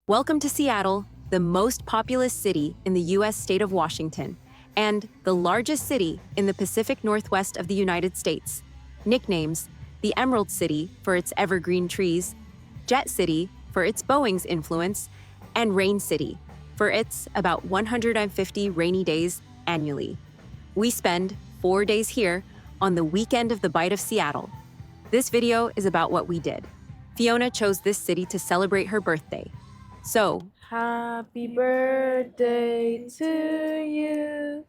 Welcome to Seattle, the most populous city in the U.S. state of Washington, and the largest city in the Pacific Northwest of the United States. Nicknames: the Emerald City for its evergreen trees, Jet City for its Boeing's influence, and Rain City for its about 150 rainy days annually. We spend 4 days here on the weekend of the Bite of Seattle. This video is about what we did. Fiona chose this city to celebrate her birthday. So, Happy birthday to you.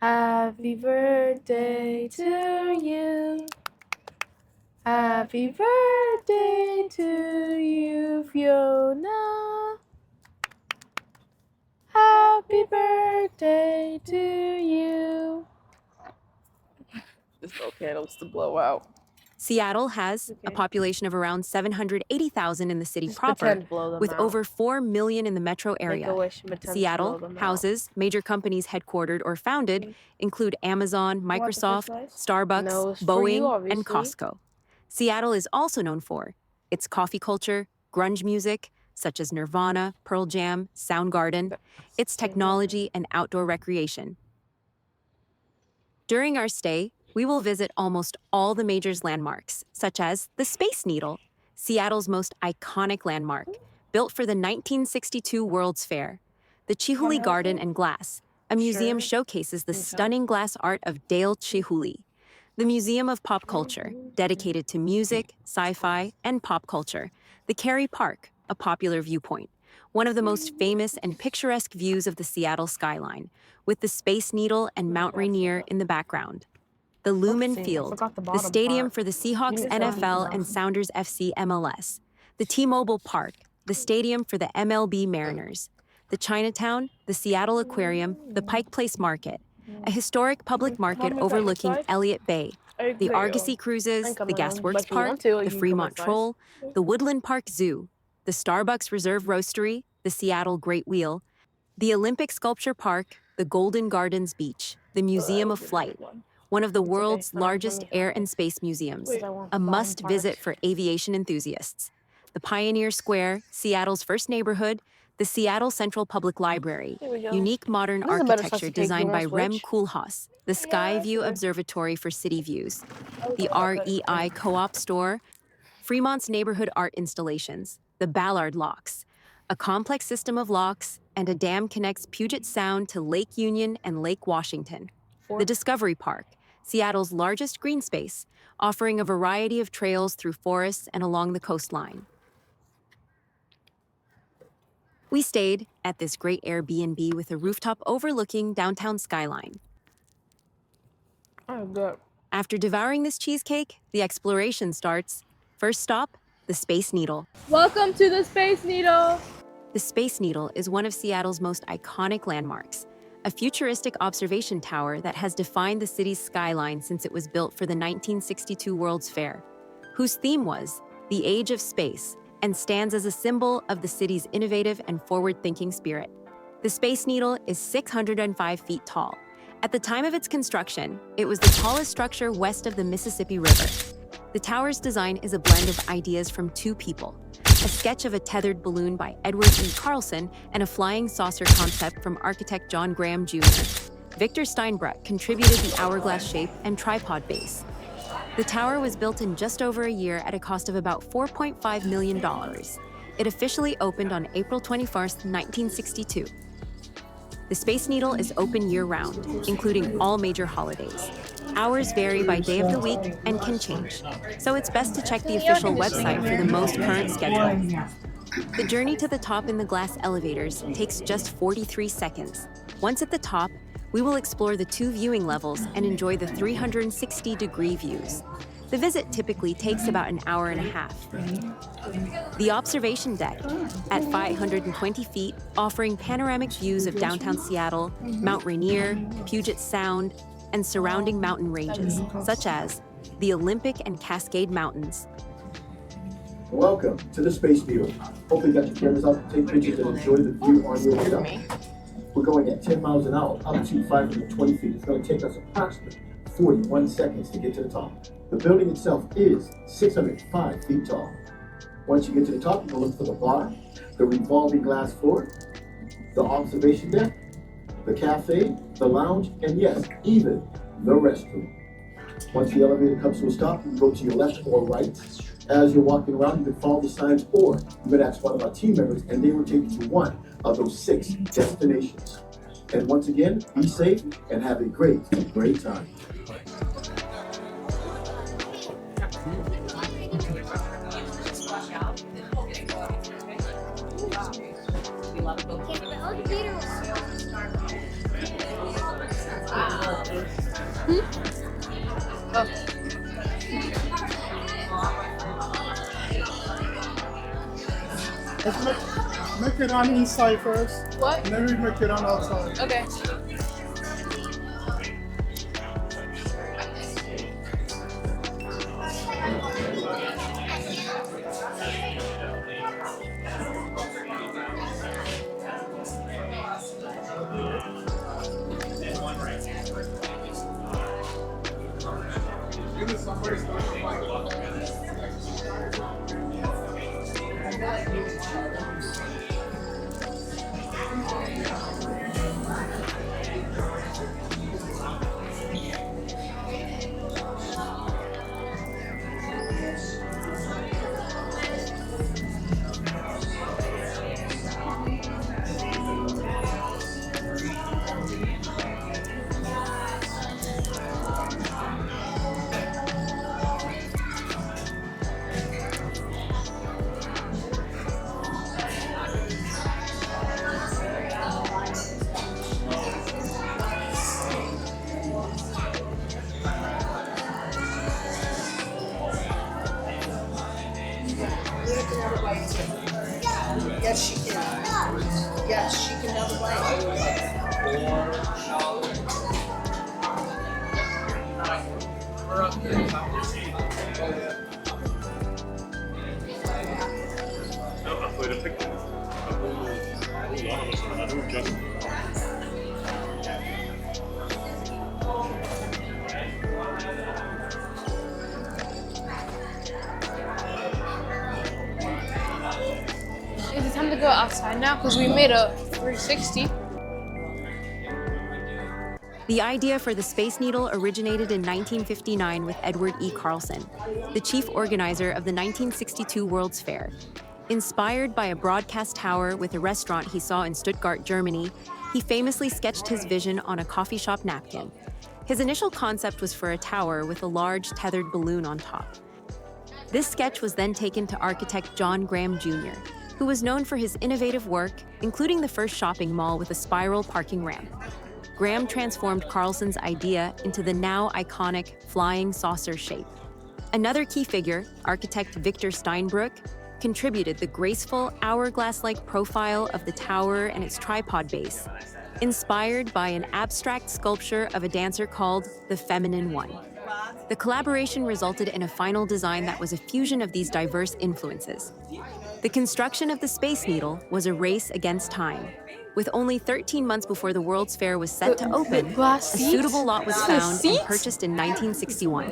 Happy birthday to you. Happy birthday to you, Fiona. Happy birthday to you. This little candles to blow out. Seattle has a population of around 780,000 in the city proper, with over 4 million in the metro area. Seattle houses major companies headquartered or founded include Amazon, Microsoft, Starbucks, Boeing, and Costco. Seattle is also known for its coffee culture, grunge music, such as Nirvana, Pearl Jam, Soundgarden, its technology and outdoor recreation. During our stay, we will visit almost all the major landmarks, such as the Space Needle, Seattle's most iconic landmark, built for the 1962 World's Fair. The Chihuly Garden and Glass, a museum showcases the stunning glass art of Dale Chihuly. The Museum of Pop Culture, dedicated to music, sci-fi, and pop culture. The Kerry Park, a popular viewpoint, one of the most famous and picturesque views of the Seattle skyline, with the Space Needle and Mount Rainier in the background. The Lumen Field, the stadium for the Seahawks NFL and Sounders FC MLS. The T-Mobile Park, the stadium for the MLB Mariners. The Chinatown, the Seattle Aquarium, the Pike Place Market, a historic public market overlooking Elliott Bay. The Argosy Cruises, the Gasworks Park, the Fremont Troll, the Woodland Park Zoo, the Starbucks Reserve Roastery, the Seattle Great Wheel, the Olympic Sculpture Park, the Golden Gardens Beach, the Museum of Flight, one of the world's largest air and space museums, a must-visit for aviation enthusiasts. The Pioneer Square, Seattle's first neighborhood, the Seattle Central Public Library, unique modern architecture designed by Rem Koolhaas, the View Observatory for city views, the REI Co-op store, Fremont's neighborhood art installations, the Ballard Locks, a complex system of locks, and a dam connects Puget Sound to Lake Union and Lake Washington. The Discovery Park, Seattle's largest green space, offering a variety of trails through forests and along the coastline. We stayed at this great Airbnb with a rooftop overlooking downtown Skyline. Oh, good. After devouring this cheesecake, the exploration starts. First stop, the Space Needle. Welcome to the Space Needle. The Space Needle is one of Seattle's most iconic landmarks, a futuristic observation tower that has defined the city's skyline since it was built for the 1962 World's Fair, whose theme was the age of space and stands as a symbol of the city's innovative and forward-thinking spirit. The Space Needle is 605 feet tall. At the time of its construction, it was the tallest structure west of the Mississippi River. The tower's design is a blend of ideas from two people: a sketch of a tethered balloon by Edward E. Carlson, and a flying saucer concept from architect John Graham Jr. Victor Steinbruck contributed the hourglass shape and tripod base. The tower was built in just over a year at a cost of about $4.5 million. It officially opened on April 21st, 1962. The Space Needle is open year-round, including all major holidays. Hours vary by day of the week and can change, so it's best to check the official website for the most current schedule. The journey to the top in the glass elevators takes just 43 seconds. Once at the top, we will explore the 2 viewing levels and enjoy the 360-degree views. The visit typically takes about an hour and a half. The observation deck, at 520 feet, offering panoramic views of downtown Seattle, Mount Rainier, Puget Sound, and surrounding mountain ranges, such as the Olympic and Cascade Mountains. Welcome to the Space Needle. Hopefully you got your cameras up to take pictures and enjoy the view on your way down. We're going at 10 miles an hour, up to 520 feet. It's going to take us approximately 41 seconds to get to the top. The building itself is 605 feet tall. Once you get to the top, you can look for the bar, the revolving glass floor, the observation deck, the cafe, the lounge, and yes, even the restroom. Once the elevator comes to a stop, you can go to your left or right. As you're walking around, you can follow the signs, or you can ask one of our team members, and they will take you to one of those 6 destinations. And once again, be safe and have a great time. Make it on inside first. What? And then we make it on outside. Okay. Yes, she can. Yes, she can have a Is it time to go outside now? Because we made a 360. The idea for the Space Needle originated in 1959 with Edward E. Carlson, the chief organizer of the 1962 World's Fair. Inspired by a broadcast tower with a restaurant he saw in Stuttgart, Germany, he famously sketched his vision on a coffee shop napkin. His initial concept was for a tower with a large tethered balloon on top. This sketch was then taken to architect John Graham Jr., who was known for his innovative work, including the first shopping mall with a spiral parking ramp. Graham transformed Carlson's idea into the now iconic flying saucer shape. Another key figure, architect Victor Steinbrück, contributed the graceful, hourglass-like profile of the tower and its tripod base, inspired by an abstract sculpture of a dancer called the Feminine One. The collaboration resulted in a final design that was a fusion of these diverse influences. The construction of the Space Needle was a race against time. With only 13 months before the World's Fair was set to open, a suitable lot was found and purchased in 1961.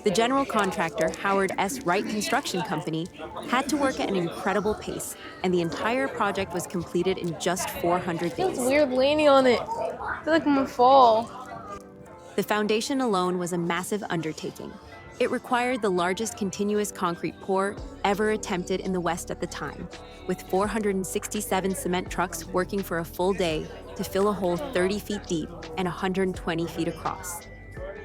The general contractor, Howard S. Wright Construction Company, had to work at an incredible pace, and the entire project was completed in just 400 days. It's weird leaning on it. I feel like I'm gonna fall. The foundation alone was a massive undertaking. It required the largest continuous concrete pour ever attempted in the West at the time, with 467 cement trucks working for a full day to fill a hole 30 feet deep and 120 feet across.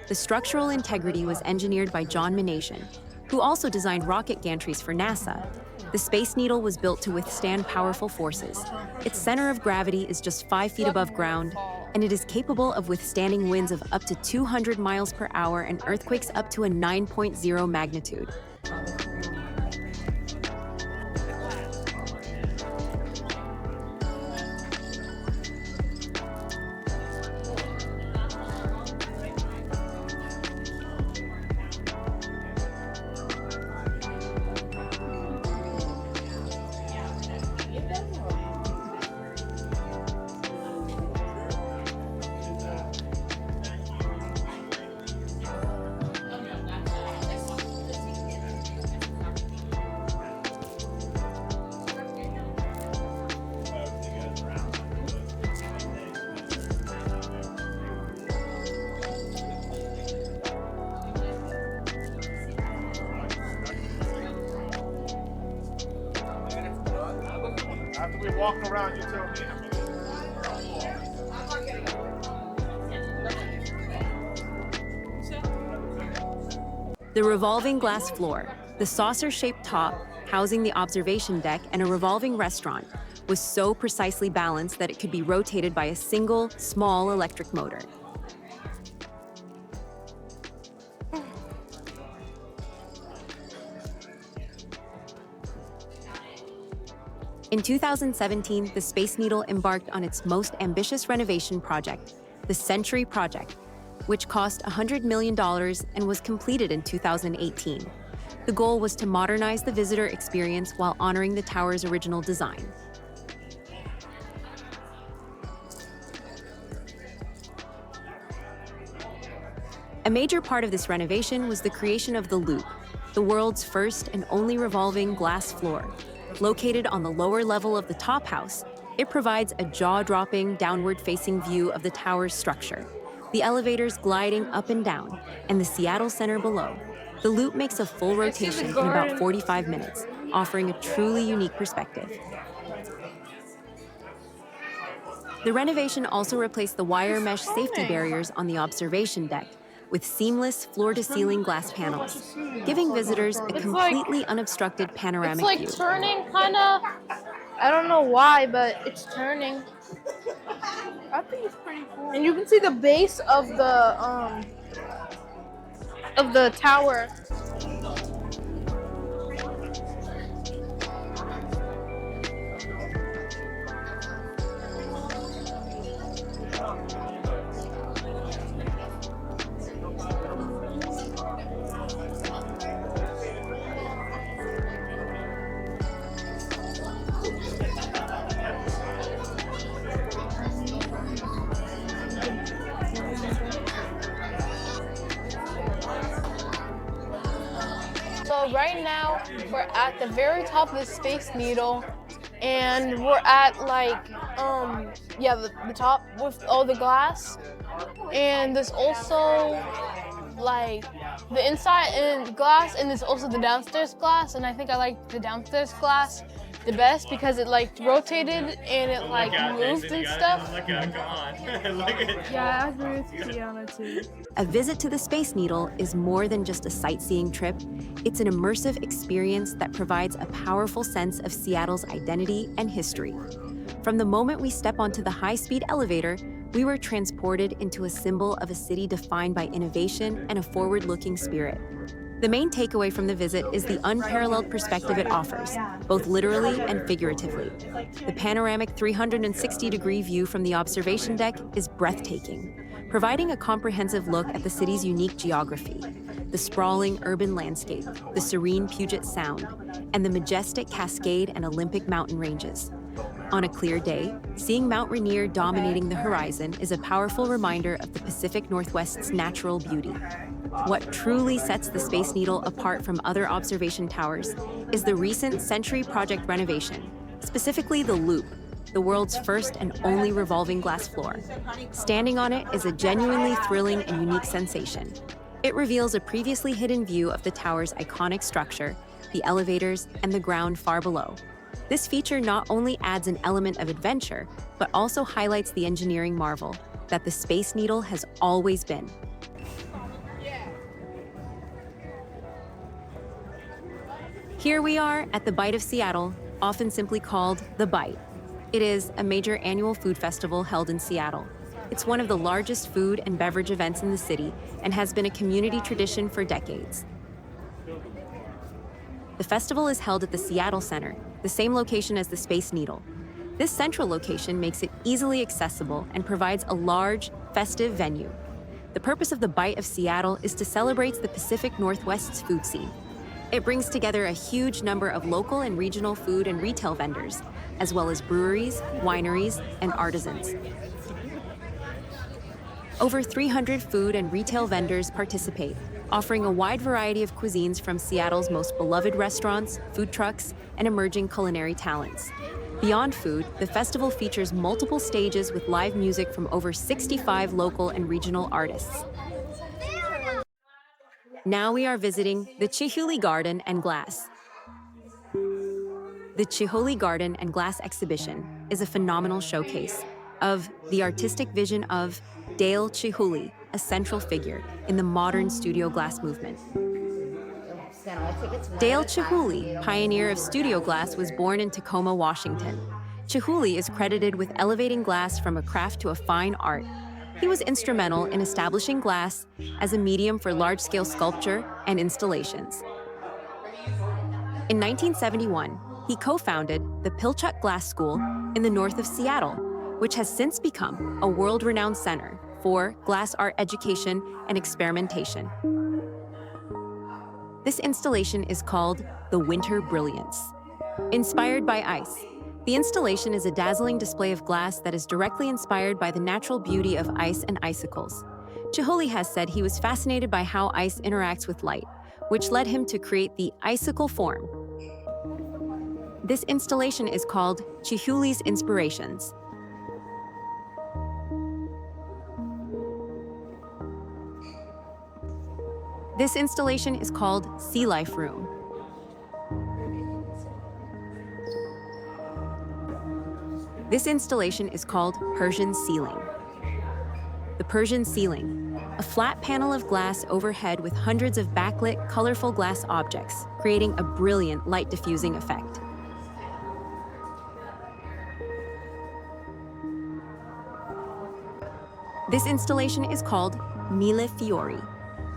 The structural integrity was engineered by John Minasian, who also designed rocket gantries for NASA. The Space Needle was built to withstand powerful forces. Its center of gravity is just 5 feet above ground, and it is capable of withstanding winds of up to 200 miles per hour and earthquakes up to a 9.0 magnitude. After we walk around, you tell me how many. The revolving glass floor, the saucer-shaped top, housing the observation deck, and a revolving restaurant was so precisely balanced that it could be rotated by a single, small electric motor. In 2017, the Space Needle embarked on its most ambitious renovation project, the Century Project, which cost $100 million and was completed in 2018. The goal was to modernize the visitor experience while honoring the tower's original design. A major part of this renovation was the creation of the Loop, the world's first and only revolving glass floor. Located on the lower level of the top house, it provides a jaw-dropping, downward-facing view of the tower's structure, the elevators gliding up and down, and the Seattle Center below. The Loop makes a full rotation in about 45 minutes, offering a truly unique perspective. The renovation also replaced the wire mesh safety barriers on the observation deck with seamless floor-to-ceiling glass panels, giving visitors a completely unobstructed panoramic view. It's like turning, kind of. I don't know why, but it's turning. I think it's pretty cool. And you can see the base of the tower. So right now we're at the very top of the Space Needle, and we're at like the top with all the glass, and there's also like the inside and glass, and there's also the downstairs glass, and I think I like the downstairs glass the best because it like rotated and it like moved and stuff. Yeah, I agree with Tiana too. A visit to the Space Needle is more than just a sightseeing trip. It's an immersive experience that provides a powerful sense of Seattle's identity and history. From the moment we step onto the high-speed elevator, we were transported into a symbol of a city defined by innovation and a forward-looking spirit. The main takeaway from the visit is the unparalleled perspective it offers, both literally and figuratively. The panoramic 360-degree view from the observation deck is breathtaking, providing a comprehensive look at the city's unique geography, the sprawling urban landscape, the serene Puget Sound, and the majestic Cascade and Olympic mountain ranges. On a clear day, seeing Mount Rainier dominating the horizon is a powerful reminder of the Pacific Northwest's natural beauty. What truly sets the Space Needle apart from other observation towers is the recent Century Project renovation, specifically the Loop, the world's first and only revolving glass floor. Standing on it is a genuinely thrilling and unique sensation. It reveals a previously hidden view of the tower's iconic structure, the elevators, and the ground far below. This feature not only adds an element of adventure, but also highlights the engineering marvel that the Space Needle has always been. Here we are at the Bite of Seattle, often simply called the Bite. It is a major annual food festival held in Seattle. It's one of the largest food and beverage events in the city and has been a community tradition for decades. The festival is held at the Seattle Center, the same location as the Space Needle. This central location makes it easily accessible and provides a large, festive venue. The purpose of the Bite of Seattle is to celebrate the Pacific Northwest's food scene. It brings together a huge number of local and regional food and retail vendors, as well as breweries, wineries, and artisans. Over 300 food and retail vendors participate, offering a wide variety of cuisines from Seattle's most beloved restaurants, food trucks, and emerging culinary talents. Beyond food, the festival features multiple stages with live music from over 65 local and regional artists. Now we are visiting the Chihuly Garden and Glass. The Chihuly Garden and Glass Exhibition is a phenomenal showcase of the artistic vision of Dale Chihuly, a central figure in the modern studio glass movement. Dale Chihuly, pioneer of studio glass, was born in Tacoma, Washington. Chihuly is credited with elevating glass from a craft to a fine art. He was instrumental in establishing glass as a medium for large-scale sculpture and installations. In 1971, he co-founded the Pilchuck Glass School in the north of Seattle, which has since become a world-renowned center for glass art education and experimentation. This installation is called the Winter Brilliance. Inspired by ice, the installation is a dazzling display of glass that is directly inspired by the natural beauty of ice and icicles. Chihuly has said he was fascinated by how ice interacts with light, which led him to create the icicle form. This installation is called Chihuly's Inspirations. This installation is called Sea Life Room. This installation is called Persian Ceiling. The Persian Ceiling, a flat panel of glass overhead with hundreds of backlit, colorful glass objects, creating a brilliant light diffusing effect. This installation is called Mille Fiori.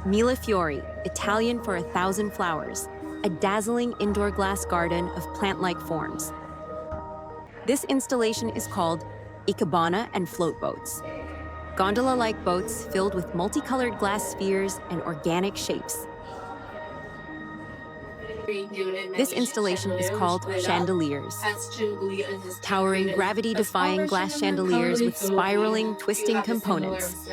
Mille Fiori, Italian for 1,000 flowers, a dazzling indoor glass garden of plant-like forms. This installation is called Ikebana and Float Boats, gondola-like boats filled with multicolored glass spheres and organic shapes. This installation is called Chandeliers, towering, gravity-defying glass chandeliers with spiraling, twisting components.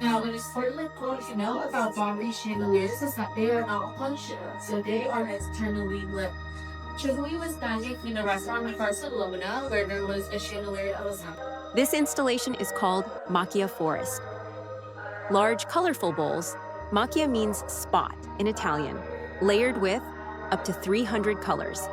Now, what is important to know about Armory chandeliers is that they are not functional, so they are externally lit. Chihuly was standing in a restaurant in Barcelona where there was a chandelier that was happening. This installation is called Macchia Forest. Large, colorful bowls, macchia means spot in Italian, layered with up to 300 colors.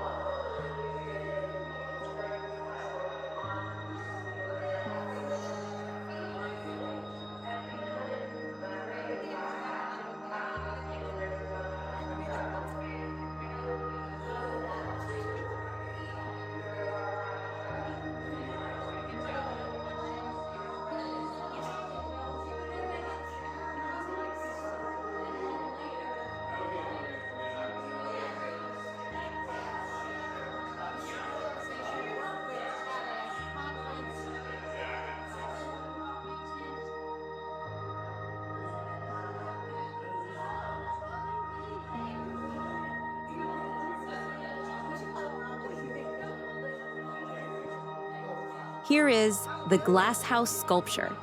Here is the Glass House sculpture.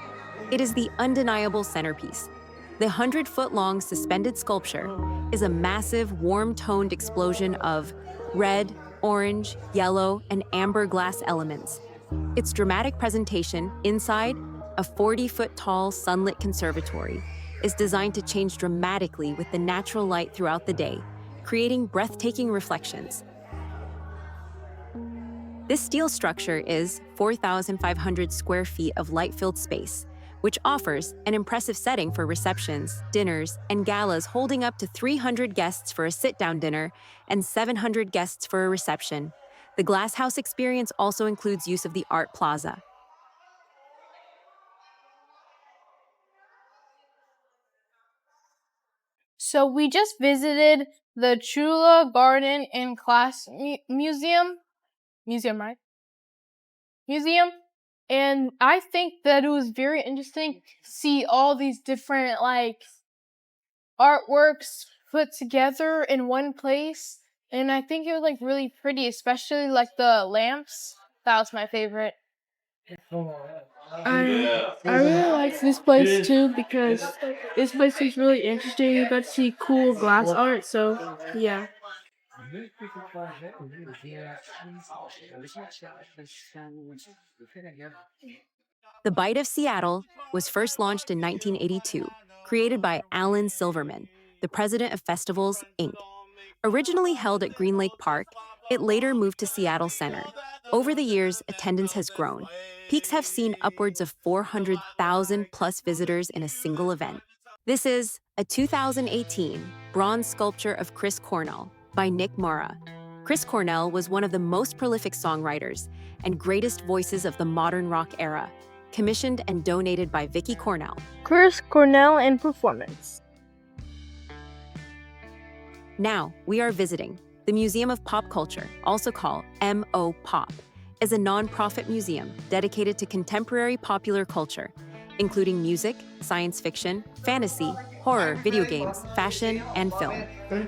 It is the undeniable centerpiece. The 100-foot-long suspended sculpture is a massive, warm-toned explosion of red, orange, yellow, and amber glass elements. Its dramatic presentation inside a 40-foot-tall sunlit conservatory is designed to change dramatically with the natural light throughout the day, creating breathtaking reflections. This steel structure is 4,500 square feet of light-filled space, which offers an impressive setting for receptions, dinners, and galas holding up to 300 guests for a sit-down dinner and 700 guests for a reception. The Glass House experience also includes use of the Art Plaza. So we just visited the Chula Garden and Glass Museum. Right? Museum. And I think that it was very interesting to see all these different artworks put together in one place. And I think it was really pretty, especially the lamps. That was my favorite. I really like this place too because this place is really interesting. You got to see cool glass art, so yeah. The Bite of Seattle was first launched in 1982, created by Alan Silverman, the president of Festivals, Inc. Originally held at Green Lake Park, It later moved to Seattle Center. Over the years, attendance has grown. Peaks have seen upwards of 400,000 plus visitors in a single event. This is a 2018 bronze sculpture of Chris Cornell by Nick Mora. Chris Cornell was one of the most prolific songwriters and greatest voices of the modern rock era, commissioned and donated by Vicky Cornell. Chris Cornell and performance. Now, we are visiting the Museum of Pop Culture, also called MoPOP, is a nonprofit museum dedicated to contemporary popular culture, including music, science fiction, fantasy, horror, video games, fashion, and film.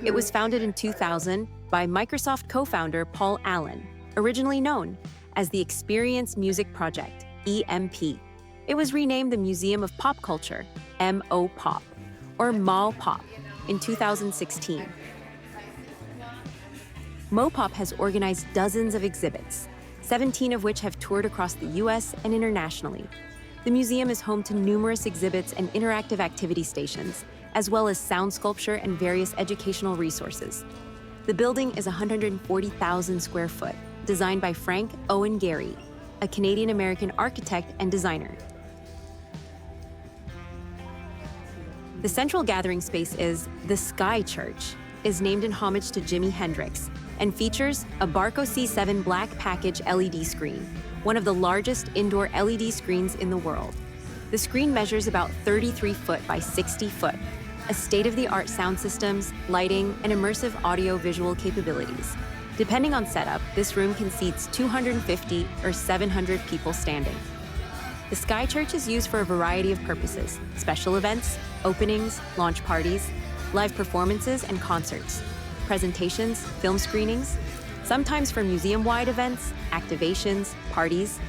It was founded in 2000 by Microsoft co-founder Paul Allen, originally known as the Experience Music Project, EMP. It was renamed the Museum of Pop Culture, MoPOP, or MoPOP, in 2016. MoPOP has organized dozens of exhibits, 17 of which have toured across the US and internationally. The museum is home to numerous exhibits and interactive activity stations, as well as sound sculpture and various educational resources. The building is 140,000 square foot, designed by Frank Owen Gehry, a Canadian-American architect and designer. The central gathering space is the Sky Church, is named in homage to Jimi Hendrix, and features a Barco C7 black package LED screen, one of the largest indoor LED screens in the world. The screen measures about 33 foot by 60 foot, a state-of-the-art sound systems, lighting, and immersive audio-visual capabilities. Depending on setup, this room can seat 250 or 700 people standing. The Sky Church is used for a variety of purposes: special events, openings, launch parties, live performances and concerts, presentations, film screenings, sometimes for museum-wide events, activations, parties.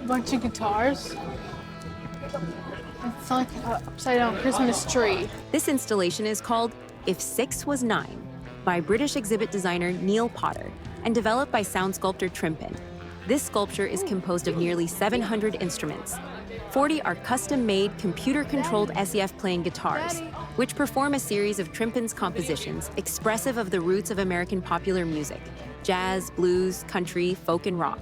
A bunch of guitars. It's like an upside-down Christmas tree. This installation is called If 6 Was 9 by British exhibit designer Neil Potter and developed by sound sculptor Trimpin. This sculpture is composed of nearly 700 instruments. 40 are custom-made, computer-controlled SEF-playing guitars, which perform a series of Trimpin's compositions expressive of the roots of American popular music: jazz, blues, country, folk, and rock.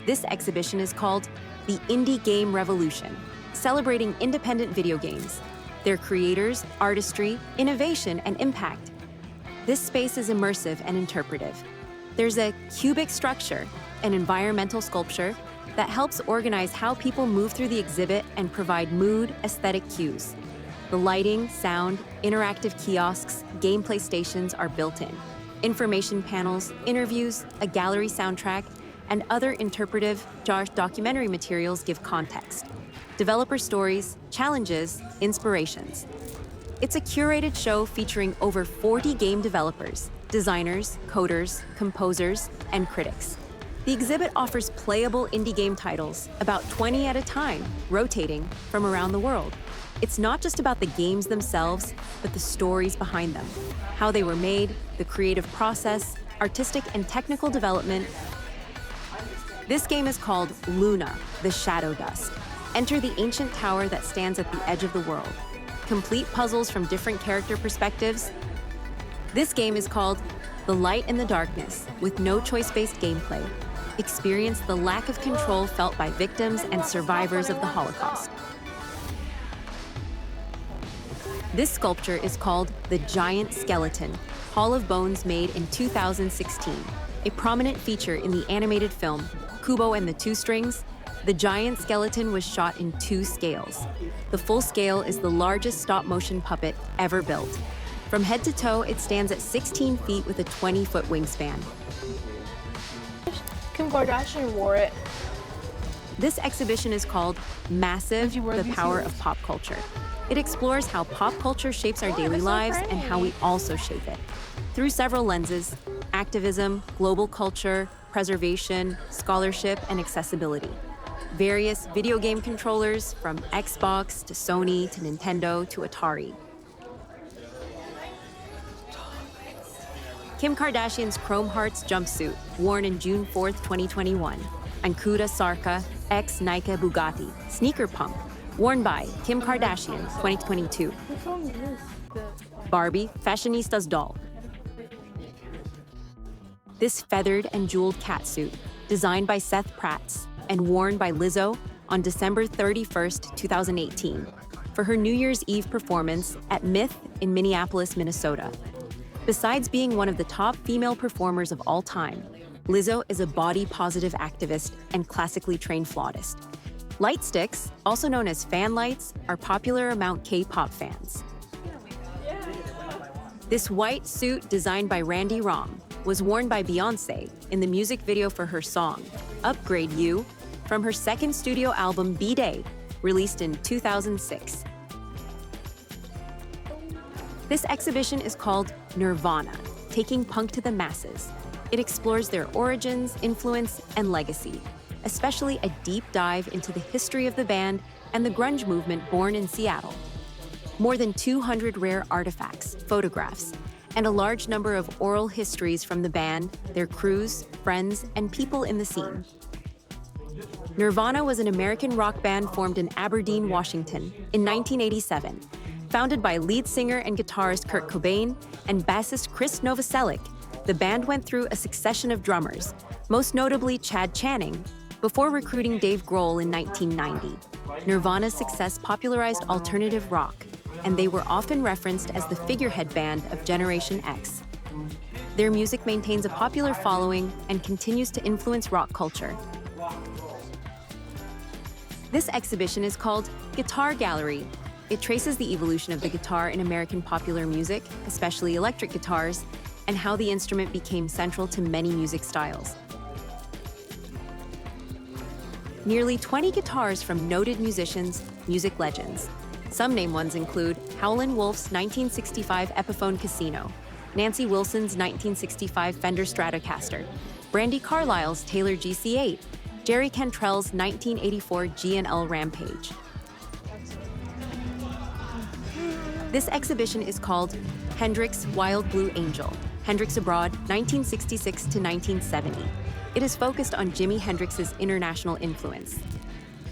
This exhibition is called the Indie Game Revolution, celebrating independent video games, their creators, artistry, innovation, and impact. This space is immersive and interpretive. There's a cubic structure, an environmental sculpture, that helps organize how people move through the exhibit and provide mood, aesthetic cues. The lighting, sound, interactive kiosks, gameplay stations are built in. Information panels, interviews, a gallery soundtrack, and other interpretive documentary materials give context. Developer stories, challenges, inspirations. It's a curated show featuring over 40 game developers, designers, coders, composers, and critics. The exhibit offers playable indie game titles, about 20 at a time, rotating from around the world. It's not just about the games themselves, but the stories behind them, how they were made, the creative process, artistic and technical development. This game is called Luna, the Shadow Dust. Enter the ancient tower that stands at the edge of the world. Complete puzzles from different character perspectives. This game is called The Light in the Darkness, with no choice-based gameplay. Experience the lack of control felt by victims and survivors of the Holocaust. This sculpture is called The Giant Skeleton, Hall of Bones, made in 2016. A prominent feature in the animated film Kubo and the Two Strings, the giant skeleton was shot in 2 scales. The full scale is the largest stop-motion puppet ever built. From head to toe, it stands at 16 feet with a 20-foot wingspan. Kim Kardashian wore it. This exhibition is called Massive: The Power of Pop Culture. It explores how pop culture shapes our daily lives and how we also shape it. Through several lenses: activism, global culture, preservation, scholarship, and accessibility. Various video game controllers, from Xbox to Sony to Nintendo to Atari. Kim Kardashian's Chrome Hearts jumpsuit, worn in June 4th, 2021. Ankuta Sarka X Nike Bugatti Sneaker Pump, worn by Kim Kardashian 2022. Barbie Fashionista's doll. This feathered and jeweled catsuit, designed by Seth Pratts and worn by Lizzo on December 31st, 2018, for her New Year's Eve performance at Myth in Minneapolis, Minnesota. Besides being one of the top female performers of all time, Lizzo is a body-positive activist and classically trained flautist. Light sticks, also known as fan lights, are popular among K-pop fans. This white suit, designed by Randy Rom, was worn by Beyoncé in the music video for her song, Upgrade You, from her second studio album, B-Day, released in 2006. This exhibition is called Nirvana, Taking Punk to the Masses. It explores their origins, influence, and legacy, especially a deep dive into the history of the band and the grunge movement born in Seattle. More than 200 rare artifacts, photographs, and a large number of oral histories from the band, their crews, friends, and people in the scene. Nirvana was an American rock band formed in Aberdeen, Washington in 1987, founded by lead singer and guitarist Kurt Cobain and bassist Chris Novoselic. The band went through a succession of drummers, most notably Chad Channing, before recruiting Dave Grohl in 1990. Nirvana's success popularized alternative rock, and they were often referenced as the figurehead band of Generation X. Their music maintains a popular following and continues to influence rock culture. This exhibition is called Guitar Gallery. It traces the evolution of the guitar in American popular music, especially electric guitars, and how the instrument became central to many music styles. Nearly 20 guitars from noted musicians, music legends. Some named ones include Howlin' Wolf's 1965 Epiphone Casino, Nancy Wilson's 1965 Fender Stratocaster, Brandi Carlile's Taylor GC8, Jerry Cantrell's 1984 G&L Rampage. This exhibition is called Hendrix Wild Blue Angel, Hendrix Abroad, 1966 to 1970. It is focused on Jimi Hendrix's international influence.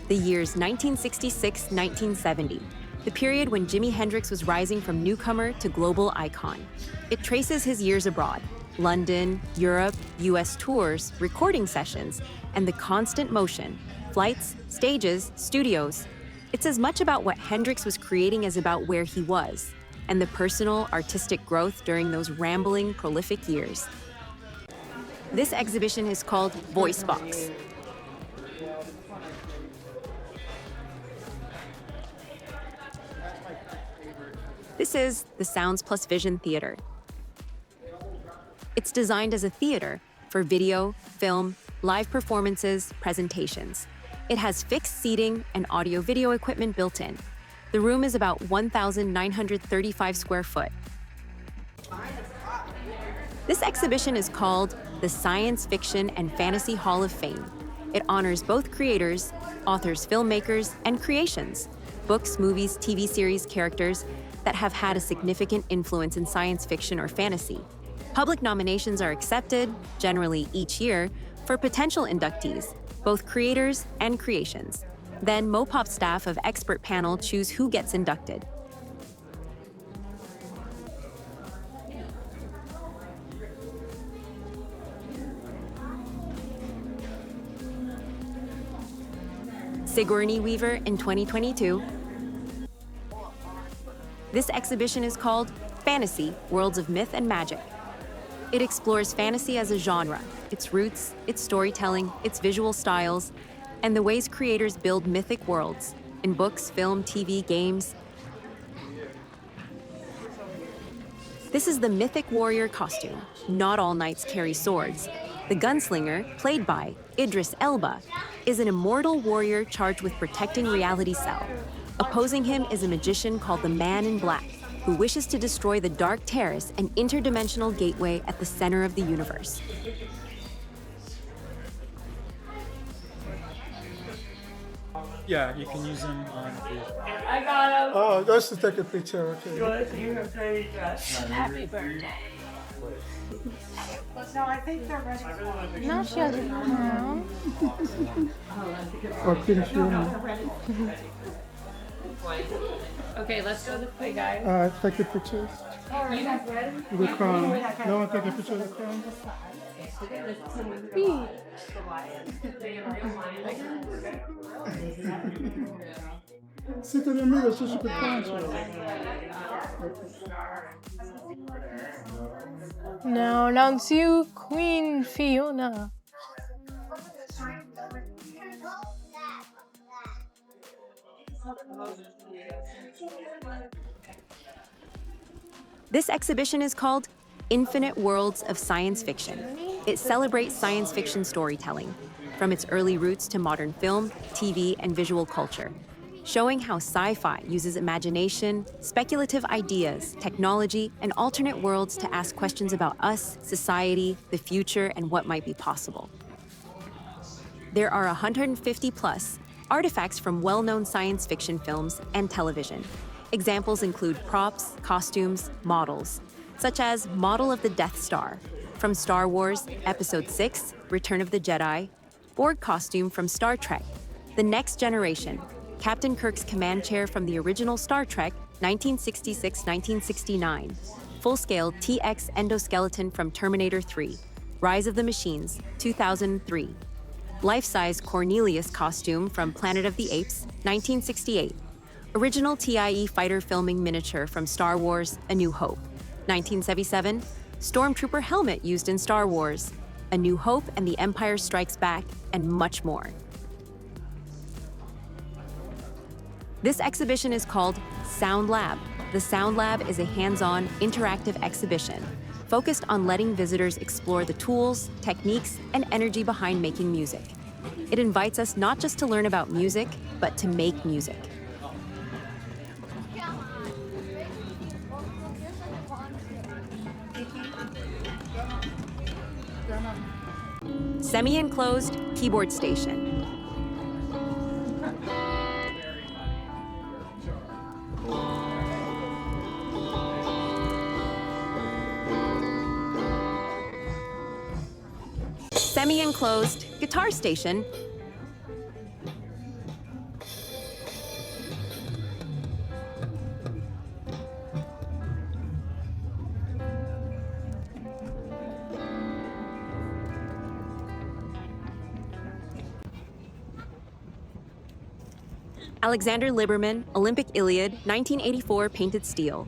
The years 1966-1970, the period when Jimi Hendrix was rising from newcomer to global icon. It traces his years abroad, London, Europe, US tours, recording sessions, and the constant motion, flights, stages, studios. It's as much about what Hendrix was creating as about where he was, and the personal, artistic growth during those rambling, prolific years. This exhibition is called Voice Box. This is the Sounds Plus Vision Theater. It's designed as a theater for video, film, live performances, presentations. It has fixed seating and audio-video equipment built in. The room is about 1,935 square foot. This exhibition is called the Science Fiction and Fantasy Hall of Fame. It honors both creators, authors, filmmakers, and creations, books, movies, TV series, characters that have had a significant influence in science fiction or fantasy. Public nominations are accepted, generally each year, for potential inductees, both creators and creations. Then MoPOP staff of expert panel choose who gets inducted. Sigourney Weaver in 2022. This exhibition is called Fantasy, Worlds of Myth and Magic. It explores fantasy as a genre, its roots, its storytelling, its visual styles, and the ways creators build mythic worlds in books, film, TV, games. This is the mythic warrior costume. Not all knights carry swords. The gunslinger, played by Idris Elba, is an immortal warrior charged with protecting Reality Cell. Opposing him is a magician called the Man in Black, who wishes to destroy the Dark Terrace, an interdimensional gateway at the center of the universe. Yeah, you can use them on I got him. Oh, just to take a picture, okay. You want to see her fairy dress? the... Happy birthday. Now she has a crown. Or Queen Fiona. Okay, let's go this way, guys. Take the pictures. The crown. No one take a picture of the crown. Sit in the middle so she can concentrate. Now down to Queen Fiona. This exhibition is called Infinite Worlds of Science Fiction. It celebrates science fiction storytelling, from its early roots to modern film, TV, and visual culture, showing how sci-fi uses imagination, speculative ideas, technology, and alternate worlds to ask questions about us, society, the future, and what might be possible. There are 150 plus artifacts from well-known science fiction films and television. Examples include props, costumes, models, such as Model of the Death Star from Star Wars Episode 6, Return of the Jedi, Borg costume from Star Trek, The Next Generation, Captain Kirk's command chair from the original Star Trek 1966-1969, full-scale TX endoskeleton from Terminator 3, Rise of the Machines 2003, life-size Cornelius costume from Planet of the Apes 1968, original TIE fighter filming miniature from Star Wars A New Hope 1977, Stormtrooper helmet used in Star Wars A New Hope and The Empire Strikes Back, and much more. This exhibition is called Sound Lab. The Sound Lab is a hands-on, interactive exhibition focused on letting visitors explore the tools, techniques, and energy behind making music. It invites us not just to learn about music, but to make music. Semi-enclosed keyboard station. Semi-enclosed guitar station. Alexander Liberman, Olympic Iliad, 1984 painted steel.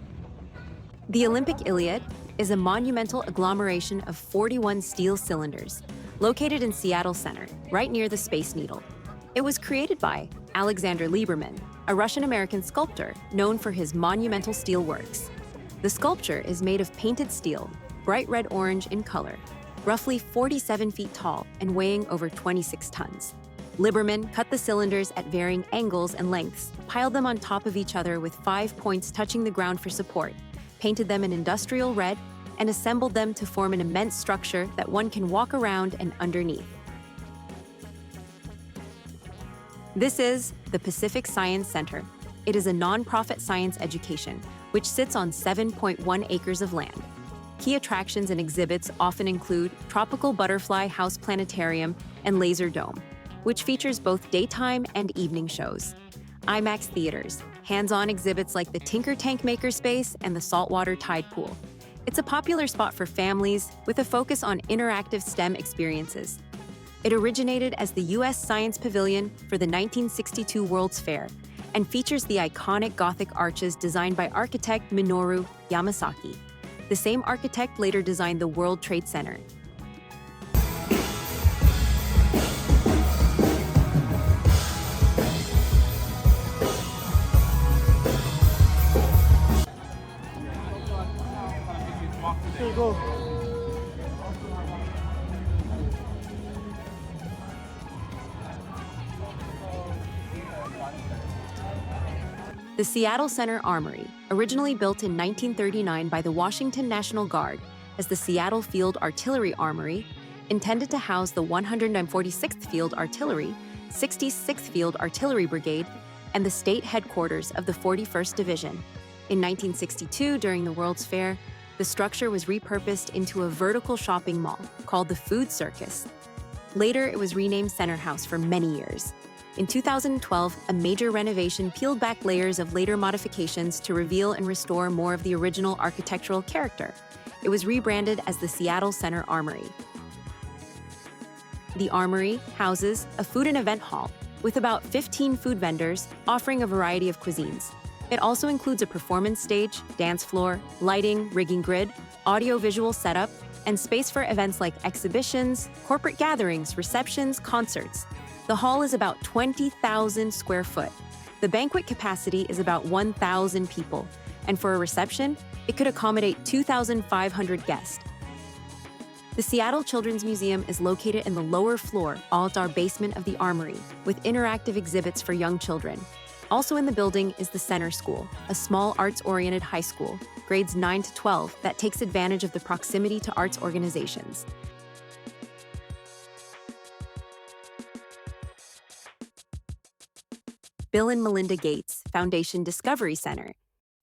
The Olympic Iliad is a monumental agglomeration of 41 steel cylinders located in Seattle Center, right near the Space Needle. It was created by Alexander Liberman, a Russian-American sculptor known for his monumental steel works. The sculpture is made of painted steel, bright red-orange in color, roughly 47 feet tall and weighing over 26 tons. Liberman cut the cylinders at varying angles and lengths, piled them on top of each other with 5 points touching the ground for support, painted them an industrial red, and assembled them to form an immense structure that one can walk around and underneath. This is the Pacific Science Center. It is a nonprofit science education, which sits on 7.1 acres of land. Key attractions and exhibits often include Tropical Butterfly House Planetarium and Laser Dome, which features both daytime and evening shows. IMAX theaters, hands-on exhibits like the Tinker Tank Makerspace and the Saltwater Tide Pool. It's a popular spot for families with a focus on interactive STEM experiences. It originated as the U.S. Science Pavilion for the 1962 World's Fair and features the iconic Gothic arches designed by architect Minoru Yamasaki. The same architect later designed the World Trade Center. Here you go. The Seattle Center Armory, originally built in 1939 by the Washington National Guard as the Seattle Field Artillery Armory, intended to house the 146th Field Artillery, 66th Field Artillery Brigade, and the state headquarters of the 41st Division. In 1962, during the World's Fair, The structure was repurposed into a vertical shopping mall called the Food Circus. Later, it was renamed Center House for many years. In 2012, a major renovation peeled back layers of later modifications to reveal and restore more of the original architectural character. It was rebranded as the Seattle Center Armory. The Armory houses a food and event hall with about 15 food vendors offering a variety of cuisines. It also includes a performance stage, dance floor, lighting, rigging grid, audio-visual setup, and space for events like exhibitions, corporate gatherings, receptions, concerts. The hall is about 20,000 square foot. The banquet capacity is about 1,000 people, and for a reception, it could accommodate 2,500 guests. The Seattle Children's Museum is located in the lower floor, all-star basement of the Armory, with interactive exhibits for young children. Also in the building is the Center School, a small arts-oriented high school, grades 9 to 12, that takes advantage of the proximity to arts organizations. Bill and Melinda Gates Foundation Discovery Center.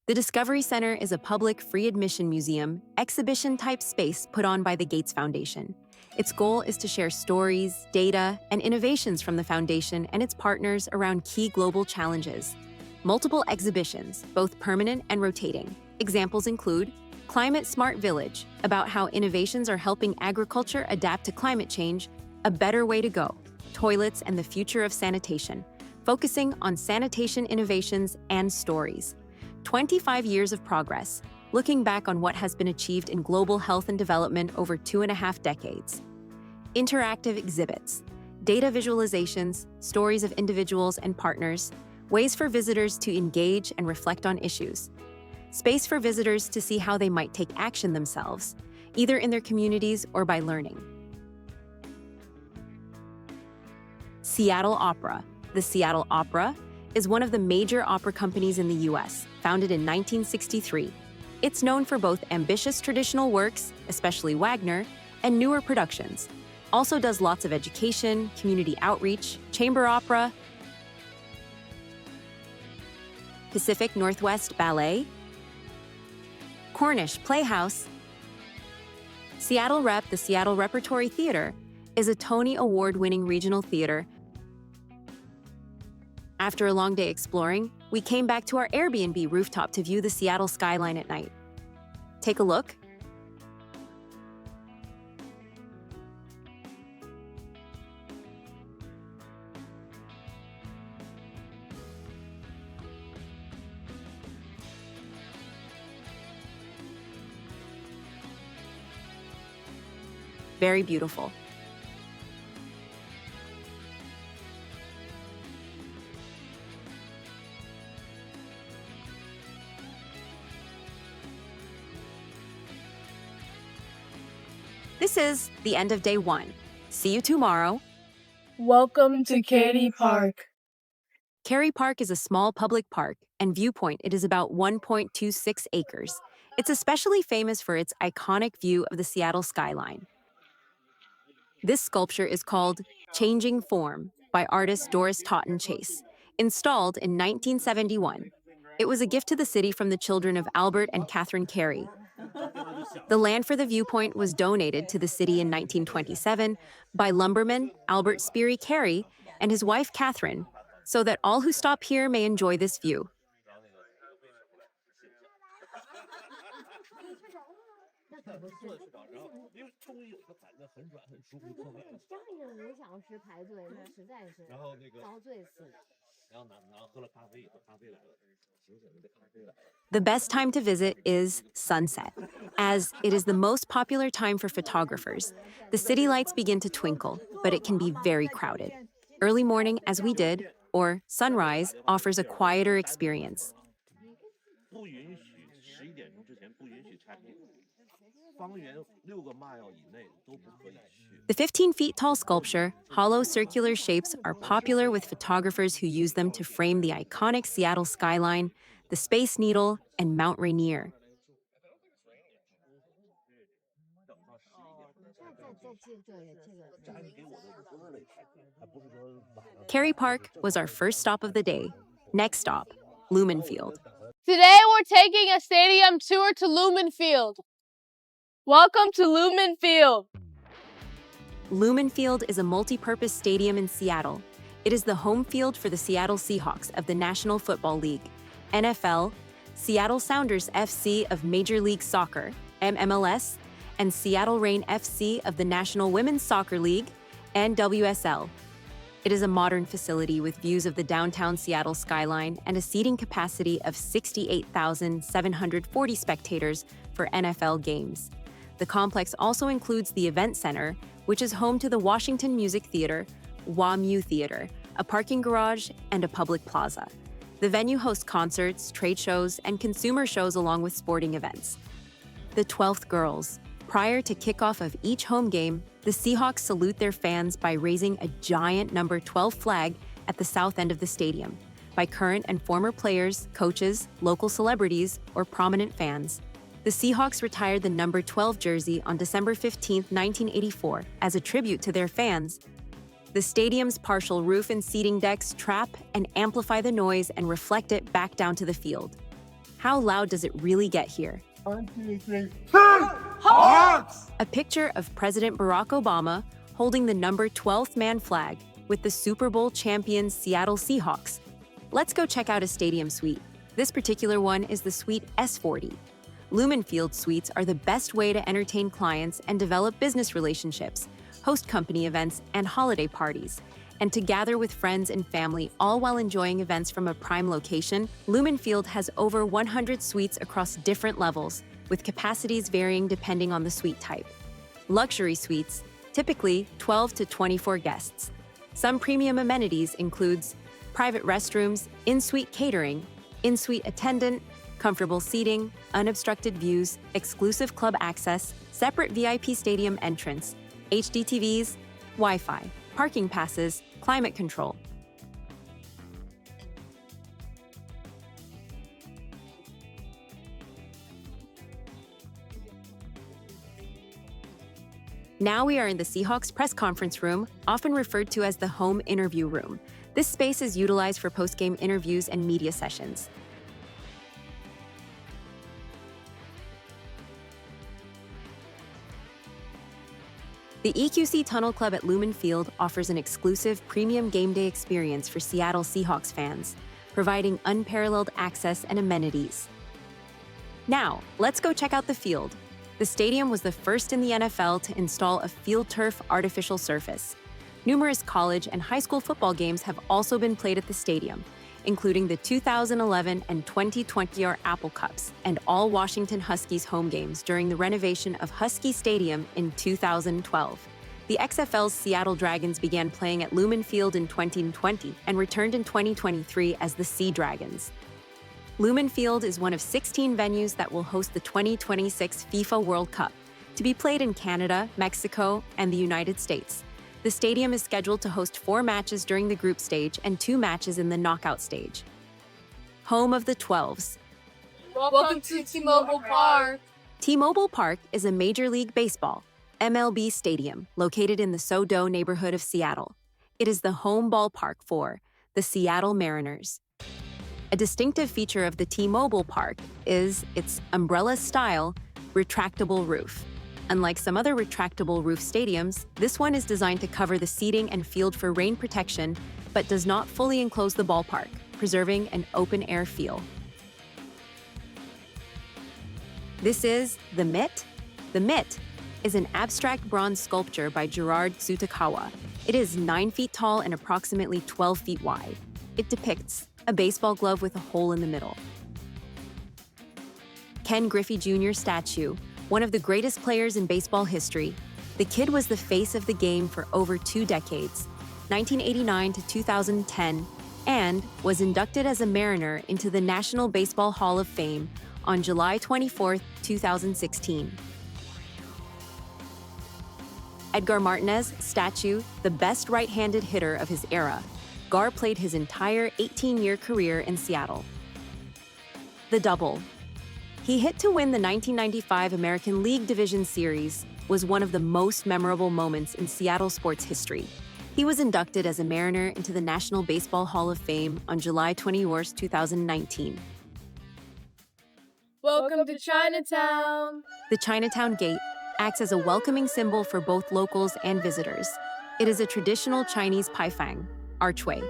The Discovery Center is a public free admission museum, exhibition-type space put on by the Gates Foundation. Its goal is to share stories, data, and innovations from the foundation and its partners around key global challenges. Multiple exhibitions, both permanent and rotating. Examples include Climate Smart Village, about how innovations are helping agriculture adapt to climate change, A Better Way to Go, Toilets and the Future of Sanitation, focusing on sanitation innovations and stories. 25 years of progress, looking back on what has been achieved in global health and development over 2.5 decades. Interactive exhibits, data visualizations, stories of individuals and partners, ways for visitors to engage and reflect on issues. Space for visitors to see how they might take action themselves, either in their communities or by learning. Seattle Opera. The Seattle Opera is one of the major opera companies in the U.S., founded in 1963. It's known for both ambitious traditional works, especially Wagner, and newer productions. Also does lots of education, community outreach, chamber opera, Pacific Northwest Ballet, Cornish Playhouse. Seattle Rep, the Seattle Repertory Theater, is a Tony Award-winning regional theater. After a long day exploring, we came back to our Airbnb rooftop to view the Seattle skyline at night. Take a look. Very beautiful. This is the end of day 1. See you tomorrow. Welcome to Kerry Park. Kerry Park is a small public park and viewpoint. It is about 1.26 acres. It's especially famous for its iconic view of the Seattle skyline. This sculpture is called Changing Form by artist Doris Totten Chase, installed in 1971. It was a gift to the city from the children of Albert and Catherine Carey. The land for the viewpoint was donated to the city in 1927 by lumberman Albert Speary Carey and his wife Catherine, so that all who stop here may enjoy this view. The best time to visit is sunset, as it is the most popular time for photographers. The city lights begin to twinkle, but it can be very crowded. Early morning, as we did, or sunrise, offers a quieter experience. The 15 feet tall sculpture, hollow circular shapes are popular with photographers who use them to frame the iconic Seattle skyline, the Space Needle, and Mount Rainier. Kerry Park was our first stop of the day. Next stop, Lumen Field. Today we're taking a stadium tour to Lumen Field. Welcome to Lumen Field. Lumen Field is a multi-purpose stadium in Seattle. It is the home field for the Seattle Seahawks of the National Football League, NFL, Seattle Sounders FC of Major League Soccer, MLS, and Seattle Reign FC of the National Women's Soccer League, NWSL. It is a modern facility with views of the downtown Seattle skyline and a seating capacity of 68,740 spectators for NFL games. The complex also includes the Event Center, which is home to the Washington Music Theater, WAMU Theater, a parking garage, and a public plaza. The venue hosts concerts, trade shows, and consumer shows along with sporting events. The 12th Girls. Prior to kickoff of each home game, the Seahawks salute their fans by raising a giant number 12 flag at the south end of the stadium by current and former players, coaches, local celebrities, or prominent fans. The Seahawks retired the number 12 jersey on December 15, 1984, as a tribute to their fans. The stadium's partial roof and seating decks trap and amplify the noise and reflect it back down to the field. How loud does it really get here? 1, 2, 3. A picture of President Barack Obama holding the number 12th man flag with the Super Bowl champion Seattle Seahawks. Let's go check out a stadium suite. This particular one is the Suite S40. Lumen Field suites are the best way to entertain clients and develop business relationships, host company events and holiday parties, and to gather with friends and family, all while enjoying events from a prime location. Lumen Field has over 100 suites across different levels, with capacities varying depending on the suite type. Luxury suites, typically 12 to 24 guests. Some premium amenities includes private restrooms, in-suite catering, in-suite attendant, comfortable seating, unobstructed views, exclusive club access, separate VIP stadium entrance, HD TVs, Wi-Fi, parking passes, climate control. Now we are in the Seahawks press conference room, often referred to as the home interview room. This space is utilized for post-game interviews and media sessions. The EQC Tunnel Club at Lumen Field offers an exclusive premium game day experience for Seattle Seahawks fans, providing unparalleled access and amenities. Now, let's go check out the field. The stadium was the first in the NFL to install a field turf artificial surface. Numerous college and high school football games have also been played at the stadium, including the 2011 and 2020 Apple Cups and all Washington Huskies home games during the renovation of Husky Stadium in 2012. The XFL's Seattle Dragons began playing at Lumen Field in 2020 and returned in 2023 as the Sea Dragons. Lumen Field is one of 16 venues that will host the 2026 FIFA World Cup, to be played in Canada, Mexico, and the United States. The stadium is scheduled to host 4 matches during the group stage and 2 matches in the knockout stage. Home of the 12s. Welcome to T-Mobile Park. T-Mobile Park is a Major League Baseball, MLB stadium located in the SoDo neighborhood of Seattle. It is the home ballpark for the Seattle Mariners. A distinctive feature of the T-Mobile Park is its umbrella-style, retractable roof. Unlike some other retractable roof stadiums, this one is designed to cover the seating and field for rain protection, but does not fully enclose the ballpark, preserving an open-air feel. This is the Mitt. The Mitt is an abstract bronze sculpture by Gerard Tsutakawa. It is 9 feet tall and approximately 12 feet wide. It depicts a baseball glove with a hole in the middle. Ken Griffey Jr. statue, one of the greatest players in baseball history. The kid was the face of the game for over 2 decades, 1989 to 2010, and was inducted as a Mariner into the National Baseball Hall of Fame on July 24, 2016. Edgar Martinez statue, the best right-handed hitter of his era. Gar played his entire 18-year career in Seattle. The double. He hit to win the 1995 American League Division Series, was one of the most memorable moments in Seattle sports history. He was inducted as a Mariner into the National Baseball Hall of Fame on July 21, 2019. Welcome to Chinatown. The Chinatown Gate, acts as a welcoming symbol for both locals and visitors. It is a traditional Chinese paifang, archway,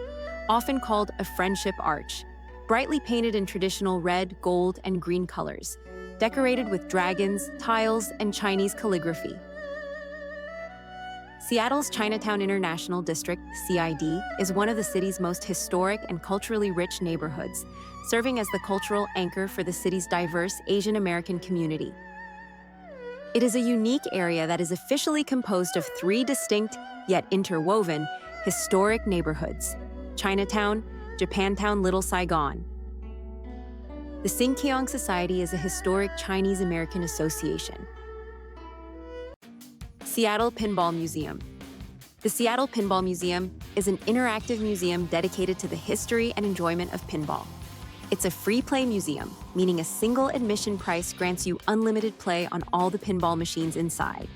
often called a friendship arch, brightly painted in traditional red, gold, and green colors, decorated with dragons, tiles, and Chinese calligraphy. Seattle's Chinatown International District, CID, is one of the city's most historic and culturally rich neighborhoods, serving as the cultural anchor for the city's diverse Asian American community. It is a unique area that is officially composed of 3 distinct, yet interwoven, historic neighborhoods: Chinatown, Japantown, Little Saigon. The Sinkiang Society is a historic Chinese-American association. Seattle Pinball Museum. The Seattle Pinball Museum is an interactive museum dedicated to the history and enjoyment of pinball. It's a free play museum, meaning a single admission price grants you unlimited play on all the pinball machines inside.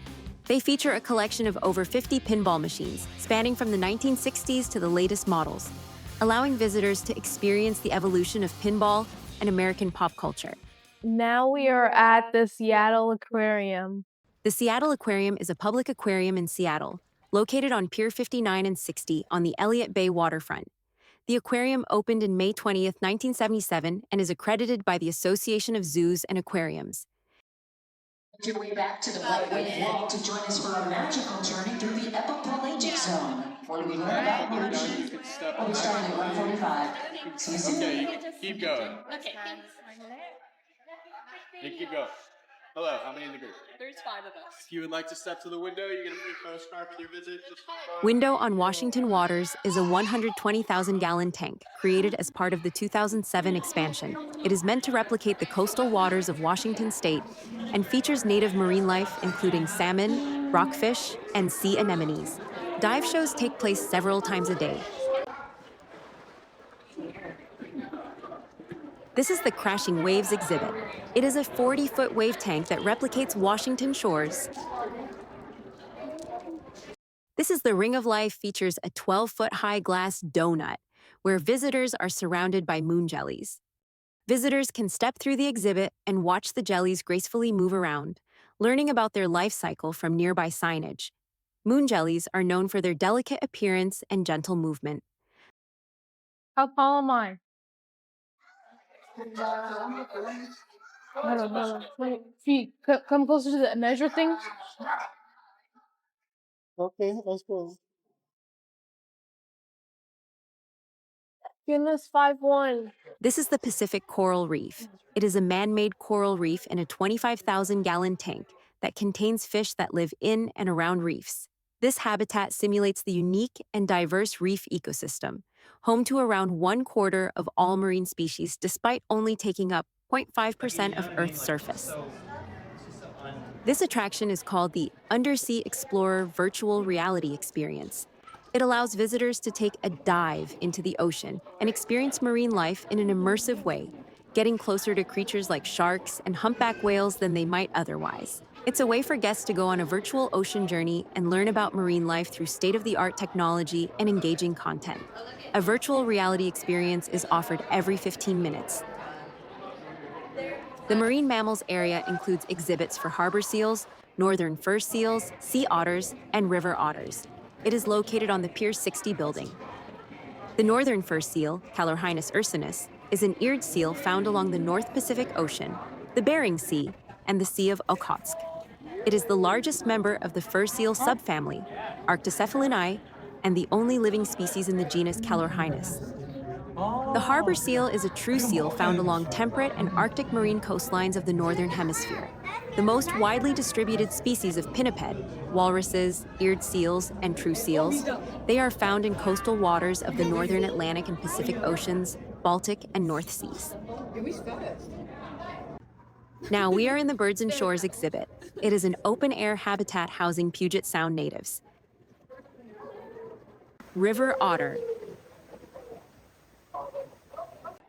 They feature a collection of over 50 pinball machines, spanning from the 1960s to the latest models, allowing visitors to experience the evolution of pinball and American pop culture. Now we are at the Seattle Aquarium. The Seattle Aquarium is a public aquarium in Seattle, located on Pier 59 and 60 on the Elliott Bay waterfront. The aquarium opened in May 20th, 1977, and is accredited by the Association of Zoos and Aquariums. Make your way back to the Lightweight Wall to join us for a magical journey through the epipelagic zone, where we learn about the ocean. We'll be starting at 1:45. See you soon. Okay, keep going. Okay, thanks. You keep going. Hello, how many in the group? There's 5 of us. If you would like to step to the window, you're going to be postcard with your visit. Window on Washington Waters is a 120,000-gallon tank created as part of the 2007 expansion. It is meant to replicate the coastal waters of Washington state and features native marine life, including salmon, rockfish, and sea anemones. Dive shows take place several times a day. This is the Crashing Waves exhibit. It is a 40-foot wave tank that replicates Washington shores. This is the Ring of Life, features a 12-foot-high glass donut, where visitors are surrounded by moon jellies. Visitors can step through the exhibit and watch the jellies gracefully move around, learning about their life cycle from nearby signage. Moon jellies are known for their delicate appearance and gentle movement. How tall am I? Hold on. Wait, feet, come closer to the measure thing. Okay, let's go. Goodness, 5'1". This is the Pacific Coral Reef. It is a man-made coral reef in a 25,000-gallon tank that contains fish that live in and around reefs. This habitat simulates the unique and diverse reef ecosystem, home to around 1/4 of all marine species, despite only taking up 0.5% of Earth's surface. This attraction is called the Undersea Explorer Virtual Reality Experience. It allows visitors to take a dive into the ocean and experience marine life in an immersive way, getting closer to creatures like sharks and humpback whales than they might otherwise. It's a way for guests to go on a virtual ocean journey and learn about marine life through state-of-the-art technology and engaging content. A virtual reality experience is offered every 15 minutes. The marine mammals area includes exhibits for harbor seals, northern fur seals, sea otters, and river otters. It is located on the Pier 60 building. The northern fur seal, Calorhinus ursinus, is an eared seal found along the North Pacific Ocean, the Bering Sea, and the Sea of Okhotsk. It is the largest member of the fur seal subfamily, Arctocephalinae, and the only living species in the genus Calorhinus. The harbor seal is a true seal found along temperate and Arctic marine coastlines of the Northern Hemisphere. The most widely distributed species of pinniped, walruses, eared seals, and true seals, they are found in coastal waters of the Northern Atlantic and Pacific Oceans, Baltic, and North Seas. Now we are in the Birds and Shores exhibit. It is an open-air habitat housing Puget Sound natives. River otter.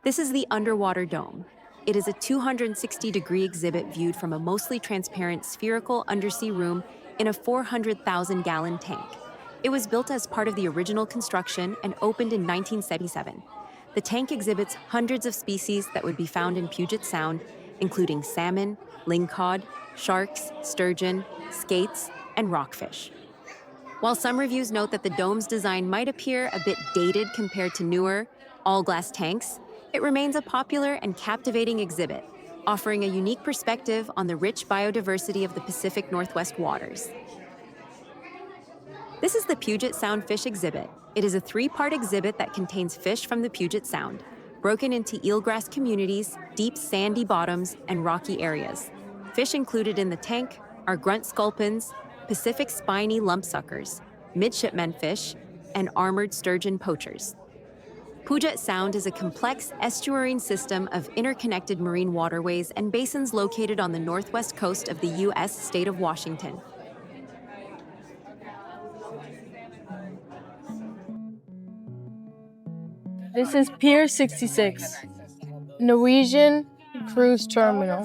This is the underwater dome. It is a 260-degree exhibit viewed from a mostly transparent spherical undersea room in a 400,000-gallon tank. It was built as part of the original construction and opened in 1977. The tank exhibits hundreds of species that would be found in Puget Sound, including salmon, lingcod, sharks, sturgeon, skates, and rockfish. While some reviews note that the dome's design might appear a bit dated compared to newer, all-glass tanks, it remains a popular and captivating exhibit, offering a unique perspective on the rich biodiversity of the Pacific Northwest waters. This is the Puget Sound Fish Exhibit. It is a 3-part exhibit that contains fish from the Puget Sound, broken into eelgrass communities, deep sandy bottoms, and rocky areas. Fish included in the tank are grunt sculpins, Pacific spiny lumpsuckers, midshipmen fish, and armored sturgeon poachers. Puget Sound is a complex estuarine system of interconnected marine waterways and basins located on the northwest coast of the U.S. state of Washington. This is Pier 66, Norwegian Cruise Terminal.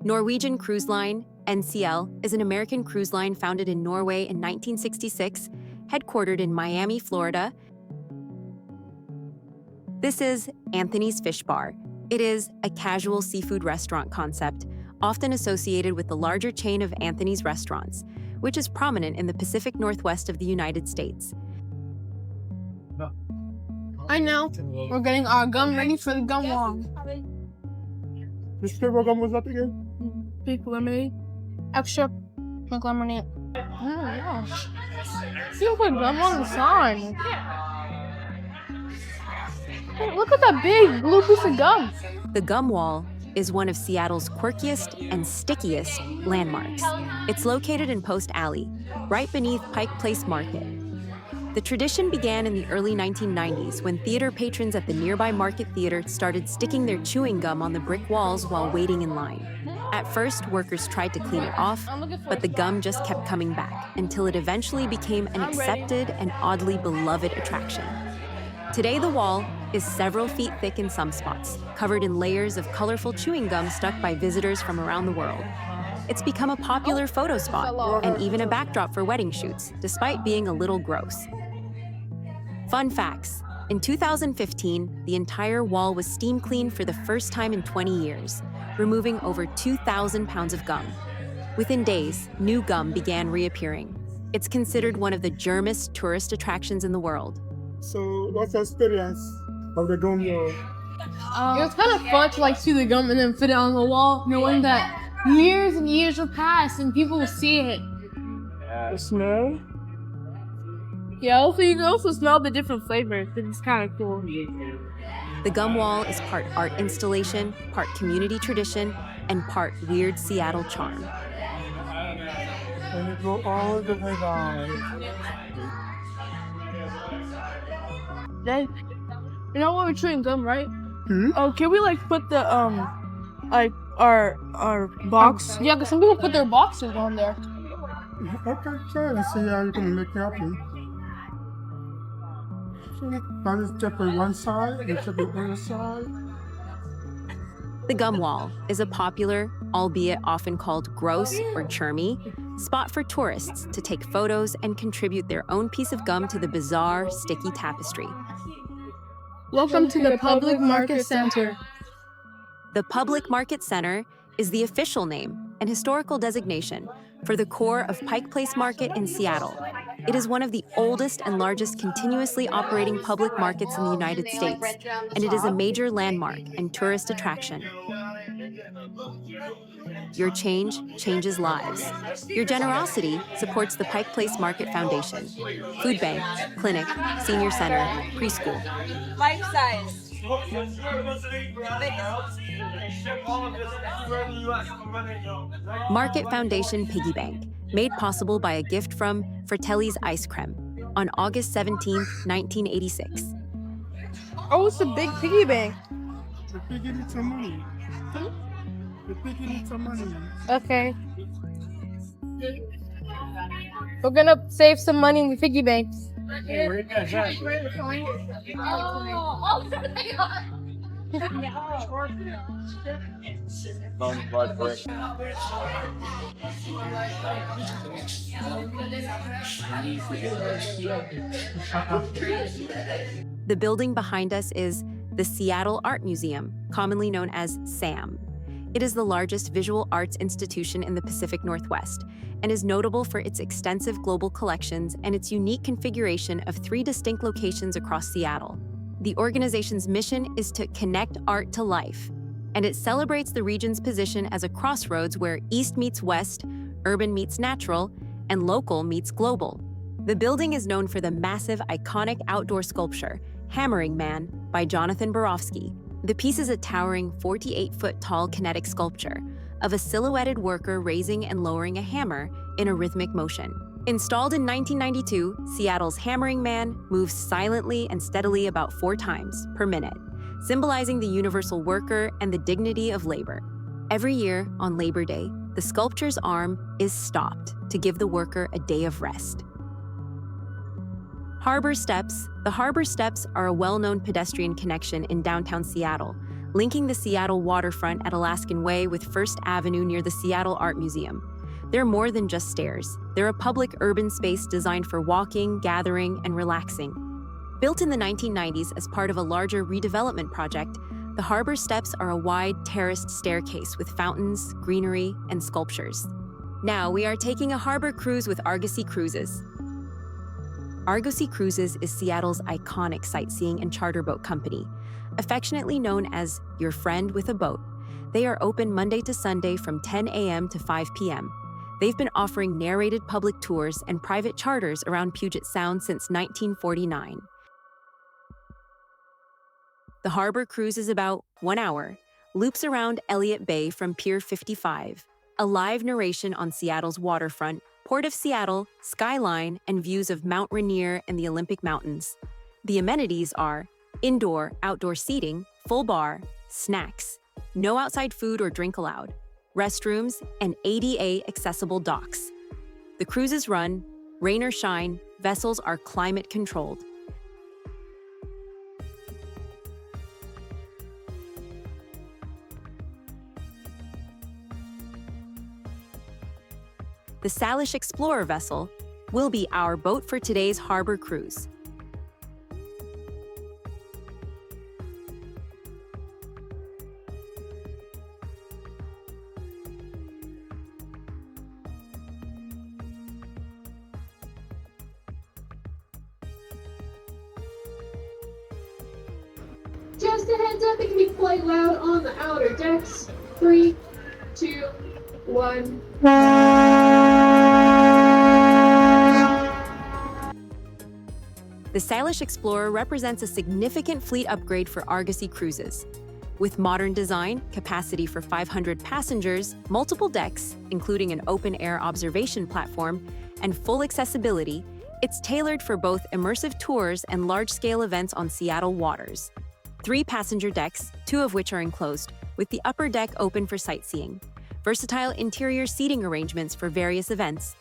Norwegian Cruise Line, NCL, is an American cruise line founded in Norway in 1966, headquartered in Miami, Florida. This is Anthony's Fish Bar. It is a casual seafood restaurant concept, often associated with the larger chain of Anthony's restaurants, which is prominent in the Pacific Northwest of the United States. I know. We're getting our gum ready for the gum wall. Which flavor gum was that again? Pink lemonade. Extra pink lemonade. Yeah. Feels like gum on the sign. Hey, look at that big blue piece of gum. The Gum Wall is one of Seattle's quirkiest and stickiest landmarks. It's located in Post Alley, right beneath Pike Place Market. The tradition began in the early 1990s when theater patrons at the nearby Market Theater started sticking their chewing gum on the brick walls while waiting in line. At first, workers tried to clean it off, but the gum just kept coming back until it eventually became an accepted and oddly beloved attraction. Today, the wall is several feet thick in some spots, covered in layers of colorful chewing gum stuck by visitors from around the world. It's become a popular photo spot and even a backdrop for wedding shoots, despite being a little gross. Fun facts. In 2015, the entire wall was steam cleaned for the first time in 20 years, removing over 2,000 pounds of gum. Within days, new gum began reappearing. It's considered one of the germest tourist attractions in the world. So, what's the experience of the gum wall? It was kind of fun to see the gum and then fit it on the wall, knowing that years and years will pass and people will see it. The smell? Yeah, also you can also smell the different flavors. It's kind of cool. The Gum Wall is part art installation, part community tradition, and part weird Seattle charm. And it go all the way down. Then, you know when we're chewing gum, right? Hmm? Oh, can we put the our box? Yeah, because some people put their boxes on there. Okay, try and see how you can make it happen. Now just check on one side and check on the other side. The Gum Wall is a popular, albeit often called gross or churmy, spot for tourists to take photos and contribute their own piece of gum to the bizarre, sticky tapestry. Welcome to the Public Market Center. The Public Market Center is the official name and historical designation for the core of Pike Place Market in Seattle. It is one of the oldest and largest continuously operating public markets in the United States, and it is a major landmark and tourist attraction. Your change changes lives. Your generosity supports the Pike Place Market Foundation, food bank, clinic, senior center, preschool. Life size. Market Foundation Piggy Bank, made possible by a gift from Fratelli's Ice Cream on August 17, 1986. Oh, it's a big piggy bank. The piggy needs some money. The piggy needs some money. Okay. We're gonna save some money in the piggy banks. The building behind us is the Seattle Art Museum, commonly known as SAM. It is the largest visual arts institution in the Pacific Northwest and is notable for its extensive global collections and its unique configuration of 3 distinct locations across Seattle. The organization's mission is to connect art to life, and it celebrates the region's position as a crossroads where East meets West, urban meets natural, and local meets global. The building is known for the massive, iconic outdoor sculpture, Hammering Man, by Jonathan Borofsky. The piece is a towering 48-foot-tall kinetic sculpture of a silhouetted worker raising and lowering a hammer in a rhythmic motion. Installed in 1992, Seattle's Hammering Man moves silently and steadily about 4 times per minute, symbolizing the universal worker and the dignity of labor. Every year, on Labor Day, the sculpture's arm is stopped to give the worker a day of rest. Harbor Steps. The Harbor Steps are a well-known pedestrian connection in downtown Seattle, linking the Seattle waterfront at Alaskan Way with First Avenue near the Seattle Art Museum. They're more than just stairs. They're a public urban space designed for walking, gathering, and relaxing. Built in the 1990s as part of a larger redevelopment project, the Harbor Steps are a wide, terraced staircase with fountains, greenery, and sculptures. Now we are taking a harbor cruise with Argosy Cruises. Argosy Cruises is Seattle's iconic sightseeing and charter boat company, affectionately known as your friend with a boat. They are open Monday to Sunday from 10 a.m. to 5 p.m. They've been offering narrated public tours and private charters around Puget Sound since 1949. The harbor cruise is about 1 hour, loops around Elliott Bay from Pier 55, a live narration on Seattle's waterfront, Port of Seattle, Skyline, and views of Mount Rainier and the Olympic Mountains. The amenities are indoor, outdoor seating, full bar, snacks, no outside food or drink allowed, restrooms, and ADA-accessible docks. The cruises run, rain or shine, vessels are climate-controlled. The Salish Explorer vessel will be our boat for today's harbor cruise. Just a heads up, it can be quite loud on the outer decks. 3, 2, 1. The Salish Explorer represents a significant fleet upgrade for Argosy Cruises. With modern design, capacity for 500 passengers, multiple decks, including an open-air observation platform, and full accessibility, it's tailored for both immersive tours and large-scale events on Seattle waters. 3 passenger decks, 2 of which are enclosed, with the upper deck open for sightseeing. Versatile interior seating arrangements for various events.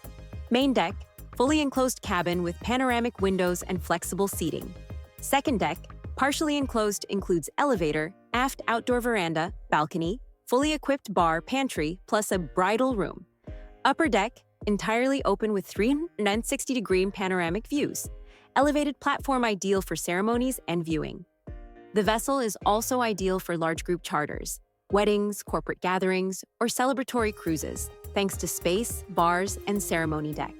Main deck, fully enclosed cabin with panoramic windows and flexible seating. Second deck, partially enclosed, includes elevator, aft outdoor veranda, balcony, fully equipped bar, pantry, plus a bridal room. Upper deck, entirely open with 360-degree panoramic views. Elevated platform ideal for ceremonies and viewing. The vessel is also ideal for large group charters, weddings, corporate gatherings, or celebratory cruises, thanks to space, bars, and ceremony deck.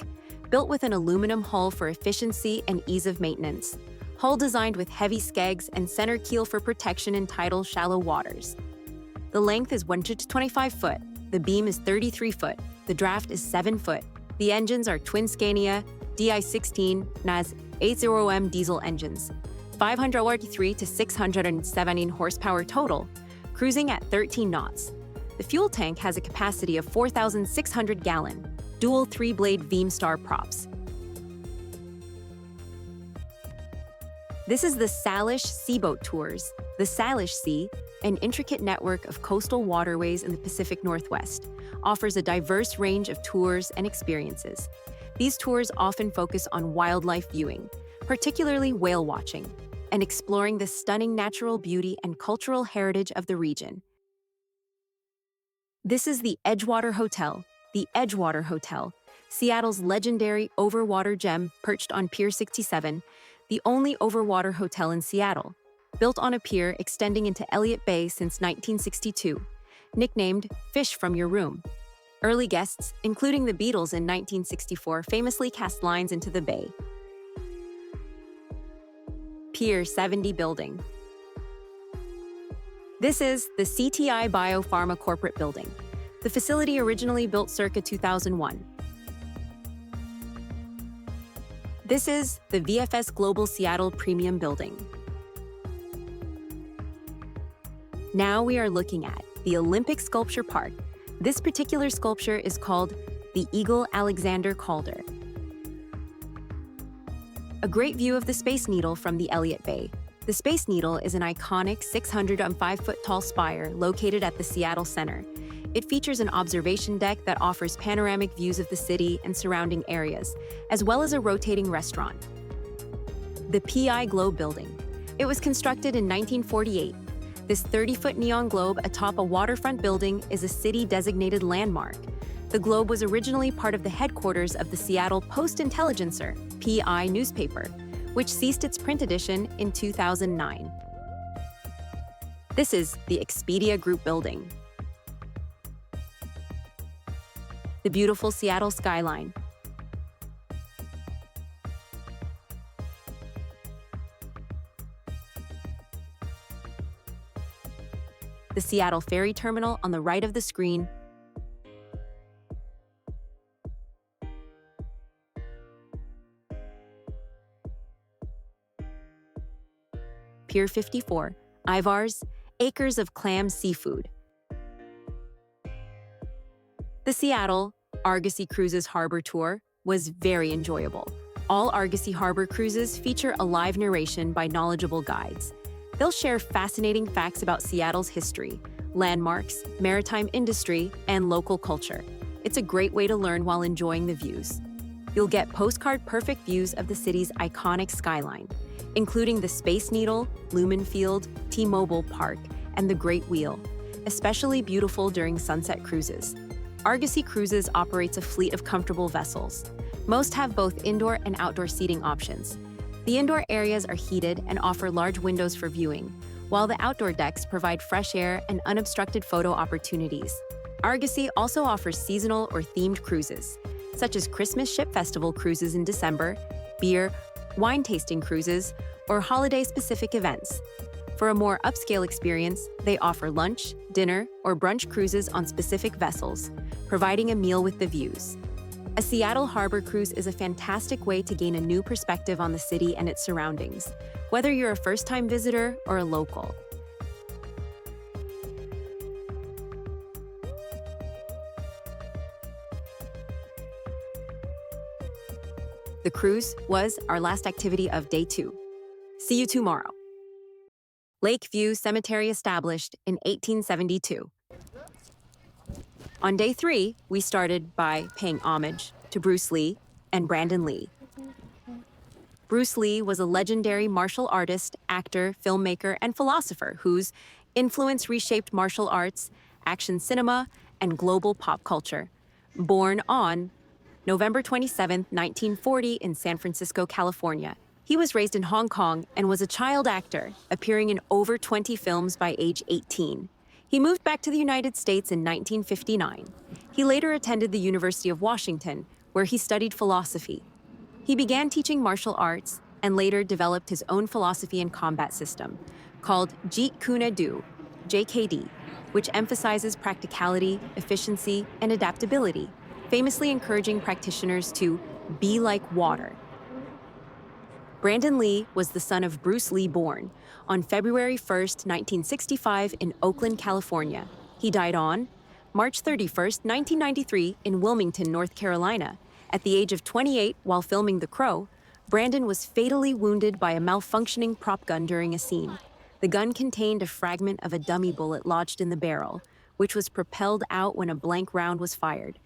Built with an aluminum hull for efficiency and ease of maintenance. Hull designed with heavy skegs and center keel for protection in tidal, shallow waters. The length is 125 foot, the beam is 33 foot, the draft is 7 foot. The engines are twin Scania DI16 NAS 80M diesel engines, 543 to 617 horsepower total, cruising at 13 knots. The fuel tank has a capacity of 4,600 gallon, dual 3-blade Veemstar props. This is the Salish Seaboat Tours. The Salish Sea, an intricate network of coastal waterways in the Pacific Northwest, offers a diverse range of tours and experiences. These tours often focus on wildlife viewing, particularly whale watching, and exploring the stunning natural beauty and cultural heritage of the region. This is the Edgewater Hotel. The Edgewater Hotel, Seattle's legendary overwater gem perched on Pier 67, the only overwater hotel in Seattle. Built on a pier extending into Elliott Bay since 1962, nicknamed Fish from Your Room. Early guests, including the Beatles in 1964, famously cast lines into the bay. Pier 70 building. This is the CTI Biopharma corporate building. The facility originally built circa 2001. This is the VFS Global Seattle Premium building. Now we are looking at the Olympic Sculpture Park. This particular sculpture is called the Eagle Alexander Calder. A great view of the Space Needle from the Elliott Bay. The Space Needle is an iconic 605-foot-tall spire located at the Seattle Center. It features an observation deck that offers panoramic views of the city and surrounding areas, as well as a rotating restaurant. The PI Globe Building. It was constructed in 1948. This 30-foot neon globe atop a waterfront building is a city-designated landmark. The globe was originally part of the headquarters of the Seattle Post-Intelligencer, PI newspaper, which ceased its print edition in 2009. This is the Expedia Group building. The beautiful Seattle skyline. The Seattle Ferry Terminal on the right of the screen. Pier 54, Ivar's, acres of clam seafood. The Seattle Argosy Cruises Harbor Tour was very enjoyable. All Argosy Harbor cruises feature a live narration by knowledgeable guides. They'll share fascinating facts about Seattle's history, landmarks, maritime industry, and local culture. It's a great way to learn while enjoying the views. You'll get postcard-perfect views of the city's iconic skyline, including the Space Needle, Lumen Field, T-Mobile Park, and the Great Wheel, especially beautiful during sunset cruises. Argosy Cruises operates a fleet of comfortable vessels. Most have both indoor and outdoor seating options. The indoor areas are heated and offer large windows for viewing, while the outdoor decks provide fresh air and unobstructed photo opportunities. Argosy also offers seasonal or themed cruises, such as Christmas Ship Festival cruises in December, beer, wine tasting cruises, or holiday-specific events. For a more upscale experience, they offer lunch, dinner, or brunch cruises on specific vessels, providing a meal with the views. A Seattle Harbor cruise is a fantastic way to gain a new perspective on the city and its surroundings, whether you're a first-time visitor or a local. The cruise was our last activity of day 2. See you tomorrow. Lakeview Cemetery established in 1872. On day 3, we started by paying homage to Bruce Lee and Brandon Lee. Bruce Lee was a legendary martial artist, actor, filmmaker, and philosopher whose influence reshaped martial arts, action cinema, and global pop culture. Born on November 27, 1940 in San Francisco, California. He was raised in Hong Kong and was a child actor, appearing in over 20 films by age 18. He moved back to the United States in 1959. He later attended the University of Washington, where he studied philosophy. He began teaching martial arts and later developed his own philosophy and combat system, called Jeet Kune Do, JKD, which emphasizes practicality, efficiency, and adaptability, famously encouraging practitioners to be like water. Brandon Lee was the son of Bruce Lee, born on February 1, 1965 in Oakland, California. He died on March 31, 1993 in Wilmington, North Carolina. At the age of 28, while filming The Crow, Brandon was fatally wounded by a malfunctioning prop gun during a scene. The gun contained a fragment of a dummy bullet lodged in the barrel, which was propelled out when a blank round was fired.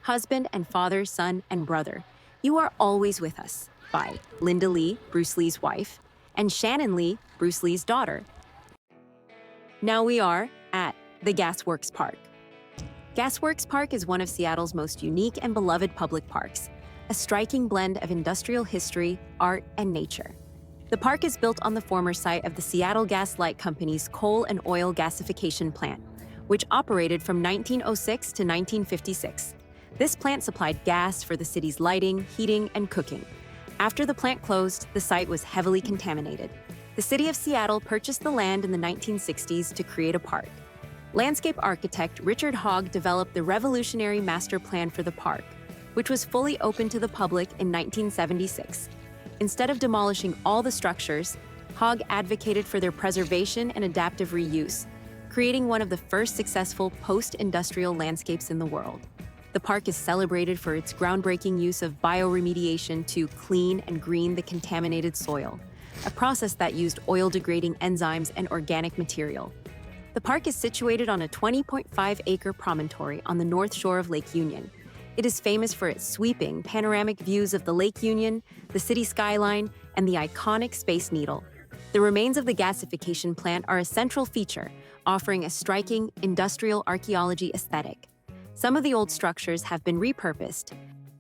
Husband and father, son and brother, you are always with us, by Linda Lee, Bruce Lee's wife, and Shannon Lee, Bruce Lee's daughter. Now we are at the Gasworks Park. Gasworks Park is one of Seattle's most unique and beloved public parks, a striking blend of industrial history, art, and nature. The park is built on the former site of the Seattle Gas Light Company's coal and oil gasification plant, which operated from 1906 to 1956. This plant supplied gas for the city's lighting, heating, and cooking. After the plant closed, the site was heavily contaminated. The city of Seattle purchased the land in the 1960s to create a park. Landscape architect Richard Hogg developed the revolutionary master plan for the park, which was fully open to the public in 1976. Instead of demolishing all the structures, Hogg advocated for their preservation and adaptive reuse, creating one of the first successful post-industrial landscapes in the world. The park is celebrated for its groundbreaking use of bioremediation to clean and green the contaminated soil, a process that used oil-degrading enzymes and organic material. The park is situated on a 20.5-acre promontory on the north shore of Lake Union. It is famous for its sweeping, panoramic views of the Lake Union, the city skyline, and the iconic Space Needle. The remains of the gasification plant are a central feature, offering a striking industrial archaeology aesthetic. Some of the old structures have been repurposed.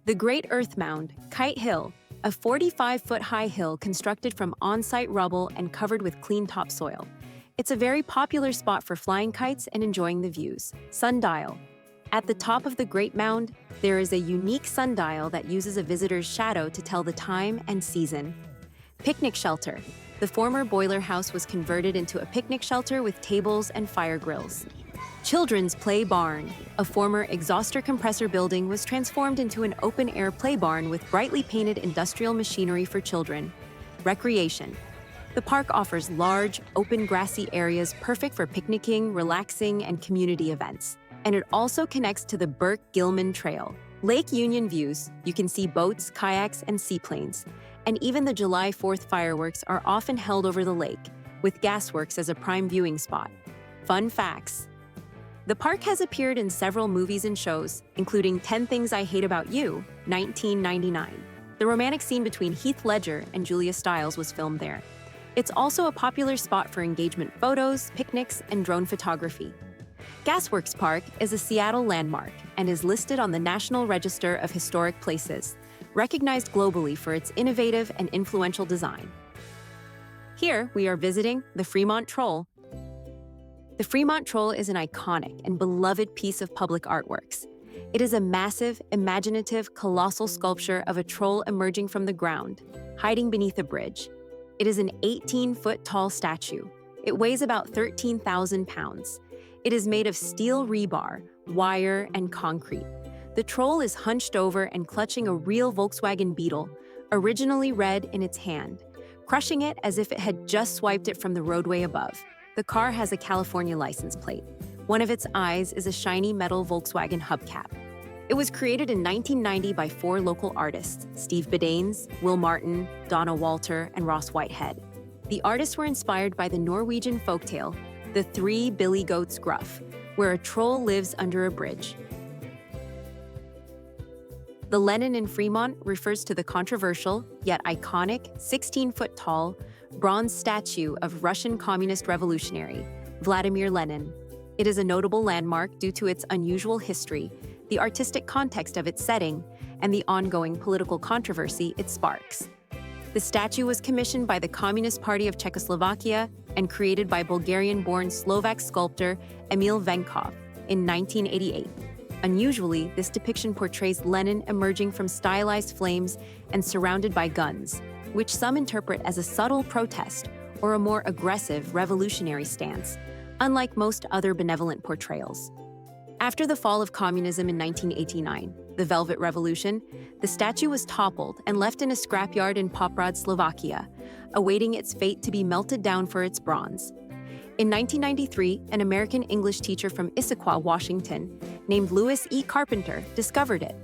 The Great Earth Mound, Kite Hill, a 45-foot-high hill constructed from on-site rubble and covered with clean topsoil. It's a very popular spot for flying kites and enjoying the views. Sundial. At the top of the Great Mound, there is a unique sundial that uses a visitor's shadow to tell the time and season. Picnic Shelter. The former boiler house was converted into a picnic shelter with tables and fire grills. Children's Play Barn. A former exhauster compressor building was transformed into an open-air play barn with brightly painted industrial machinery for children. Recreation. The park offers large, open grassy areas perfect for picnicking, relaxing, and community events. And it also connects to the Burke-Gilman Trail. Lake Union views, you can see boats, kayaks, and seaplanes. And even the July 4th fireworks are often held over the lake, with Gasworks as a prime viewing spot. Fun facts. The park has appeared in several movies and shows, including 10 Things I Hate About You, 1999. The romantic scene between Heath Ledger and Julia Stiles was filmed there. It's also a popular spot for engagement photos, picnics, and drone photography. Gasworks Park is a Seattle landmark and is listed on the National Register of Historic Places, recognized globally for its innovative and influential design. Here, we are visiting the Fremont Troll. The Fremont Troll is an iconic and beloved piece of public artworks. It is a massive, imaginative, colossal sculpture of a troll emerging from the ground, hiding beneath a bridge. It is an 18-foot-tall statue. It weighs about 13,000 pounds. It is made of steel rebar, wire, and concrete. The troll is hunched over and clutching a real Volkswagen Beetle, originally red, in its hand, crushing it as if it had just swiped it from the roadway above. The car has a California license plate. One of its eyes is a shiny metal Volkswagen hubcap. It was created in 1990 by 4 local artists, Steve Bedanes, Will Martin, Donna Walter, and Ross Whitehead. The artists were inspired by the Norwegian folktale, The Three Billy Goats Gruff, where a troll lives under a bridge. The Lenin in Fremont refers to the controversial, yet iconic, 16-foot-tall, bronze statue of Russian communist revolutionary, Vladimir Lenin. It is a notable landmark due to its unusual history, the artistic context of its setting, and the ongoing political controversy it sparks. The statue was commissioned by the Communist Party of Czechoslovakia and created by Bulgarian-born Slovak sculptor Emil Venkov in 1988. Unusually, this depiction portrays Lenin emerging from stylized flames and surrounded by guns, which some interpret as a subtle protest or a more aggressive revolutionary stance, unlike most other benevolent portrayals. After the fall of communism in 1989, the Velvet Revolution, the statue was toppled and left in a scrapyard in Poprad, Slovakia, awaiting its fate to be melted down for its bronze. In 1993, an American English teacher from Issaquah, Washington, named Lewis E. Carpenter, discovered it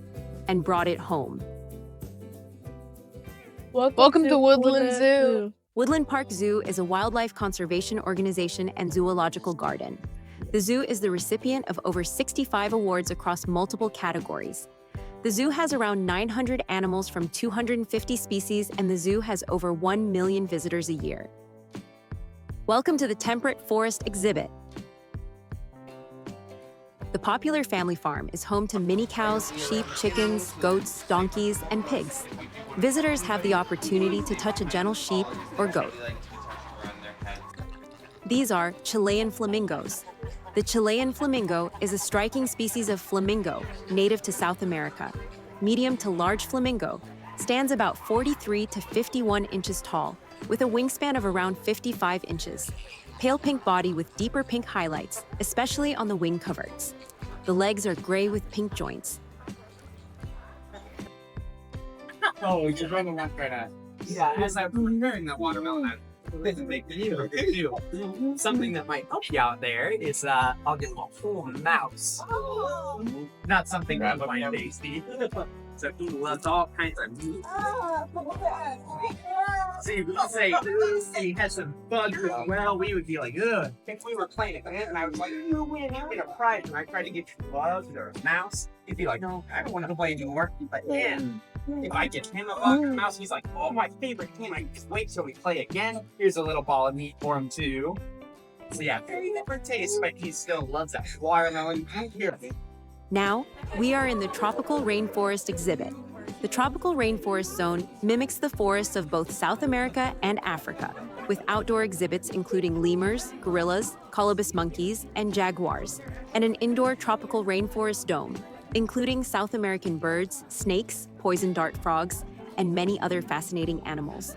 and brought it home. Welcome to Woodland Zoo. Woodland Park Zoo is a wildlife conservation organization and zoological garden. The zoo is the recipient of over 65 awards across multiple categories. The zoo has around 900 animals from 250 species, and the zoo has over 1 million visitors a year. Welcome to the Temperate Forest exhibit. The popular family farm is home to mini cows, sheep, chickens, goats, donkeys, and pigs. Visitors have the opportunity to touch a gentle sheep or goat. These are Chilean flamingos. The Chilean flamingo is a striking species of flamingo native to South America. Medium to large flamingo stands about 43 to 51 inches tall, with a wingspan of around 55 inches. Pale pink body with deeper pink highlights, especially on the wing coverts. The legs are gray with pink joints. Oh, you're running that right now. Yeah, as I'm preparing that watermelon, this is make video. Something that might help you out there is I'll get a whole mouse. Not something that might tasty. So he loves all kinds of meat. So you would say he has some bugs as well, we would be like, ugh. If we were playing a game and I was like, you win, you get a prize, and I tried to get you bugs or a mouse, he'd be like, no, I don't want to play anymore. But then, if I get him a bug or a mouse, he's like, oh, my favorite game, I just wait till we play again. Here's a little ball of meat for him too. So yeah, very different taste, but he still loves that watermelon. Here. Now, we are in the Tropical Rainforest exhibit. The Tropical Rainforest Zone mimics the forests of both South America and Africa, with outdoor exhibits including lemurs, gorillas, colobus monkeys, and jaguars, and an indoor tropical rainforest dome, including South American birds, snakes, poison dart frogs, and many other fascinating animals.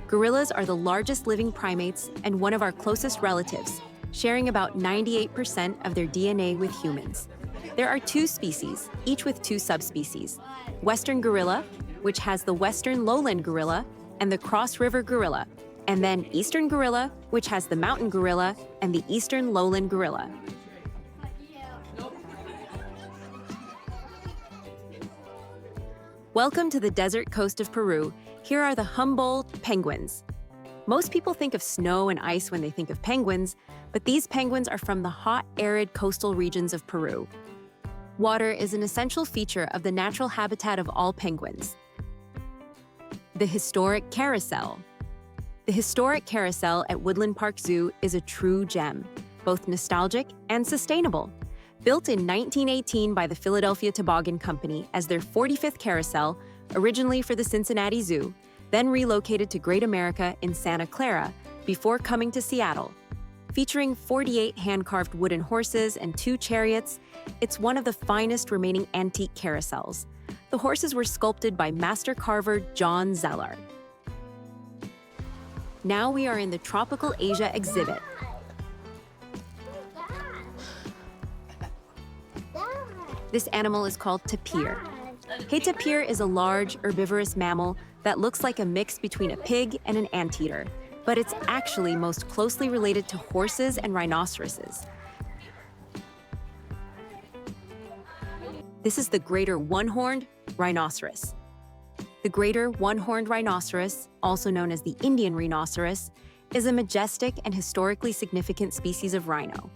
Gorillas are the largest living primates and one of our closest relatives, sharing about 98% of their DNA with humans. There are two species, each with two subspecies: Western gorilla, which has the Western lowland gorilla, and the Cross River gorilla, and then Eastern gorilla, which has the mountain gorilla and the Eastern lowland gorilla. Welcome to the desert coast of Peru. Here are the Humboldt penguins. Most people think of snow and ice when they think of penguins, but these penguins are from the hot, arid coastal regions of Peru. Water is an essential feature of the natural habitat of all penguins. The historic carousel. The historic carousel at Woodland Park Zoo is a true gem, both nostalgic and sustainable. Built in 1918 by the Philadelphia Toboggan Company as their 45th carousel, originally for the Cincinnati Zoo, then relocated to Great America in Santa Clara before coming to Seattle. Featuring 48 hand-carved wooden horses and 2 chariots, it's one of the finest remaining antique carousels. The horses were sculpted by master carver John Zeller. Now we are in the Tropical Asia exhibit. This animal is called tapir. A tapir is a large, herbivorous mammal that looks like a mix between a pig and an anteater, but it's actually most closely related to horses and rhinoceroses. This is the greater one-horned rhinoceros. The greater one-horned rhinoceros, also known as the Indian rhinoceros, is a majestic and historically significant species of rhino.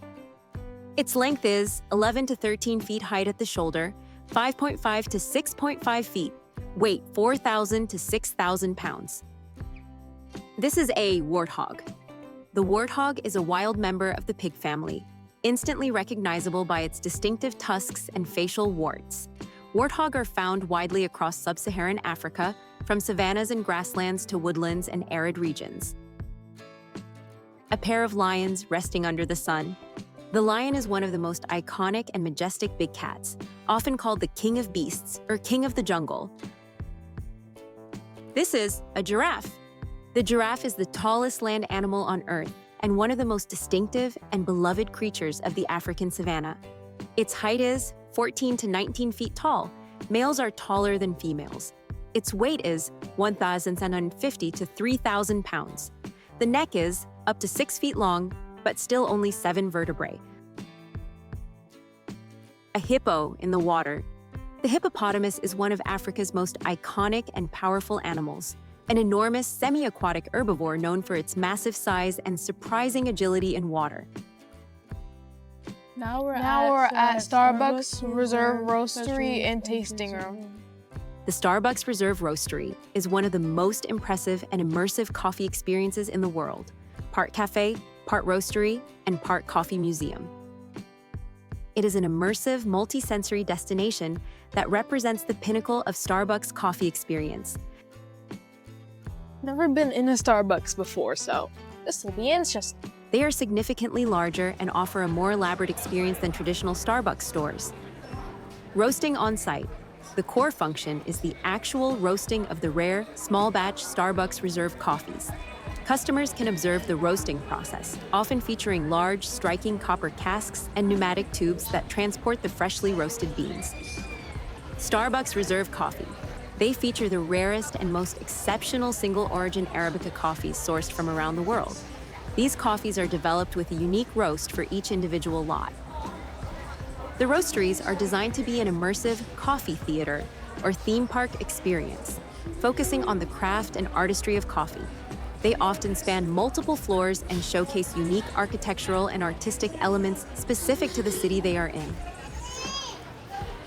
Its length is 11 to 13 feet height at the shoulder, 5.5 to 6.5 feet, weight 4,000 to 6,000 pounds. This is a warthog. The warthog is a wild member of the pig family, instantly recognizable by its distinctive tusks and facial warts. Warthog are found widely across sub-Saharan Africa, from savannas and grasslands to woodlands and arid regions. A pair of lions resting under the sun. The lion is one of the most iconic and majestic big cats, often called the king of beasts or king of the jungle. This is a giraffe. The giraffe is the tallest land animal on Earth and one of the most distinctive and beloved creatures of the African savanna. Its height is 14 to 19 feet tall. Males are taller than females. Its weight is 1,750 to 3,000 pounds. The neck is up to 6 feet long, but still only 7 vertebrae. A hippo in the water. The hippopotamus is one of Africa's most iconic and powerful animals, an enormous semi-aquatic herbivore known for its massive size and surprising agility in water. Now we're at Starbucks Reserve Roastery and Tasting Room. The Starbucks Reserve Roastery is one of the most impressive and immersive coffee experiences in the world. Part cafe, part roastery, and part coffee museum. it is an immersive, multi-sensory destination that represents the pinnacle of Starbucks coffee experience. Never been in a Starbucks before, so this will be interesting. They are significantly larger and offer a more elaborate experience than traditional Starbucks stores. Roasting on site. The core function is the actual roasting of the rare, small-batch Starbucks Reserve coffees. Customers can observe the roasting process, often featuring large, striking copper casks and pneumatic tubes that transport the freshly roasted beans. Starbucks Reserve Coffee. They feature the rarest and most exceptional single-origin Arabica coffees sourced from around the world. These coffees are developed with a unique roast for each individual lot. The roasteries are designed to be an immersive coffee theater or theme park experience, focusing on the craft and artistry of coffee. They often span multiple floors and showcase unique architectural and artistic elements specific to the city they are in.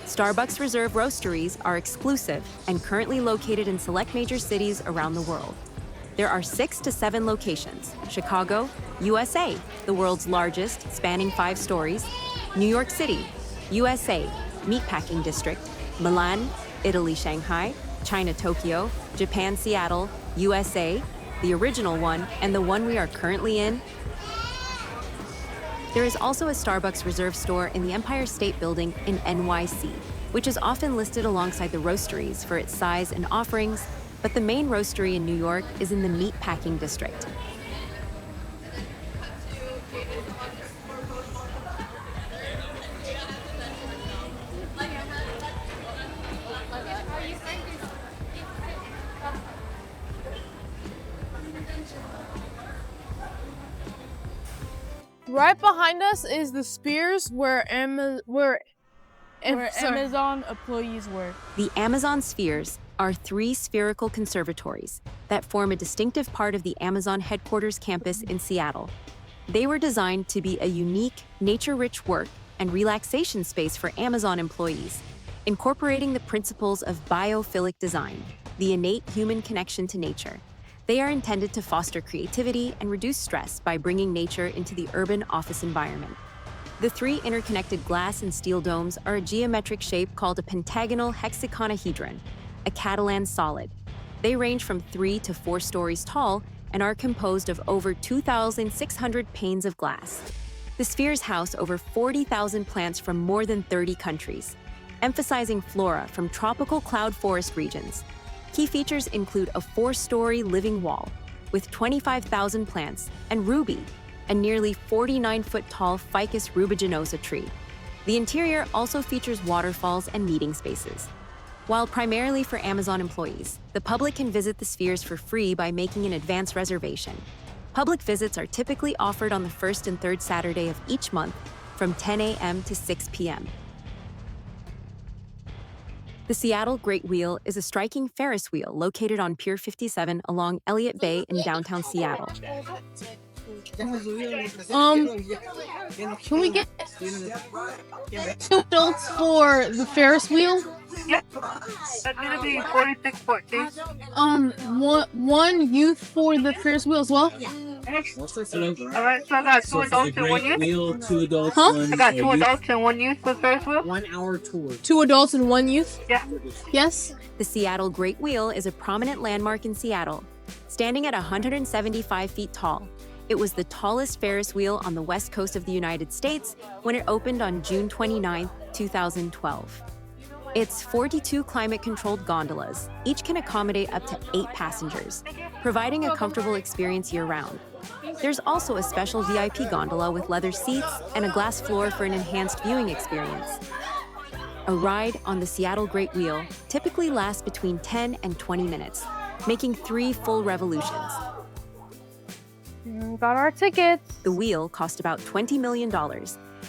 Starbucks Reserve Roasteries are exclusive and currently located in select major cities around the world. There are 6 to 7 locations: Chicago, USA, the world's largest, spanning 5 stories; New York City, USA, Meatpacking District; Milan, Italy, Shanghai; China, Tokyo; Japan, Seattle, USA, the original one, and the one we are currently in. There is also a Starbucks Reserve store in the Empire State Building in NYC, which is often listed alongside the roasteries for its size and offerings, but the main roastery in New York is in the Meatpacking District. Right behind us is the Spears where Amazon employees work. The Amazon Spheres are 3 spherical conservatories that form a distinctive part of the Amazon headquarters campus in Seattle. They were designed to be a unique, nature-rich work and relaxation space for Amazon employees, incorporating the principles of biophilic design, the innate human connection to nature. They are intended to foster creativity and reduce stress by bringing nature into the urban office environment. The 3 interconnected glass and steel domes are a geometric shape called a pentagonal hexaconahedron, a Catalan solid. They range from 3 to 4 stories tall and are composed of over 2,600 panes of glass. The spheres house over 40,000 plants from more than 30 countries, emphasizing flora from tropical cloud forest regions. Key features include a 4-story living wall with 25,000 plants and Ruby, a nearly 49-foot-tall Ficus rubiginosa tree. The interior also features waterfalls and meeting spaces. While primarily for Amazon employees, the public can visit the spheres for free by making an advance reservation. Public visits are typically offered on the 1st and 3rd Saturday of each month from 10 a.m. to 6 p.m. The Seattle Great Wheel is a striking Ferris wheel located on Pier 57 along Elliott Bay in downtown Seattle. Can we get 2 adults for the Ferris wheel? Yep. That's gonna be 46 bucks. One youth for the Ferris wheel as well? Alright, so I got 2 adults and 1 youth. Wheel, 2 adults, I got 2 adults and 1 youth for Ferris wheel. 1 hour tour. 2 adults and 1 youth? Yeah. Yes? The Seattle Great Wheel is a prominent landmark in Seattle. Standing at 175 feet tall, it was the tallest Ferris wheel on the west coast of the United States when it opened on June 29, 2012. Its 42 climate-controlled gondolas each can accommodate up to 8 passengers, providing a comfortable experience year-round. There's also a special VIP gondola with leather seats and a glass floor for an enhanced viewing experience. A ride on the Seattle Great Wheel typically lasts between 10 and 20 minutes, making 3 full revolutions. Got our tickets. The wheel cost about $20 million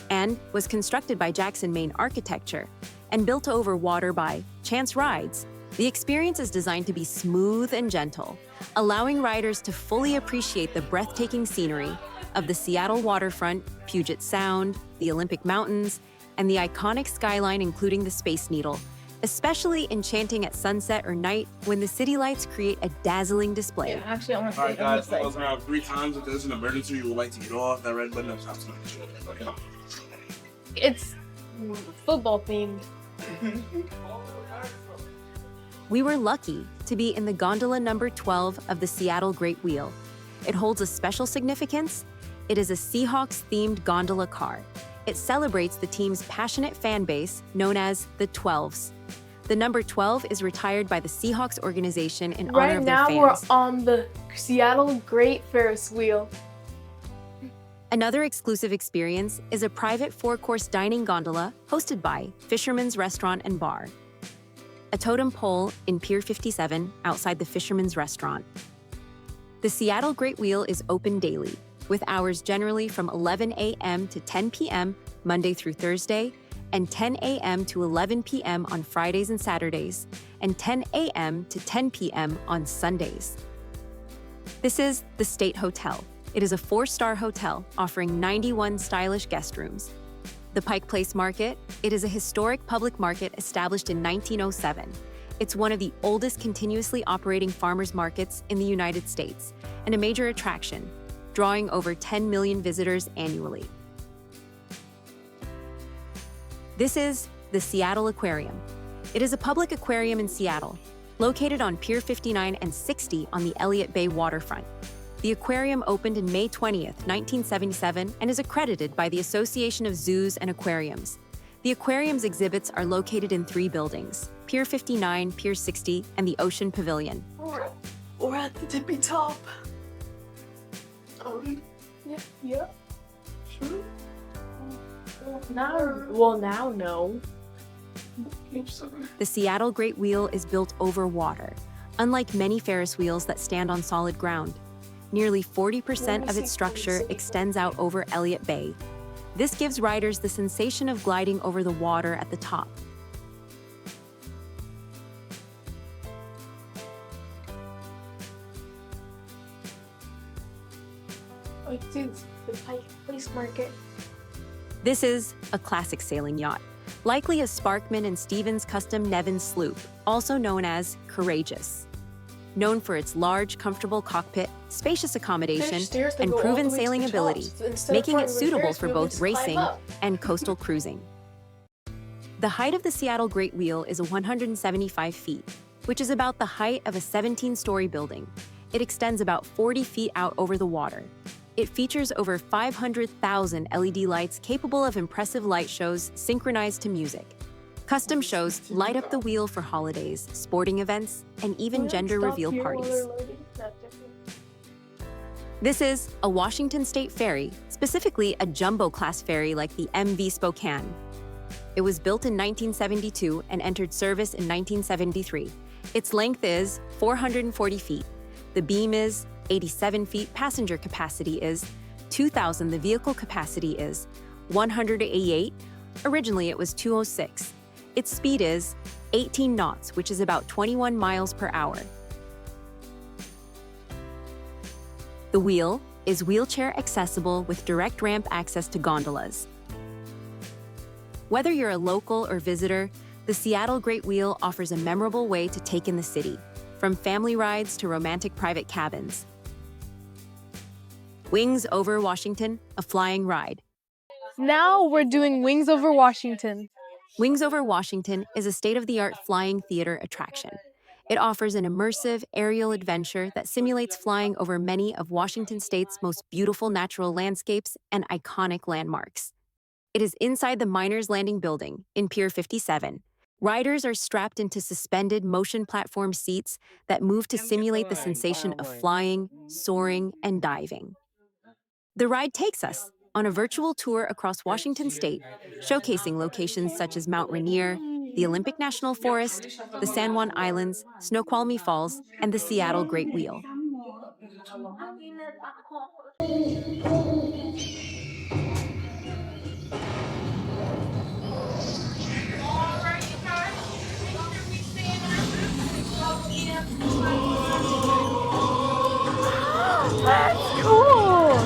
and was constructed by Jackson, Maine Architecture and built over water by Chance Rides. The experience is designed to be smooth and gentle, allowing riders to fully appreciate the breathtaking scenery of the Seattle waterfront, Puget Sound, the Olympic Mountains, and the iconic skyline, including the Space Needle, especially enchanting at sunset or night when the city lights create a dazzling display. Yeah, actually, I want to All right, guys, that goes around 3 times. If there's an emergency, you would like to get off that red button. Okay. football themed. We were lucky to be in the gondola number 12 of the Seattle Great Wheel. It holds a special significance. It is a Seahawks-themed gondola car. It celebrates the team's passionate fan base, known as the 12s. The number 12 is retired by the Seahawks organization in honor of their fans. Right now, we're on the Seattle Great Ferris Wheel. Another exclusive experience is a private four-course dining gondola hosted by Fisherman's Restaurant and Bar. A totem pole in Pier 57 outside the Fisherman's Restaurant. The Seattle Great Wheel is open daily, with hours generally from 11 a.m. to 10 p.m. Monday through Thursday, and 10 a.m. to 11 p.m. on Fridays and Saturdays, and 10 a.m. to 10 p.m. on Sundays. This is the State Hotel. It is a 4-star hotel offering 91 stylish guest rooms. The Pike Place Market, it is a historic public market established in 1907. It's one of the oldest continuously operating farmers markets in the United States and a major attraction, drawing over 10 million visitors annually. This is the Seattle Aquarium. It is a public aquarium in Seattle, located on Pier 59 and 60 on the Elliott Bay waterfront. The aquarium opened in May 20th, 1977, and is accredited by the Association of Zoos and Aquariums. The aquarium's exhibits are located in 3 buildings: Pier 59, Pier 60, and the Ocean Pavilion. We're at the tippy top. Yeah. Sure. Now, no. The Seattle Great Wheel is built over water, unlike many Ferris wheels that stand on solid ground. Nearly 40% of its structure extends out over Elliott Bay. This gives riders the sensation of gliding over the water at the top. It is the Pike Place Market. This is a classic sailing yacht, likely a Sparkman and Stevens custom Nevin sloop, also known as Courageous. Known for its large, comfortable cockpit, spacious accommodation, and proven sailing ability, making it suitable for both racing and coastal cruising. The height of the Seattle Great Wheel is 175 feet, which is about the height of a 17-story building. It extends about 40 feet out over the water. It features over 500,000 LED lights capable of impressive light shows synchronized to music. Custom shows light up the wheel for holidays, sporting events, and even gender reveal parties. This is a Washington State ferry, specifically a jumbo-class ferry like the MV Spokane. It was built in 1972 and entered service in 1973. Its length is 440 feet. The beam is 87 feet, passenger capacity is 2,000, the vehicle capacity is 188. Originally, it was 206. Its speed is 18 knots, which is about 21 miles per hour. The wheel is wheelchair accessible with direct ramp access to gondolas. Whether you're a local or visitor, the Seattle Great Wheel offers a memorable way to take in the city, from family rides to romantic private cabins. Wings over Washington, a flying ride. Now we're doing Wings over Washington. Wings over Washington is a state-of-the-art flying theater attraction. It offers an immersive aerial adventure that simulates flying over many of Washington State's most beautiful natural landscapes and iconic landmarks. It is inside the Miners Landing building in Pier 57. Riders are strapped into suspended motion platform seats that move to simulate the sensation of flying, soaring, and diving. The ride takes us on a virtual tour across Washington State, showcasing locations such as Mount Rainier, the Olympic National Forest, the San Juan Islands, Snoqualmie Falls, and the Seattle Great Wheel. That's cool!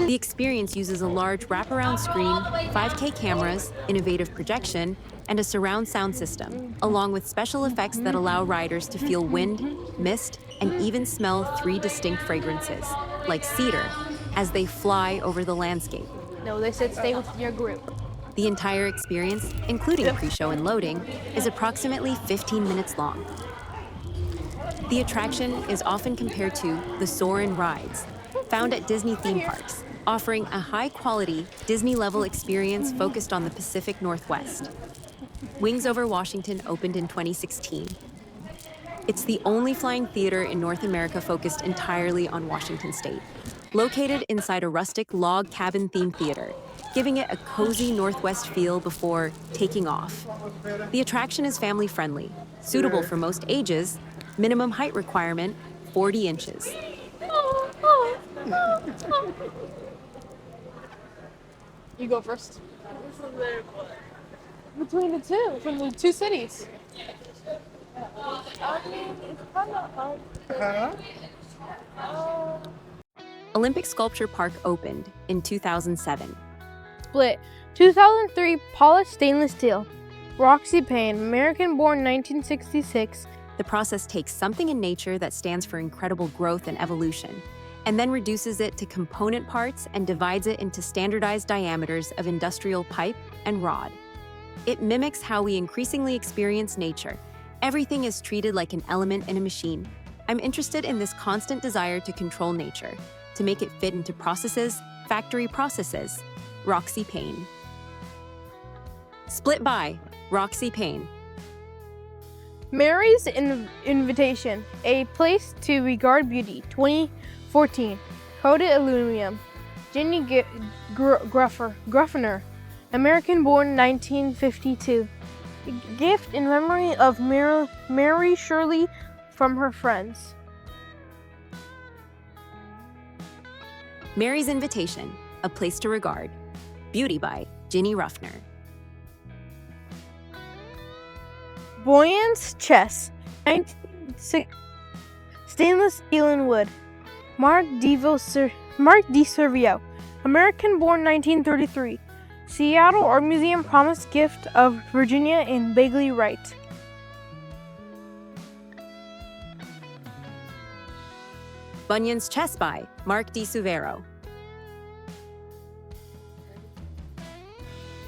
The experience uses a large wraparound screen, 5K cameras, innovative projection, and a surround sound system, along with special effects that allow riders to feel wind, mist, and even smell 3 distinct fragrances, like cedar, as they fly over the landscape. No, they said stay with your group. The entire experience, including pre-show and loading, is approximately 15 minutes long. The attraction is often compared to the Soarin' rides, found at Disney theme parks, offering a high-quality, Disney-level experience focused on the Pacific Northwest. Wings Over Washington opened in 2016. It's the only flying theater in North America focused entirely on Washington State, located inside a rustic log cabin themed theater, giving it a cozy Northwest feel before taking off. The attraction is family-friendly, suitable for most ages, minimum height requirement, 40 inches. You go first. Between the two, from the two cities. I mean, it's kind of hard. Olympic Sculpture Park opened in 2007. Split. 2003, polished stainless steel. Roxy Payne, American-born 1966. The process takes something in nature that stands for incredible growth and evolution, and then reduces it to component parts and divides it into standardized diameters of industrial pipe and rod. It mimics how we increasingly experience nature. Everything is treated like an element in a machine. I'm interested in this constant desire to control nature, to make it fit into processes, factory processes. Roxy Payne. Split by Roxy Payne. Mary's Invitation, A Place to Regard Beauty, 2014. Coated aluminum. Jenny Gruffner, American-born 1952. Gift in memory of Mary Shirley from her friends. Mary's Invitation, A Place to Regard. Beauty by Ginny Ruffner. Boyan's Chess, stainless steel and wood. Mark D. Servio, American-born 1933. Seattle Art Museum promised gift of Virginia and Bagley Wright. Bunyan's Chess by Mark D. Suvero.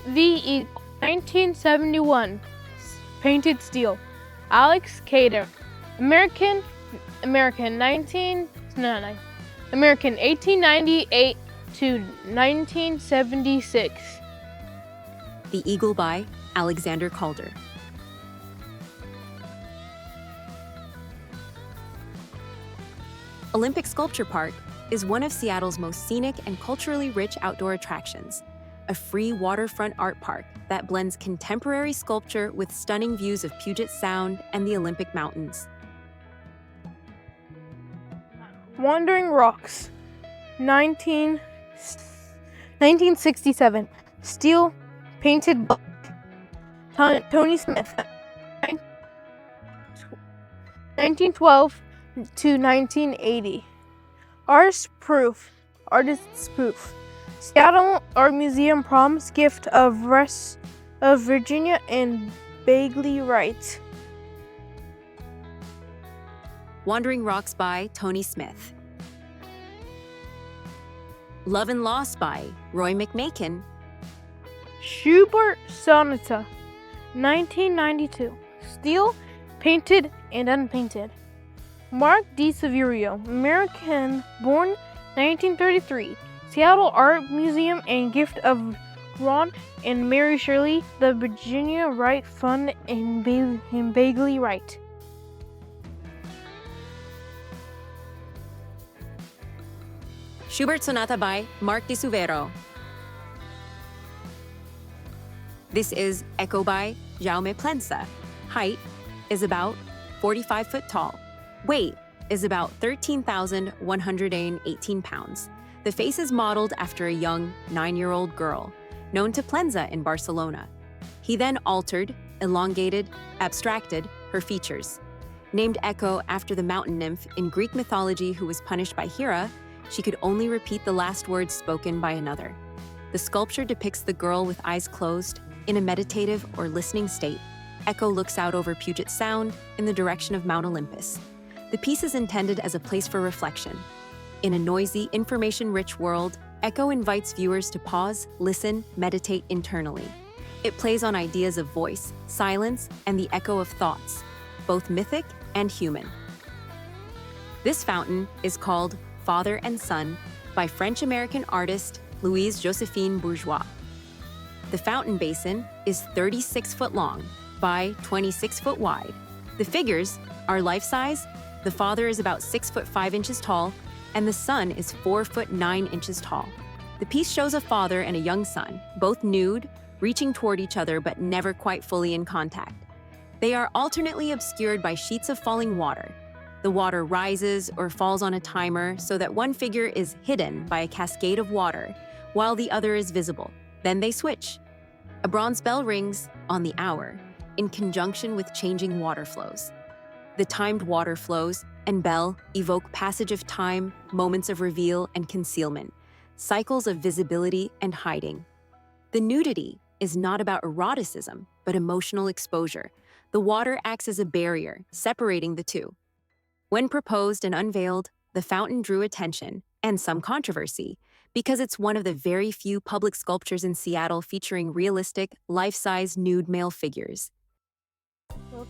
The 1971 painted steel. Alex Cater, American 1898 to 1976. The Eagle by Alexander Calder. Olympic Sculpture Park is one of Seattle's most scenic and culturally rich outdoor attractions, a free waterfront art park that blends contemporary sculpture with stunning views of Puget Sound and the Olympic Mountains. Wandering Rocks, 1967. Steel painted by Tony Smith, 1912 to 1980. Artist's Proof. Seattle Art Museum promised gift of Virginia and Bagley Wright. Wandering Rocks by Tony Smith. Love and Lost by Roy McMakin. Schubert Sonata, 1992. Steel, painted and unpainted. Mark D. Severio, American-born 1933. Seattle Art Museum and gift of Ron and Mary Shirley, the Virginia Wright Fund and Bagley Wright. Schubert Sonata by Mark Di Suvero. This is Echo by Jaume Plensa. Height is about 45 foot tall. Weight is about 13,118 pounds. The face is modeled after a young 9-year-old girl, known to Plensa in Barcelona. He then altered, elongated, abstracted her features. Named Echo after the mountain nymph in Greek mythology who was punished by Hera, she could only repeat the last words spoken by another. The sculpture depicts the girl with eyes closed, in a meditative or listening state. Echo looks out over Puget Sound in the direction of Mount Olympus. The piece is intended as a place for reflection. In a noisy, information-rich world, Echo invites viewers to pause, listen, meditate internally. It plays on ideas of voice, silence, and the echo of thoughts, both mythic and human. This fountain is called Father and Son by French-American artist Louise Josephine Bourgeois. The fountain basin is 36 foot long by 26 foot wide. The figures are life-size. The father is about 6 foot 5 inches tall, and the son is 4 foot 9 inches tall. The piece shows a father and a young son, both nude, reaching toward each other but never quite fully in contact. They are alternately obscured by sheets of falling water. The water rises or falls on a timer so that one figure is hidden by a cascade of water, while the other is visible. Then they switch. A bronze bell rings on the hour, in conjunction with changing water flows. The timed water flows and bell evoke passage of time, moments of reveal and concealment, cycles of visibility and hiding. The nudity is not about eroticism, but emotional exposure. The water acts as a barrier, separating the two. When proposed and unveiled, the fountain drew attention and some controversy because it's one of the very few public sculptures in Seattle featuring realistic, life-size nude male figures.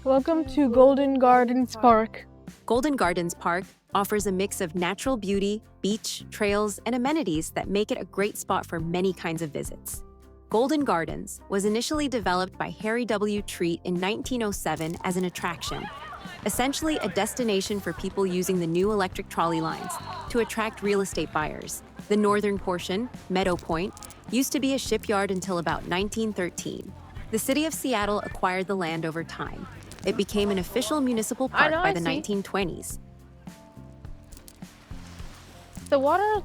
Welcome to Golden Gardens Park. Golden Gardens Park offers a mix of natural beauty, beach, trails, and amenities that make it a great spot for many kinds of visits. Golden Gardens was initially developed by Harry W. Treat in 1907 as an attraction, essentially a destination for people using the new electric trolley lines to attract real estate buyers. The northern portion, Meadow Point, used to be a shipyard until about 1913. The city of Seattle acquired the land over time. It became an official municipal park by the 1920s. The water.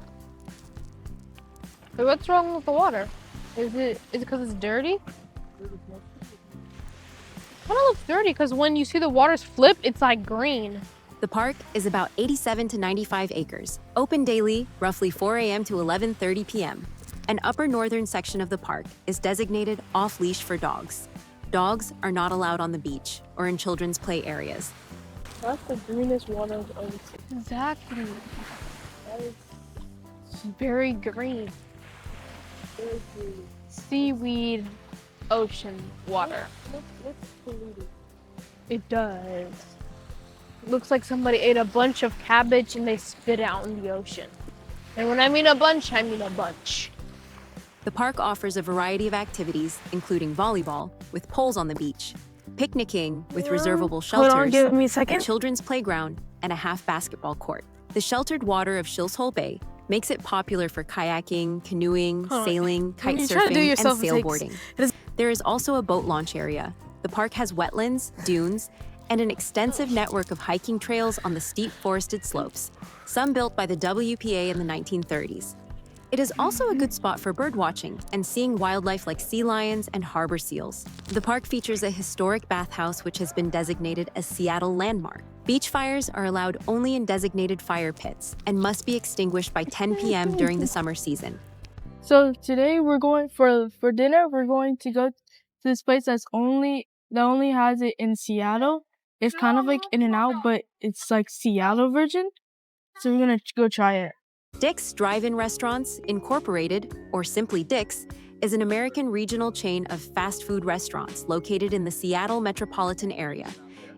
What's wrong with the water? Is it because it's dirty? Kind of looks dirty because when you see the waters flip, it's like green. The park is about 87 to 95 acres, open daily, roughly 4 a.m. to 11:30 p.m. An upper northern section of the park is designated off-leash for dogs. Dogs are not allowed on the beach or in children's play areas. That's the greenest water I've ever seen. Exactly. That is very green. Seaweed, ocean water. Looks polluted. It does. Looks like somebody ate a bunch of cabbage and they spit it out in the ocean. And when I mean a bunch, I mean a bunch. The park offers a variety of activities, including volleyball, with poles on the beach, picnicking with reservable shelters, Hold on, give me a second. a children's playground, and a half basketball court. The sheltered water of Shilshole Bay makes it popular for kayaking, canoeing, sailing, kite surfing, and sailboarding. There is also a boat launch area. The park has wetlands, dunes, and an extensive network of hiking trails on the steep forested slopes, some built by the WPA in the 1930s. It is also a good spot for birdwatching and seeing wildlife like sea lions and harbor seals. The park features a historic bathhouse which has been designated a Seattle landmark. Beach fires are allowed only in designated fire pits and must be extinguished by 10 p.m. during the summer season. So today we're going for dinner. We're going to go to this place that only has it in Seattle. It's kind of like In-N-Out, but it's like Seattle version. So we're gonna go try it. Dick's Drive-In Restaurants, Incorporated, or simply Dick's, is an American regional chain of fast food restaurants located in the Seattle metropolitan area.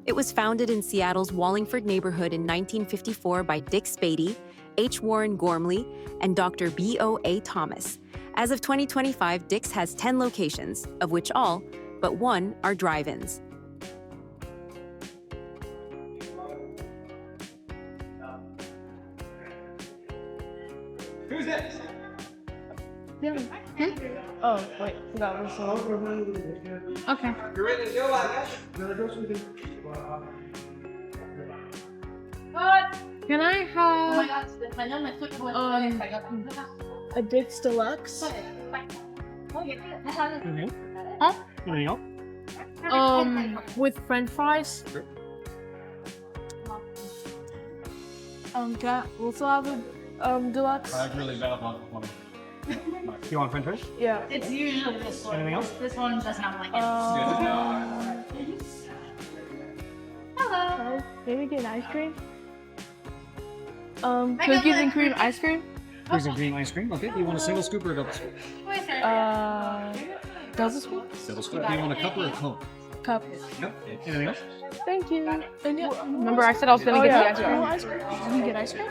It was founded in Seattle's Wallingford neighborhood in 1954 by Dick Spady, H. Warren Gormley, and Dr. B.O.A. Thomas. As of 2025, Dick's has 10 locations, of which all but one are drive-ins. Who's this? Oh, wait, forgot what's Okay. You're ready to go, I guess. Can I have A Dick's Deluxe. With French fries. Can I also have a deluxe? That's really bad on You want French fries? Yeah. It's usually this one. Anything else? This one does not like it. Hello. Maybe get an ice cream? Cookies and cream ice cream? Freezing green ice cream. Okay. Do you want a single scoop or a double scoop? Double scoop? Double scoop. Do you want a cup or a cone? Cup. Yep. Anything else? Thank you. And yeah. Remember, I said I was gonna get the ice cream. Did you get ice cream?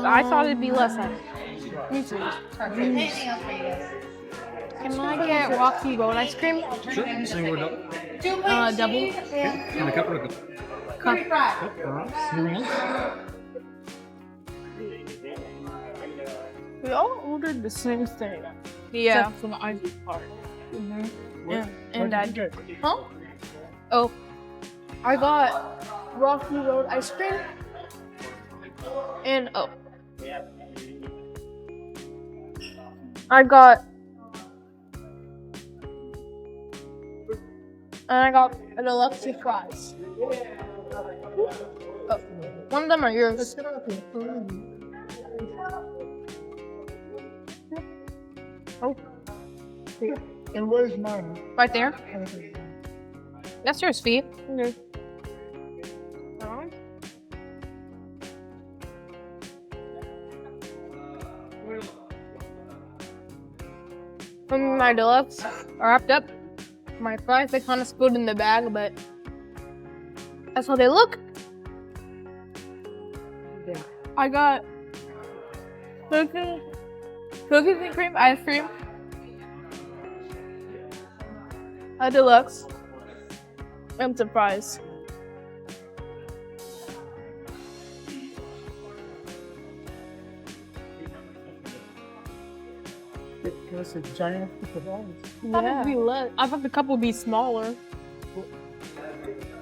I thought it'd be less than. Me too. Can I get Rocky Road ice cream? Sure. Single or double? Double. Okay. And a cup or a cup? Cup. Anything else? We all ordered the same thing. Yeah. Except for the ice part. Yeah. And Dad. Huh? Oh, I got Rocky Road ice cream. And I got a deluxe fries. Oh, one of them are yours. Oh. And where's mine? Right there. That's yours, Fee. Okay. My deluxe are wrapped up. My fries, they kind of spilled in the bag, but that's how they look. I got cookies and cream ice cream, a deluxe, and some fries. That's a giant piece of ice. I thought the cup would be smaller.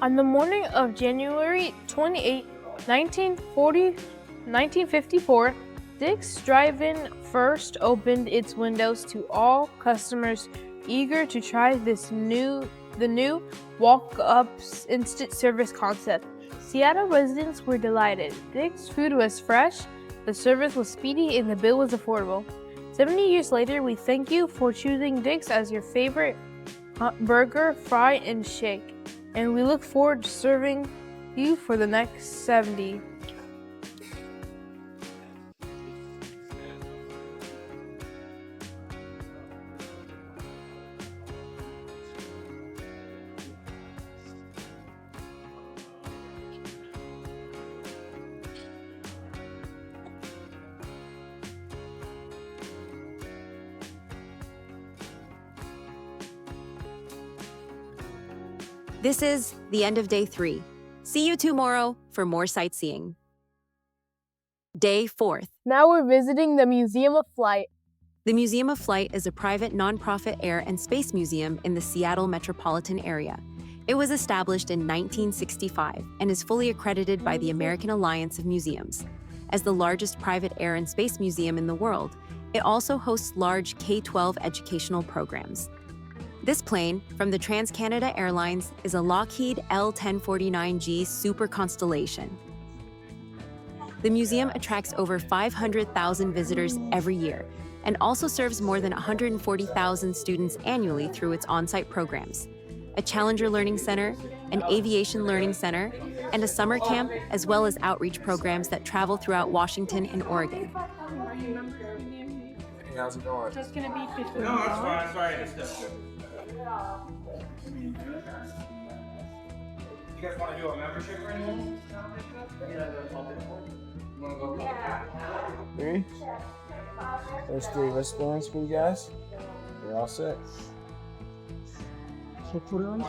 On the morning of January 28, 1954, Dick's Drive-In first opened its windows to all customers eager to try the new walk-up instant service concept. Seattle residents were delighted. Dick's food was fresh, the service was speedy, and the bill was affordable. 70 years later, we thank you for choosing Dick's as your favorite burger, fry, and shake. And we look forward to serving you for the next 70. This is the end of day 3. See you tomorrow for more sightseeing. Day 4th. Now we're visiting the Museum of Flight. The Museum of Flight is a private nonprofit air and space museum in the Seattle metropolitan area. It was established in 1965 and is fully accredited by the American Alliance of Museums. As the largest private air and space museum in the world, it also hosts large K-12 educational programs. This plane, from the Trans-Canada Airlines, is a Lockheed L-1049G Super Constellation. The museum attracts over 500,000 visitors every year and also serves more than 140,000 students annually through its on-site programs, a Challenger Learning Center, an Aviation Learning Center, and a summer camp, as well as outreach programs that travel throughout Washington and Oregon. Hey, how's it going? Just gonna be 15. No, it's fine. Sorry, it's just good. You guys want to do a membership or anything? Three? There's 3 wristbands for you guys. You're all set. So put it on.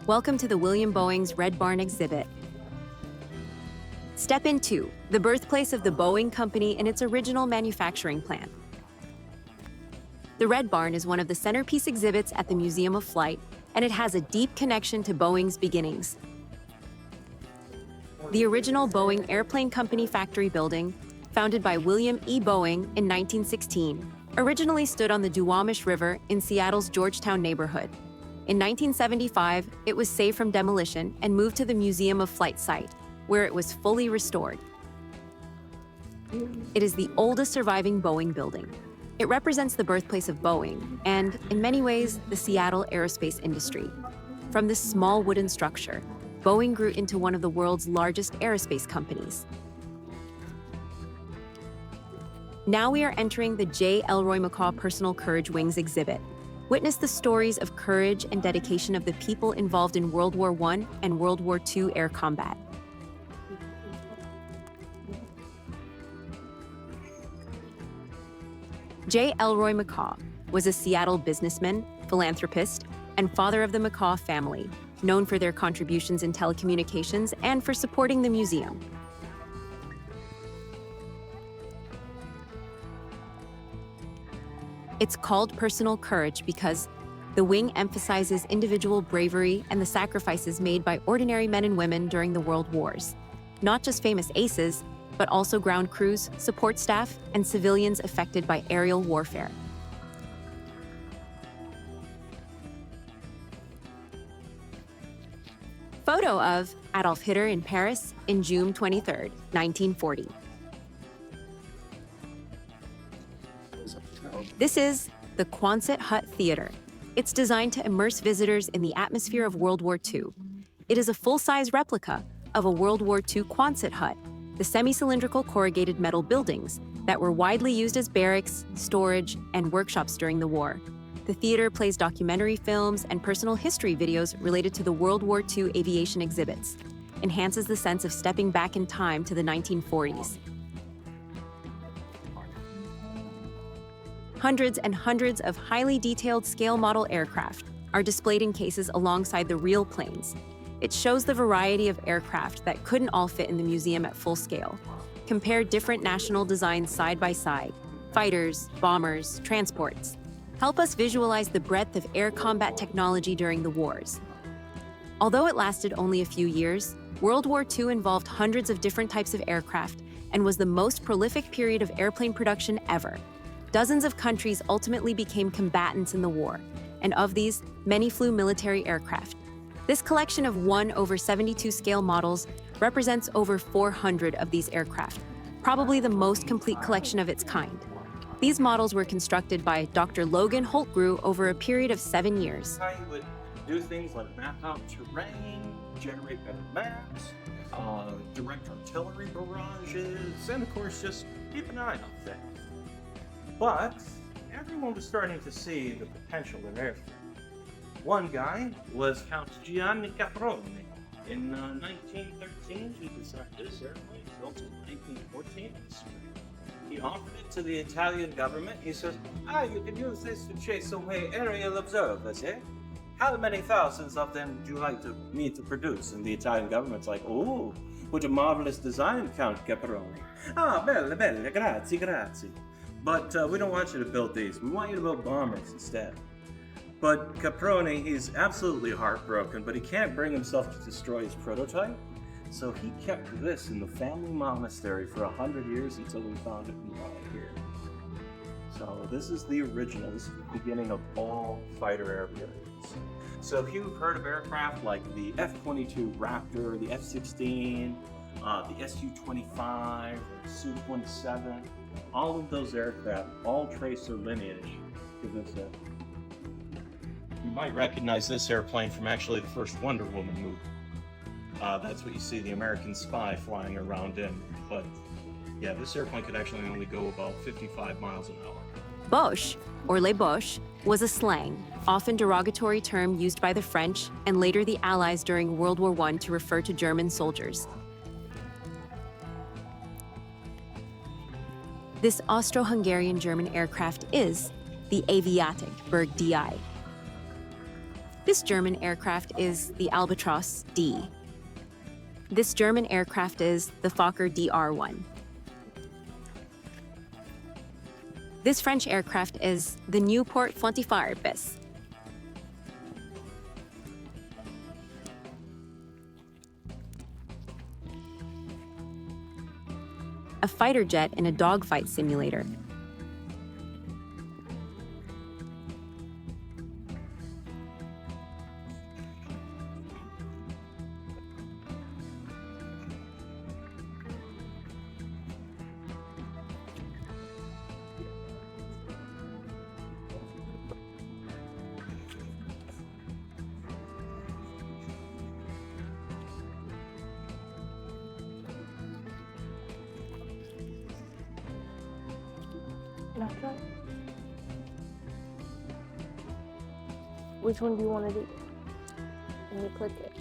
Welcome to the William Boeing's Red Barn exhibit. Step into the birthplace of the Boeing Company in its original manufacturing plant. The Red Barn is one of the centerpiece exhibits at the Museum of Flight, and it has a deep connection to Boeing's beginnings. The original Boeing Airplane Company factory building, founded by William E. Boeing in 1916, originally stood on the Duwamish River in Seattle's Georgetown neighborhood. In 1975, it was saved from demolition and moved to the Museum of Flight site, where it was fully restored. It is the oldest surviving Boeing building. It represents the birthplace of Boeing and, in many ways, the Seattle aerospace industry. From this small wooden structure, Boeing grew into one of the world's largest aerospace companies. Now we are entering the J. Elroy McCaw Personal Courage Wings exhibit. Witness the stories of courage and dedication of the people involved in World War I and World War II air combat. J. Elroy McCaw was a Seattle businessman, philanthropist, and father of the McCaw family, known for their contributions in telecommunications and for supporting the museum. It's called personal courage because the wing emphasizes individual bravery and the sacrifices made by ordinary men and women during the World Wars. Not just famous aces, but also ground crews, support staff, and civilians affected by aerial warfare. Photo of Adolf Hitler in Paris in June 23, 1940. This is the Quonset Hut Theater. It's designed to immerse visitors in the atmosphere of World War II. It is a full-size replica of a World War II Quonset hut, the semi-cylindrical corrugated metal buildings that were widely used as barracks, storage, and workshops during the war. The theater plays documentary films and personal history videos related to the World War II aviation exhibits, enhances the sense of stepping back in time to the 1940s. Hundreds and hundreds of highly detailed scale model aircraft are displayed in cases alongside the real planes. It shows the variety of aircraft that couldn't all fit in the museum at full scale. Compare different national designs side by side: fighters, bombers, transports. Help us visualize the breadth of air combat technology during the wars. Although it lasted only a few years, World War II involved hundreds of different types of aircraft and was the most prolific period of airplane production ever. Dozens of countries ultimately became combatants in the war, and of these, many flew military aircraft. This collection of 1/72 scale models represents over 400 of these aircraft, probably the most complete collection of its kind. These models were constructed by Dr. Logan Holtgrew over a period of 7 years. How you would do things like map out terrain, generate better maps, direct artillery barrages, and of course just keep an eye on things. But everyone was starting to see the potential in aircraft. One guy was Count Gianni Caproni. In 1913, he designed this airplane, built in 1914. He offered it to the Italian government. He says, you can use this to chase away aerial observers, eh? How many thousands of them would you like me to produce? And the Italian government's like, oh, what a marvelous design, Count Caproni. Belle, belle, grazie, grazie. But we don't want you to build these. We want you to build bombers instead. But Caproni, he's absolutely heartbroken, but he can't bring himself to destroy his prototype. So he kept this in the family monastery for 100 years until we found it and brought it here. So this is the original. This is the beginning of all fighter airplanes. So if you've heard of aircraft like the F-22 Raptor, the F-16, the Su-25, or Su-27, all of those aircraft all trace their lineage to this airplane. You might recognize this airplane from actually the first Wonder Woman movie. That's what you see the American spy flying around in. But yeah, this airplane could actually only go about 55 miles an hour. Boche, or les Boches, was a slang, often derogatory term used by the French and later the Allies during World War I to refer to German soldiers. This Austro-Hungarian-German aircraft is the Aviatik Berg DI. This German aircraft is the Albatros D. This German aircraft is the Fokker DR-1. This French aircraft is the Nieuport 24 bis. A fighter jet in a dogfight simulator. Snapchat? Which one do you want to do? And you click it.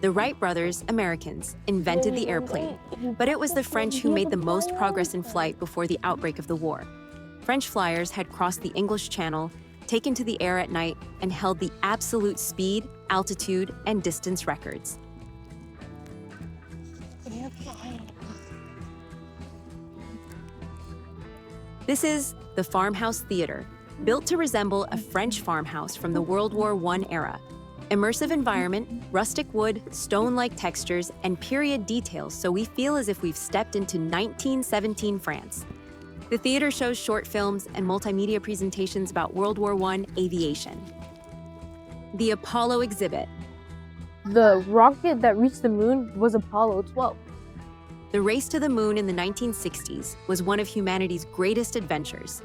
The Wright brothers, Americans, invented the airplane, but it was the French who made the most progress in flight before the outbreak of the war. French flyers had crossed the English Channel, taken to the air at night, and held the absolute speed, altitude, and distance records. This is the Farmhouse Theater, built to resemble a French farmhouse from the World War I era. Immersive environment, rustic wood, stone-like textures, and period details so we feel as if we've stepped into 1917 France. The theater shows short films and multimedia presentations about World War I aviation. The Apollo exhibit. The rocket that reached the moon was Apollo 12. The race to the moon in the 1960s was one of humanity's greatest adventures.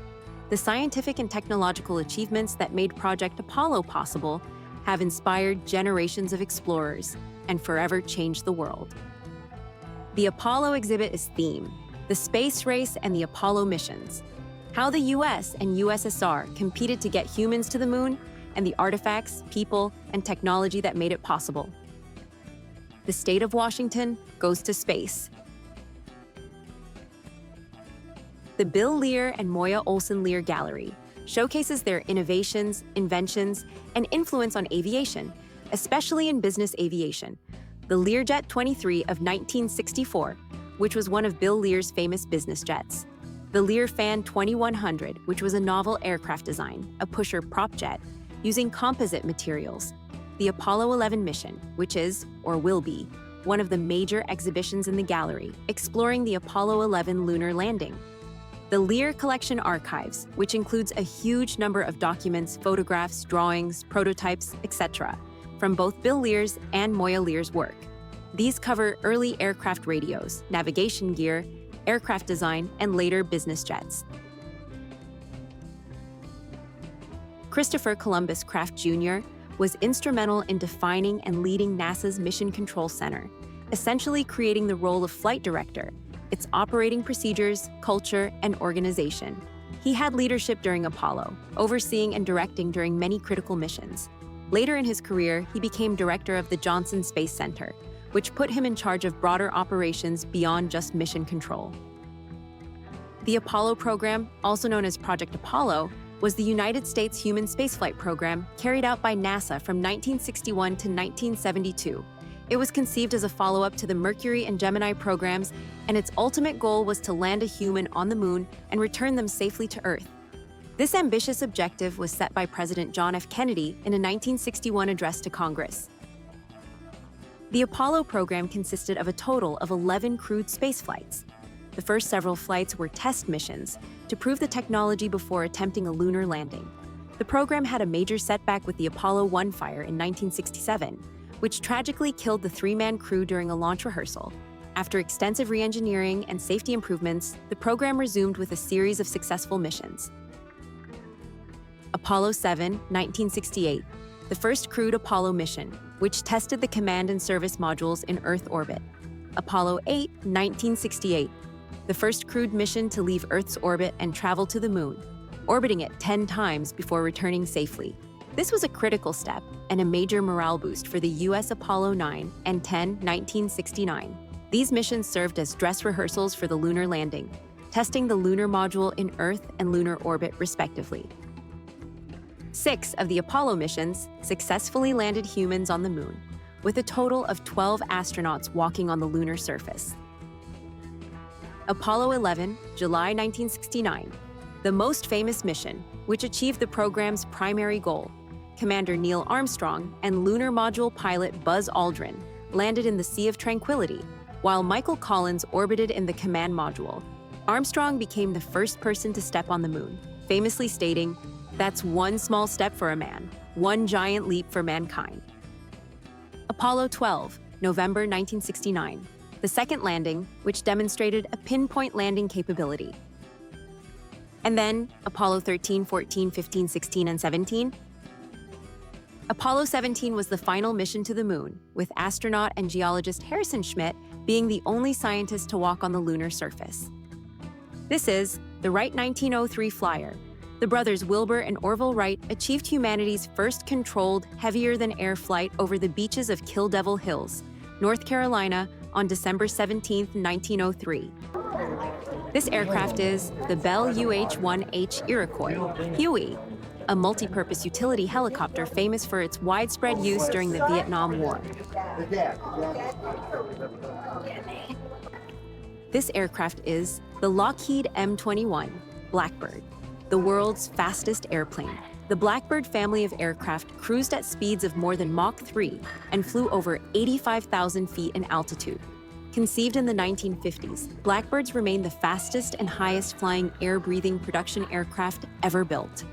The scientific and technological achievements that made Project Apollo possible have inspired generations of explorers and forever changed the world. The Apollo exhibit is theme, the space race and the Apollo missions, how the US and USSR competed to get humans to the moon, and the artifacts, people, and technology that made it possible. The state of Washington goes to space. The Bill Lear and Moya Olson Lear Gallery showcases their innovations, inventions, and influence on aviation, especially in business aviation. The Learjet 23 of 1964, which was one of Bill Lear's famous business jets. The Lear Fan 2100, which was a novel aircraft design, a pusher prop jet, using composite materials. The Apollo 11 mission, which is, or will be, one of the major exhibitions in the gallery, exploring the Apollo 11 lunar landing. The Lear Collection Archives, which includes a huge number of documents, photographs, drawings, prototypes, etc., from both Bill Lear's and Moya Lear's work. These cover early aircraft radios, navigation gear, aircraft design, and later business jets. Christopher Columbus Craft Jr. was instrumental in defining and leading NASA's Mission Control Center, essentially creating the role of flight director, its operating procedures, culture, and organization. He had leadership during Apollo, overseeing and directing during many critical missions. Later in his career, he became director of the Johnson Space Center, which put him in charge of broader operations beyond just mission control. The Apollo program, also known as Project Apollo, was the United States human spaceflight program carried out by NASA from 1961 to 1972. It was conceived as a follow-up to the Mercury and Gemini programs, and its ultimate goal was to land a human on the moon and return them safely to Earth. This ambitious objective was set by President John F. Kennedy in a 1961 address to Congress. The Apollo program consisted of a total of 11 crewed spaceflights. The first several flights were test missions to prove the technology before attempting a lunar landing. The program had a major setback with the Apollo 1 fire in 1967, which tragically killed the three-man crew during a launch rehearsal. After extensive re-engineering and safety improvements, the program resumed with a series of successful missions. Apollo 7, 1968, the first crewed Apollo mission, which tested the command and service modules in Earth orbit. Apollo 8, 1968, the first crewed mission to leave Earth's orbit and travel to the moon, orbiting it 10 times before returning safely. This was a critical step and a major morale boost for the U.S. Apollo 9 and 10, 1969. These missions served as dress rehearsals for the lunar landing. testing the lunar module in Earth and lunar orbit respectively. 6 of the Apollo missions successfully landed humans on the moon, with a total of 12 astronauts walking on the lunar surface. Apollo 11, July 1969, the most famous mission, which achieved the program's primary goal. Commander Neil Armstrong and lunar module pilot Buzz Aldrin landed in the Sea of Tranquility, while Michael Collins orbited in the command module. Armstrong became the first person to step on the moon, famously stating, "That's one small step for a man, one giant leap for mankind." Apollo 12, November 1969, the second landing, which demonstrated a pinpoint landing capability. And then Apollo 13, 14, 15, 16, and 17. Apollo 17 was the final mission to the moon, with astronaut and geologist Harrison Schmitt being the only scientist to walk on the lunar surface. This is the Wright 1903 flyer. The brothers Wilbur and Orville Wright achieved humanity's first controlled, heavier-than-air flight over the beaches of Kill Devil Hills, North Carolina, on December 17, 1903. This aircraft is the Bell UH-1H Iroquois, Huey, a multi-purpose utility helicopter famous for its widespread use during the Vietnam War. This aircraft is the Lockheed M21 Blackbird, the world's fastest airplane. The Blackbird family of aircraft cruised at speeds of more than Mach 3 and flew over 85,000 feet in altitude. Conceived in the 1950s, Blackbirds remain the fastest and highest-flying air-breathing production aircraft ever built.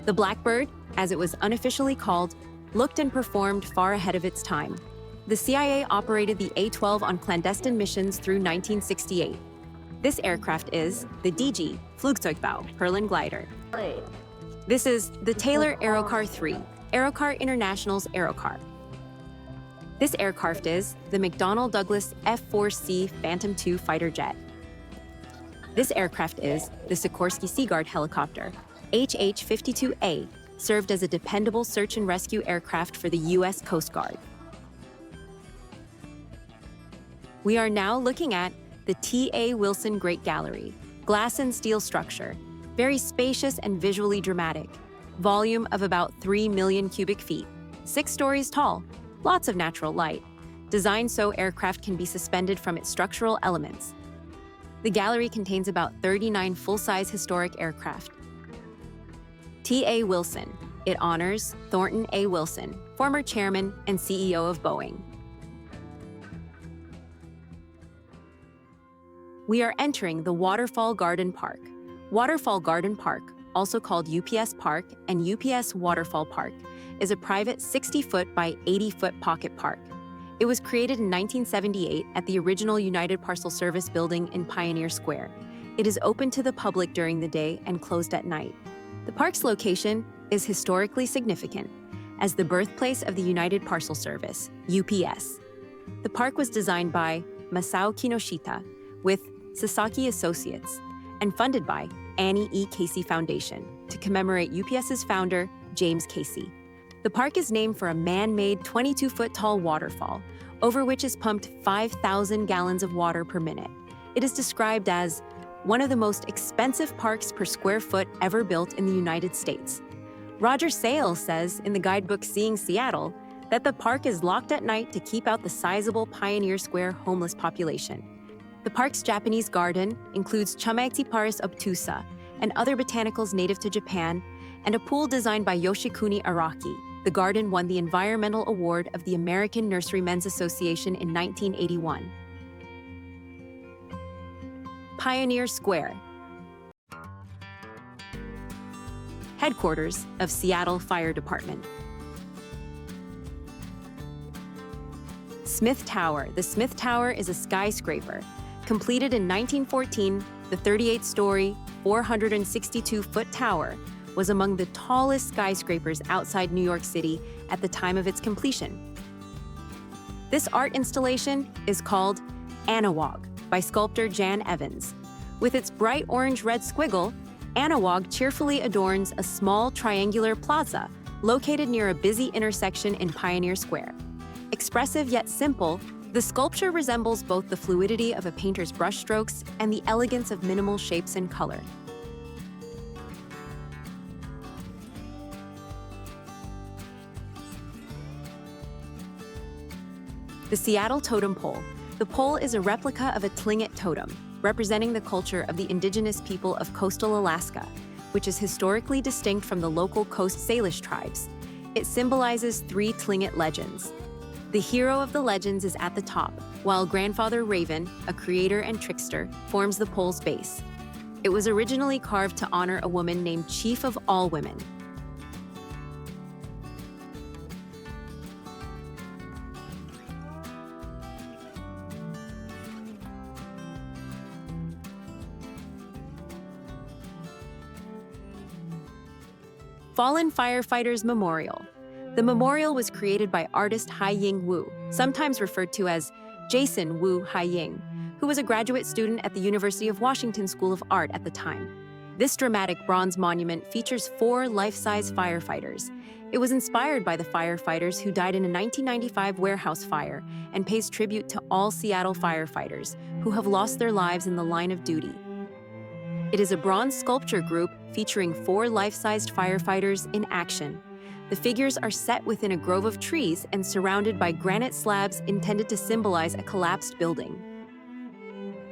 The Blackbird, as it was unofficially called, looked and performed far ahead of its time. The CIA operated the A-12 on clandestine missions through 1968. This aircraft is the DG Flugzeugbau Perlen Glider. This is the Taylor Aerocar 3, Aerocar International's Aerocar. This aircraft is the McDonnell Douglas F-4C Phantom II fighter jet. This aircraft is the Sikorsky Seaguard helicopter. HH-52A served as a dependable search and rescue aircraft for the U.S. Coast Guard. We are now looking at the T.A. Wilson Great Gallery, glass and steel structure, very spacious and visually dramatic, volume of about 3 million cubic feet, 6 stories tall, lots of natural light, designed so aircraft can be suspended from its structural elements. The gallery contains about 39 full-size historic aircraft. T.A. Wilson. It honors Thornton A. Wilson, former chairman and CEO of Boeing. We are entering the Waterfall Garden Park. Waterfall Garden Park, also called UPS Park and UPS Waterfall Park, is a private 60-foot by 80-foot pocket park. It was created in 1978 at the original United Parcel Service building in Pioneer Square. It is open to the public during the day and closed at night. The park's location is historically significant as the birthplace of the United Parcel Service, UPS. The park was designed by Masao Kinoshita with Sasaki Associates and funded by Annie E. Casey Foundation to commemorate UPS's founder, James Casey. The park is named for a man-made 22-foot-tall waterfall, over which is pumped 5,000 gallons of water per minute. It is described as one of the most expensive parks per square foot ever built in the United States. Roger Sales says in the guidebook Seeing Seattle that the park is locked at night to keep out the sizable Pioneer Square homeless population. The park's Japanese garden includes Chamaecyparis obtusa and other botanicals native to Japan, and a pool designed by Yoshikuni Araki. The garden won the Environmental Award of the American Nurserymen's Association in 1981. Pioneer Square. Headquarters of Seattle Fire Department. Smith Tower. The Smith Tower is a skyscraper. Completed in 1914, the 38-story, 462-foot tower was among the tallest skyscrapers outside New York City at the time of its completion. This art installation is called Anawag by sculptor Jan Evans. With its bright orange-red squiggle, Anawag cheerfully adorns a small triangular plaza located near a busy intersection in Pioneer Square. Expressive yet simple, The sculpture resembles both the fluidity of a painter's brushstrokes and the elegance of minimal shapes and color. The Seattle Totem Pole. The pole is a replica of a Tlingit totem, representing the culture of the indigenous people of coastal Alaska, which is historically distinct from the local Coast Salish tribes. It symbolizes 3 Tlingit legends. The hero of the legends is at the top, while Grandfather Raven, a creator and trickster, forms the pole's base. It was originally carved to honor a woman named Chief of All Women. Fallen Firefighters Memorial. The memorial was created by artist Hai-Ying Wu, sometimes referred to as Jason Wu Hai-Ying, who was a graduate student at the University of Washington School of Art at the time. This dramatic bronze monument features 4 life-size firefighters. It was inspired by the firefighters who died in a 1995 warehouse fire and pays tribute to all Seattle firefighters who have lost their lives in the line of duty. It is a bronze sculpture group featuring 4 life-sized firefighters in action. The figures are set within a grove of trees and surrounded by granite slabs intended to symbolize a collapsed building.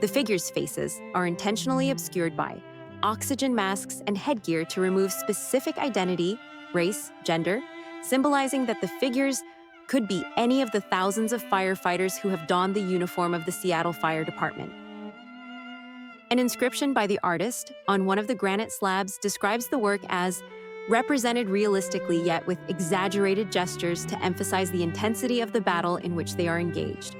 The figures' faces are intentionally obscured by oxygen masks and headgear to remove specific identity, race, gender, symbolizing that the figures could be any of the thousands of firefighters who have donned the uniform of the Seattle Fire Department. An inscription by the artist on one of the granite slabs describes the work as represented realistically yet with exaggerated gestures to emphasize the intensity of the battle in which they are engaged.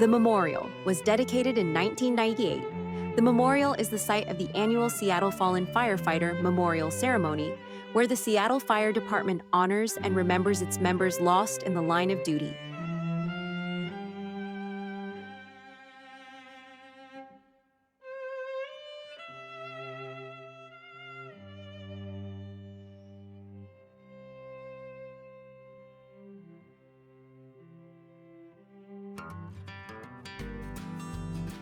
The memorial was dedicated in 1998. The memorial is the site of the annual Seattle Fallen Firefighter Memorial Ceremony, where the Seattle Fire Department honors and remembers its members lost in the line of duty.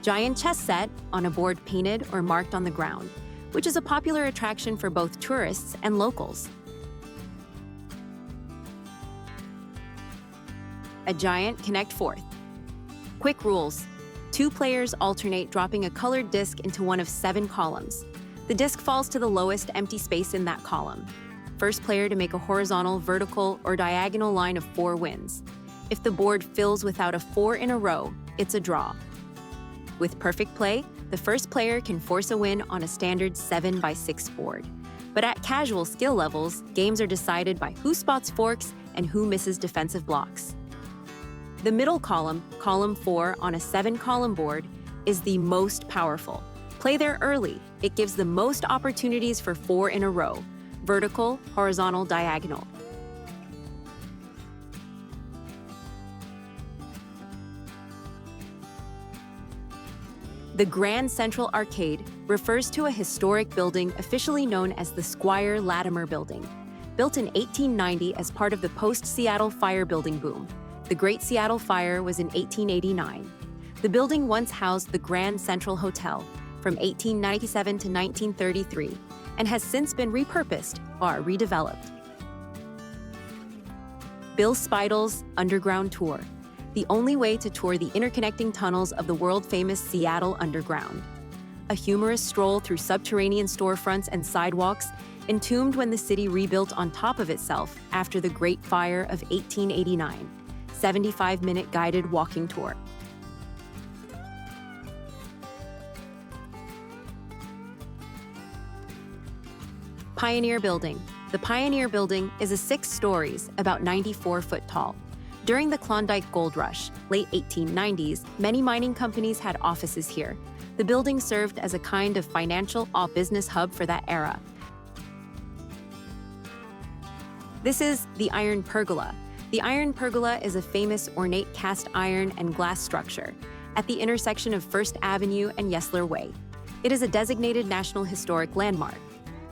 Giant chess set on a board painted or marked on the ground, which is a popular attraction for both tourists and locals. A giant Connect Fourth. Quick rules. 2 players alternate dropping a colored disc into one of 7 columns. The disc falls to the lowest empty space in that column. First player to make a horizontal, vertical, or diagonal line of 4 wins. If the board fills without a 4 in a row, it's a draw. With perfect play, the first player can force a win on a standard 7x6 board. But at casual skill levels, games are decided by who spots forks and who misses defensive blocks. The middle column, column 4 on a 7-column board, is the most powerful. Play there early. It gives the most opportunities for 4 in a row: vertical, horizontal, diagonal. The Grand Central Arcade refers to a historic building officially known as the Squire Latimer Building. Built in 1890 as part of the post-Seattle fire building boom. The Great Seattle Fire was in 1889. The building once housed the Grand Central Hotel from 1897 to 1933 and has since been repurposed or redeveloped. Bill Speidel's Underground Tour. The only way to tour the interconnecting tunnels of the world-famous Seattle Underground. A humorous stroll through subterranean storefronts and sidewalks, entombed when the city rebuilt on top of itself after the Great Fire of 1889. 75-minute guided walking tour. Pioneer Building. The Pioneer Building is a 6 stories, about 94 foot tall. During the Klondike Gold Rush, late 1890s, many mining companies had offices here. The building served as a kind of financial or business hub for that era. This is the Iron Pergola. The Iron Pergola is a famous ornate cast iron and glass structure at the intersection of First Avenue and Yesler Way. It is a designated National Historic Landmark.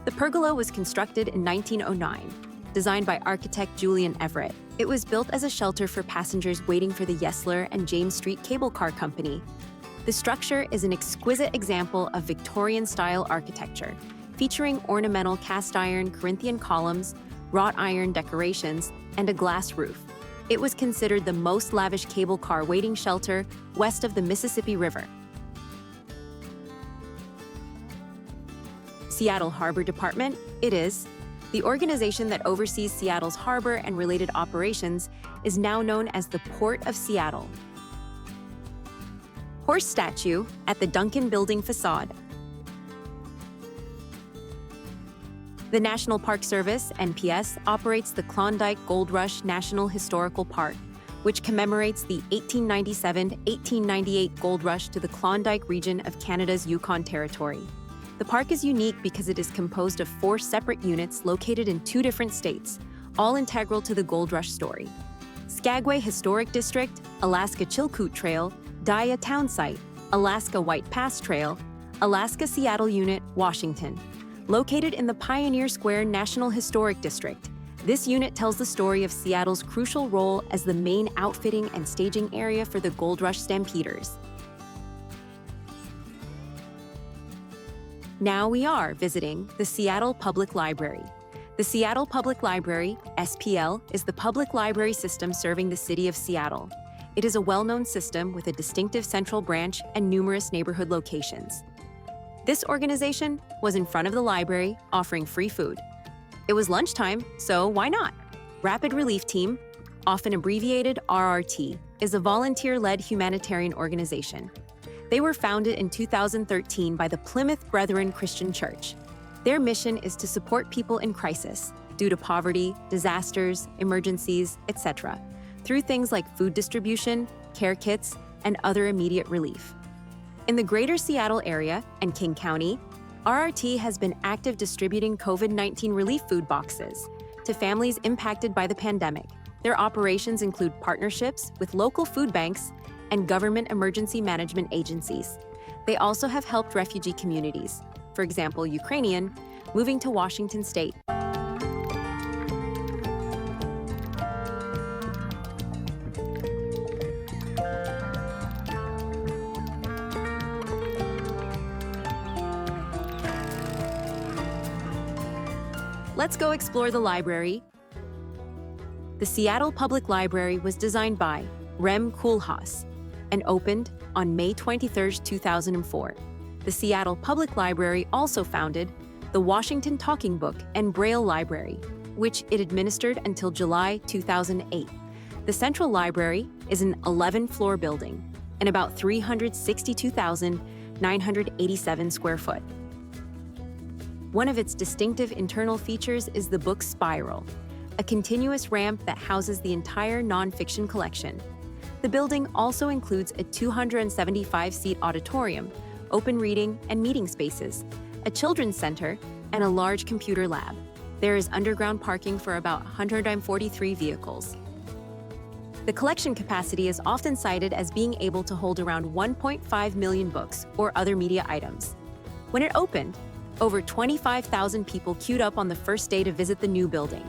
The pergola was constructed in 1909. Designed by architect Julian Everett, It was built as a shelter for passengers waiting for the Yesler and James Street Cable Car Company. The structure is an exquisite example of Victorian-style architecture, featuring ornamental cast-iron Corinthian columns, wrought iron decorations, and a glass roof. It was considered the most lavish cable car waiting shelter west of the Mississippi River. Seattle Harbor Department, it is. The organization that oversees Seattle's harbor and related operations is now known as the Port of Seattle. Horse statue at the Duncan Building facade. The National Park Service, NPS, operates the Klondike Gold Rush National Historical Park, which commemorates the 1897-1898 gold rush to the Klondike region of Canada's Yukon Territory. The park is unique because it is composed of 4 separate units located in 2 different states, all integral to the gold rush story. Skagway Historic District, Alaska Chilkoot Trail, Dia Town Site, Alaska White Pass Trail, Alaska Seattle Unit, Washington. Located in the Pioneer Square National Historic District, this unit tells the story of Seattle's crucial role as the main outfitting and staging area for the Gold Rush Stampeders. Now we are visiting the Seattle Public Library. The Seattle Public Library, SPL, is the public library system serving the city of Seattle. It is a well-known system with a distinctive central branch and numerous neighborhood locations. This organization was in front of the library offering free food. It was lunchtime, so why not? Rapid Relief Team, often abbreviated RRT, is a volunteer-led humanitarian organization. They were founded in 2013 by the Plymouth Brethren Christian Church. Their mission is to support people in crisis due to poverty, disasters, emergencies, etc., through things like food distribution, care kits, and other immediate relief. In the greater Seattle area and King County, RRT has been active distributing COVID-19 relief food boxes to families impacted by the pandemic. Their operations include partnerships with local food banks and government emergency management agencies. They also have helped refugee communities, for example, Ukrainian, moving to Washington State. Let's go explore the library. The Seattle Public Library was designed by Rem Koolhaas and opened on May 23, 2004. The Seattle Public Library also founded the Washington Talking Book and Braille Library, which it administered until July 2008. The Central Library is an 11-floor building and about 362,987 square foot. One of its distinctive internal features is the book Spiral, a continuous ramp that houses the entire nonfiction collection. The building also includes a 275-seat auditorium, open reading and meeting spaces, a children's center, and a large computer lab. There is underground parking for about 143 vehicles. The collection capacity is often cited as being able to hold around 1.5 million books or other media items. When it opened, over 25,000 people queued up on the first day to visit the new building.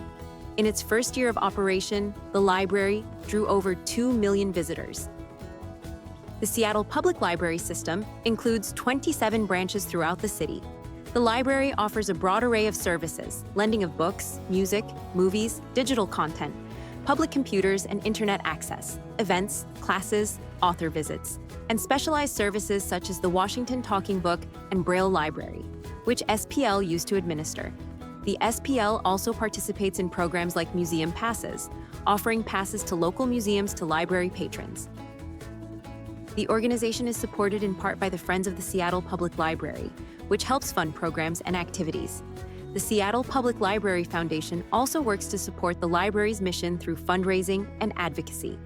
In its first year of operation, the library drew over 2 million visitors. The Seattle Public Library system includes 27 branches throughout the city. The library offers a broad array of services, lending of books, music, movies, digital content, public computers and internet access, events, classes, author visits, and specialized services such as the Washington Talking Book and Braille Library, which SPL used to administer. The SPL also participates in programs like Museum Passes, offering passes to local museums to library patrons. The organization is supported in part by the Friends of the Seattle Public Library, which helps fund programs and activities. The Seattle Public Library Foundation also works to support the library's mission through fundraising and advocacy.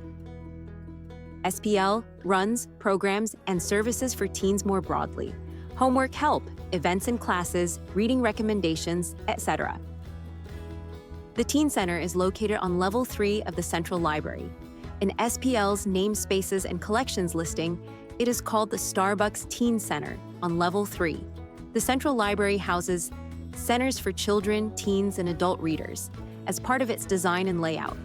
SPL runs programs and services for teens more broadly: homework help, events and classes, reading recommendations, etc. The Teen Center is located on Level 3 of the Central Library. In SPL's namespaces and collections listing, it is called the Starbucks Teen Center on Level 3. The Central Library houses centers for children, teens, and adult readers as part of its design and layout.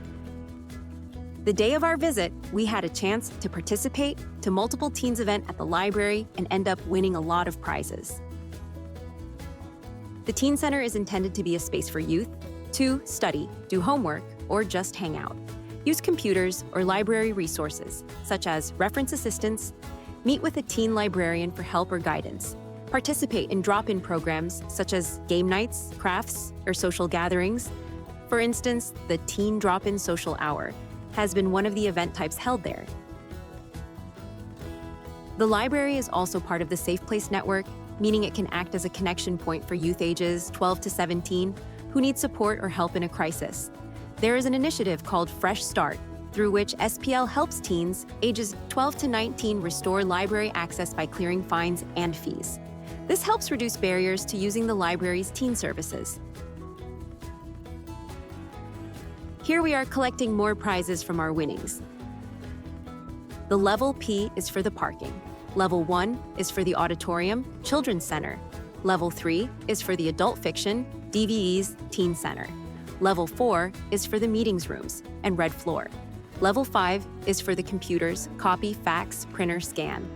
The day of our visit, we had a chance to participate to multiple teens event at the library and end up winning a lot of prizes. The Teen Center is intended to be a space for youth to study, do homework, or just hang out. Use computers or library resources, such as reference assistance, meet with a teen librarian for help or guidance, participate in drop-in programs such as game nights, crafts, or social gatherings. For instance, the Teen Drop-In Social Hour has been one of the event types held there. The library is also part of the Safe Place Network, meaning it can act as a connection point for youth ages 12 to 17 who need support or help in a crisis. There is an initiative called Fresh Start, through which SPL helps teens ages 12 to 19 restore library access by clearing fines and fees. This helps reduce barriers to using the library's teen services. Here we are collecting more prizes from our winnings. The Level P is for the parking. Level 1 is for the auditorium, Children's Center. Level 3 is for the adult fiction, DVE's Teen Center. Level 4 is for the meetings rooms and red floor. Level 5 is for the computers, copy, fax, printer, scan.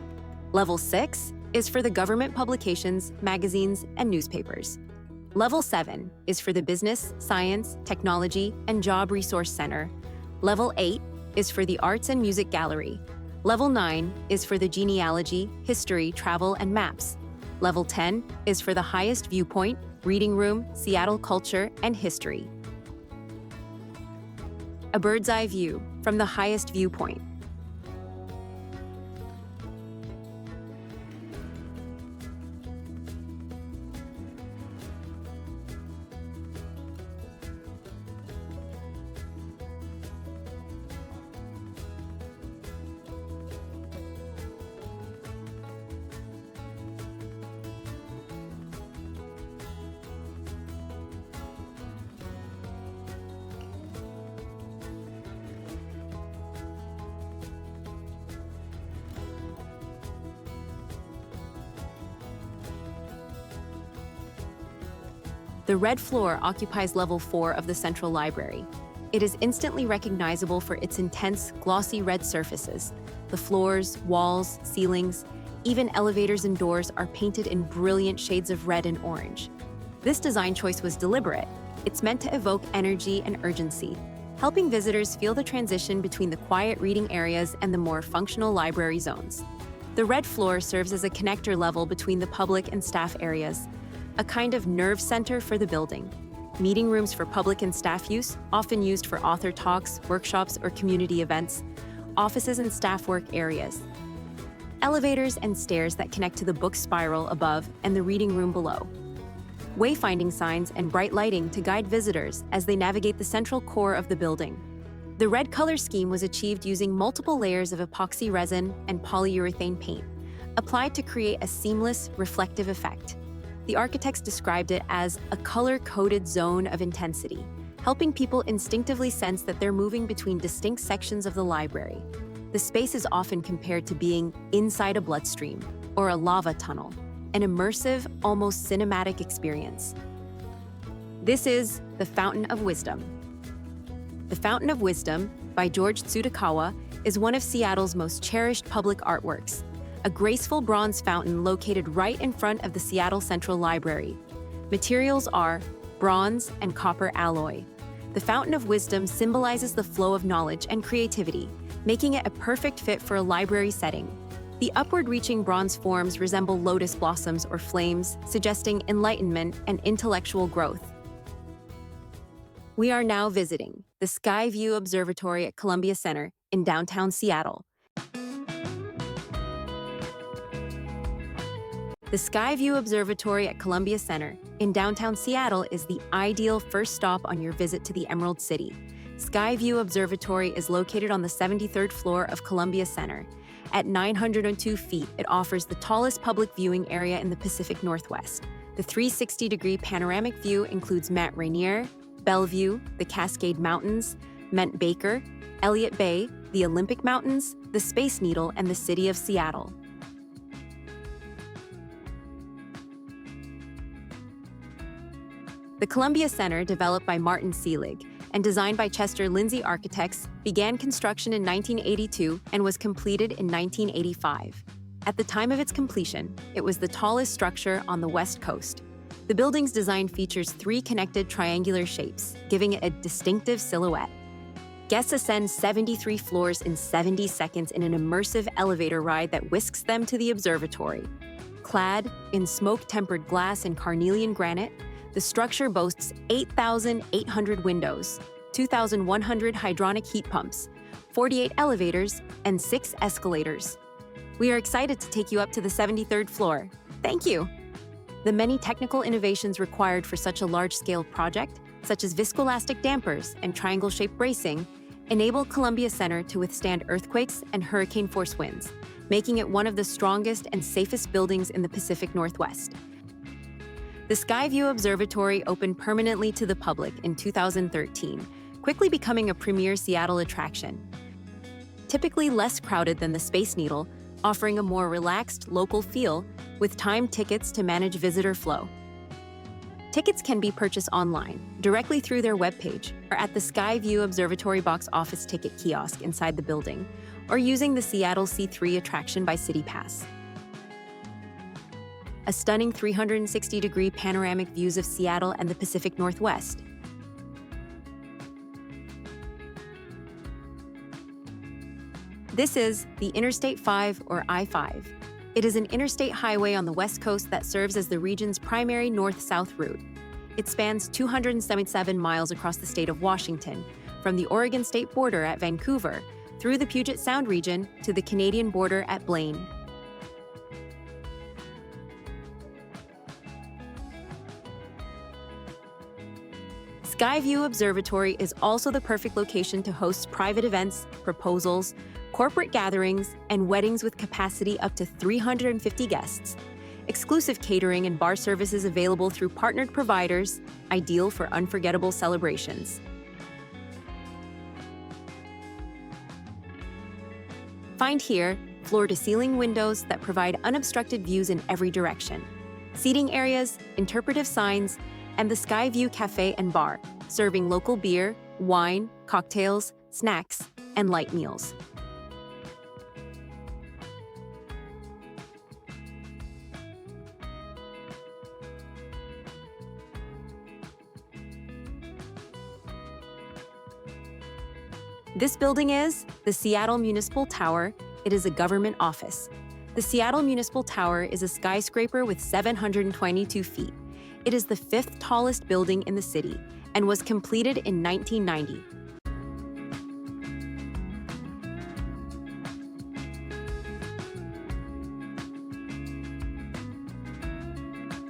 Level 6 is for the government publications, magazines, and newspapers. Level 7 is for the Business, Science, Technology, and Job Resource Center. Level 8 is for the Arts and Music Gallery. Level 9 is for the Genealogy, History, Travel, and Maps. Level 10 is for the Highest Viewpoint, Reading Room, Seattle Culture, and History. A bird's eye view from the highest viewpoint. The red floor occupies level 4 of the Central Library. It is instantly recognizable for its intense, glossy red surfaces. The floors, walls, ceilings, even elevators and doors are painted in brilliant shades of red and orange. This design choice was deliberate. It's meant to evoke energy and urgency, helping visitors feel the transition between the quiet reading areas and the more functional library zones. The red floor serves as a connector level between the public and staff areas, a kind of nerve center for the building. Meeting rooms for public and staff use, often used for author talks, workshops, or community events. Offices and staff work areas. Elevators and stairs that connect to the book spiral above and the reading room below. Wayfinding signs and bright lighting to guide visitors as they navigate the central core of the building. The red color scheme was achieved using multiple layers of epoxy resin and polyurethane paint, applied to create a seamless, reflective effect. The architects described it as a color-coded zone of intensity, helping people instinctively sense that they're moving between distinct sections of the library. The space is often compared to being inside a bloodstream or a lava tunnel, an immersive, almost cinematic experience. This is the Fountain of Wisdom. The Fountain of Wisdom, by George Tsutakawa, is one of Seattle's most cherished public artworks, a graceful bronze fountain located right in front of the Seattle Central Library. Materials are bronze and copper alloy. The Fountain of Wisdom symbolizes the flow of knowledge and creativity, making it a perfect fit for a library setting. The upward-reaching bronze forms resemble lotus blossoms or flames, suggesting enlightenment and intellectual growth. We are now visiting the Sky View Observatory at Columbia Center in downtown Seattle. The Sky View Observatory at Columbia Center in downtown Seattle is the ideal first stop on your visit to the Emerald City. Sky View Observatory is located on the 73rd floor of Columbia Center. At 902 feet, it offers the tallest public viewing area in the Pacific Northwest. The 360-degree panoramic view includes Mount Rainier, Bellevue, the Cascade Mountains, Ment Baker, Elliott Bay, the Olympic Mountains, the Space Needle, and the city of Seattle. The Columbia Center, developed by Martin Seelig and designed by Chester Lindsay Architects, began construction in 1982 and was completed in 1985. At the time of its completion, it was the tallest structure on the West Coast. The building's design features 3 connected triangular shapes, giving it a distinctive silhouette. Guests ascend 73 floors in 70 seconds in an immersive elevator ride that whisks them to the observatory. Clad in smoke-tempered glass and carnelian granite, the structure boasts 8,800 windows, 2,100 hydronic heat pumps, 48 elevators, and 6 escalators. We are excited to take you up to the 73rd floor. Thank you! The many technical innovations required for such a large-scale project, such as viscoelastic dampers and triangle-shaped bracing, enable Columbia Center to withstand earthquakes and hurricane-force winds, making it one of the strongest and safest buildings in the Pacific Northwest. The Skyview Observatory opened permanently to the public in 2013, quickly becoming a premier Seattle attraction. Typically less crowded than the Space Needle, offering a more relaxed local feel with timed tickets to manage visitor flow. Tickets can be purchased online, directly through their webpage, or at the Skyview Observatory box office ticket kiosk inside the building, or using the Seattle C3 attraction by City Pass. A stunning 360-degree panoramic views of Seattle and the Pacific Northwest. This is the Interstate 5, or I-5. It is an interstate highway on the West Coast that serves as the region's primary north-south route. It spans 277 miles across the state of Washington, from the Oregon state border at Vancouver, through the Puget Sound region to the Canadian border at Blaine. Skyview Observatory is also the perfect location to host private events, proposals, corporate gatherings, and weddings with capacity up to 350 guests. Exclusive catering and bar services available through partnered providers, ideal for unforgettable celebrations. Find here floor-to-ceiling windows that provide unobstructed views in every direction, seating areas, interpretive signs, and the Skyview Cafe and Bar, serving local beer, wine, cocktails, snacks, and light meals. This building is the Seattle Municipal Tower. It is a government office. The Seattle Municipal Tower is a skyscraper with 722 feet. It is the 5th tallest building in the city and was completed in 1990.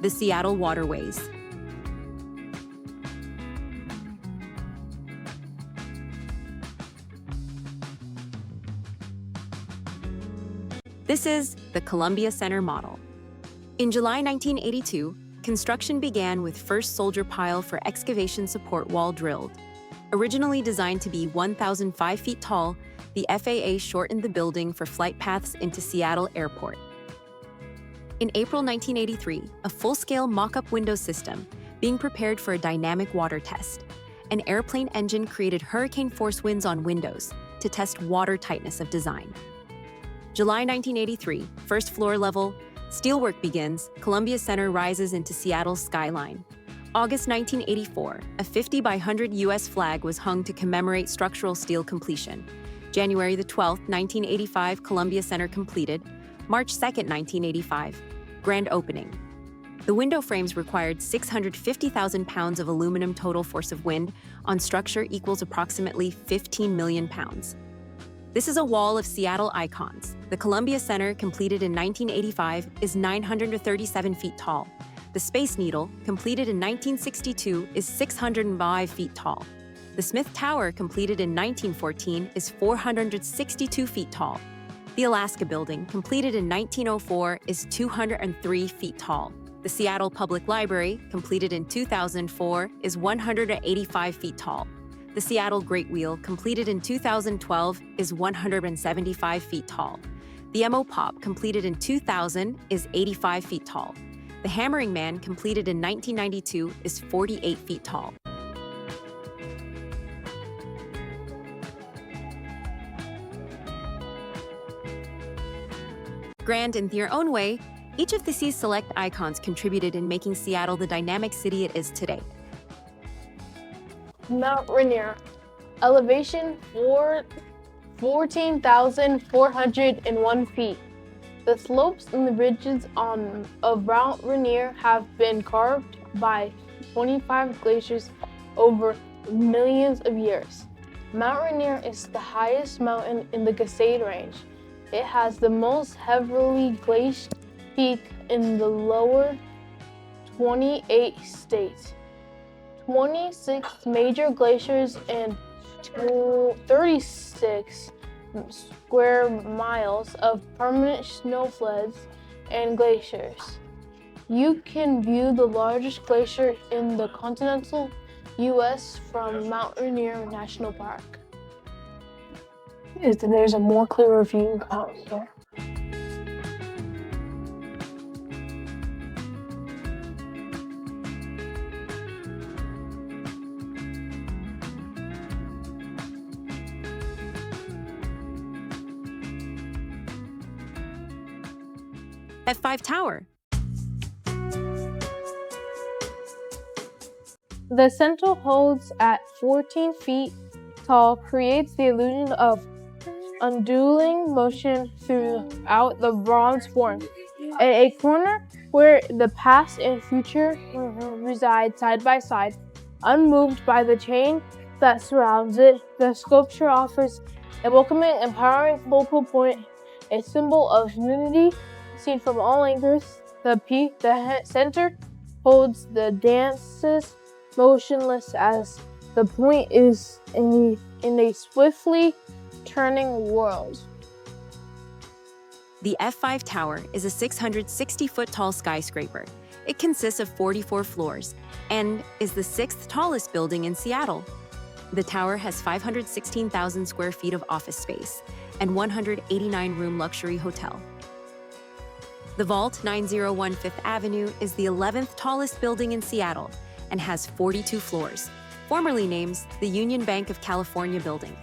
The Seattle Waterways. This is the Columbia Center model. In July 1982, construction began with first soldier pile for excavation support wall drilled. Originally designed to be 1,005 feet tall, the FAA shortened the building for flight paths into Seattle Airport. In April 1983, a full-scale mock-up window system being prepared for a dynamic water test. An airplane engine created hurricane force winds on windows to test water tightness of design. July 1983, first floor level, steelwork begins, Columbia Center rises into Seattle's skyline. August 1984, a 50 by 100 U.S. flag was hung to commemorate structural steel completion. January 12, 1985, Columbia Center completed. March 2, 1985, grand opening. The window frames required 650,000 pounds of aluminum total force of wind on structure equals approximately 15 million pounds. This is a wall of Seattle icons. The Columbia Center, completed in 1985, is 937 feet tall. The Space Needle, completed in 1962, is 605 feet tall. The Smith Tower, completed in 1914, is 462 feet tall. The Alaska Building, completed in 1904, is 203 feet tall. The Seattle Public Library, completed in 2004, is 185 feet tall. The Seattle Great Wheel, completed in 2012, is 175 feet tall. The MoPOP, completed in 2000, is 85 feet tall. The Hammering Man, completed in 1992, is 48 feet tall. Grand in their own way, each of the sea's select icons contributed in making Seattle the dynamic city it is today. Mount Rainier, elevation 14,401 feet. The slopes and the ridges of Mount Rainier have been carved by 25 glaciers over millions of years. Mount Rainier is the highest mountain in the Cascade Range. It has the most heavily glacied peak in the lower 28 states. 26 major glaciers and 36 square miles of permanent snowflakes and glaciers. You can view the largest glacier in the continental U.S. from Mount Rainier National Park. There's a more clearer view out here. F5 Tower. The center holds at 14 feet tall, creates the illusion of undulating motion throughout the bronze form. At a corner where the past and future reside side by side, unmoved by the chain that surrounds it, the sculpture offers a welcoming, empowering focal point, a symbol of unity seen from all angles. The center holds the dances motionless as the point is in a swiftly turning world. The F5 Tower is a 660-foot tall skyscraper. It consists of 44 floors and is the 6th tallest building in Seattle. The tower has 516,000 square feet of office space and 189-room luxury hotel. The Vault 901 Fifth Avenue is the 11th tallest building in Seattle and has 42 floors, formerly named the Union Bank of California building.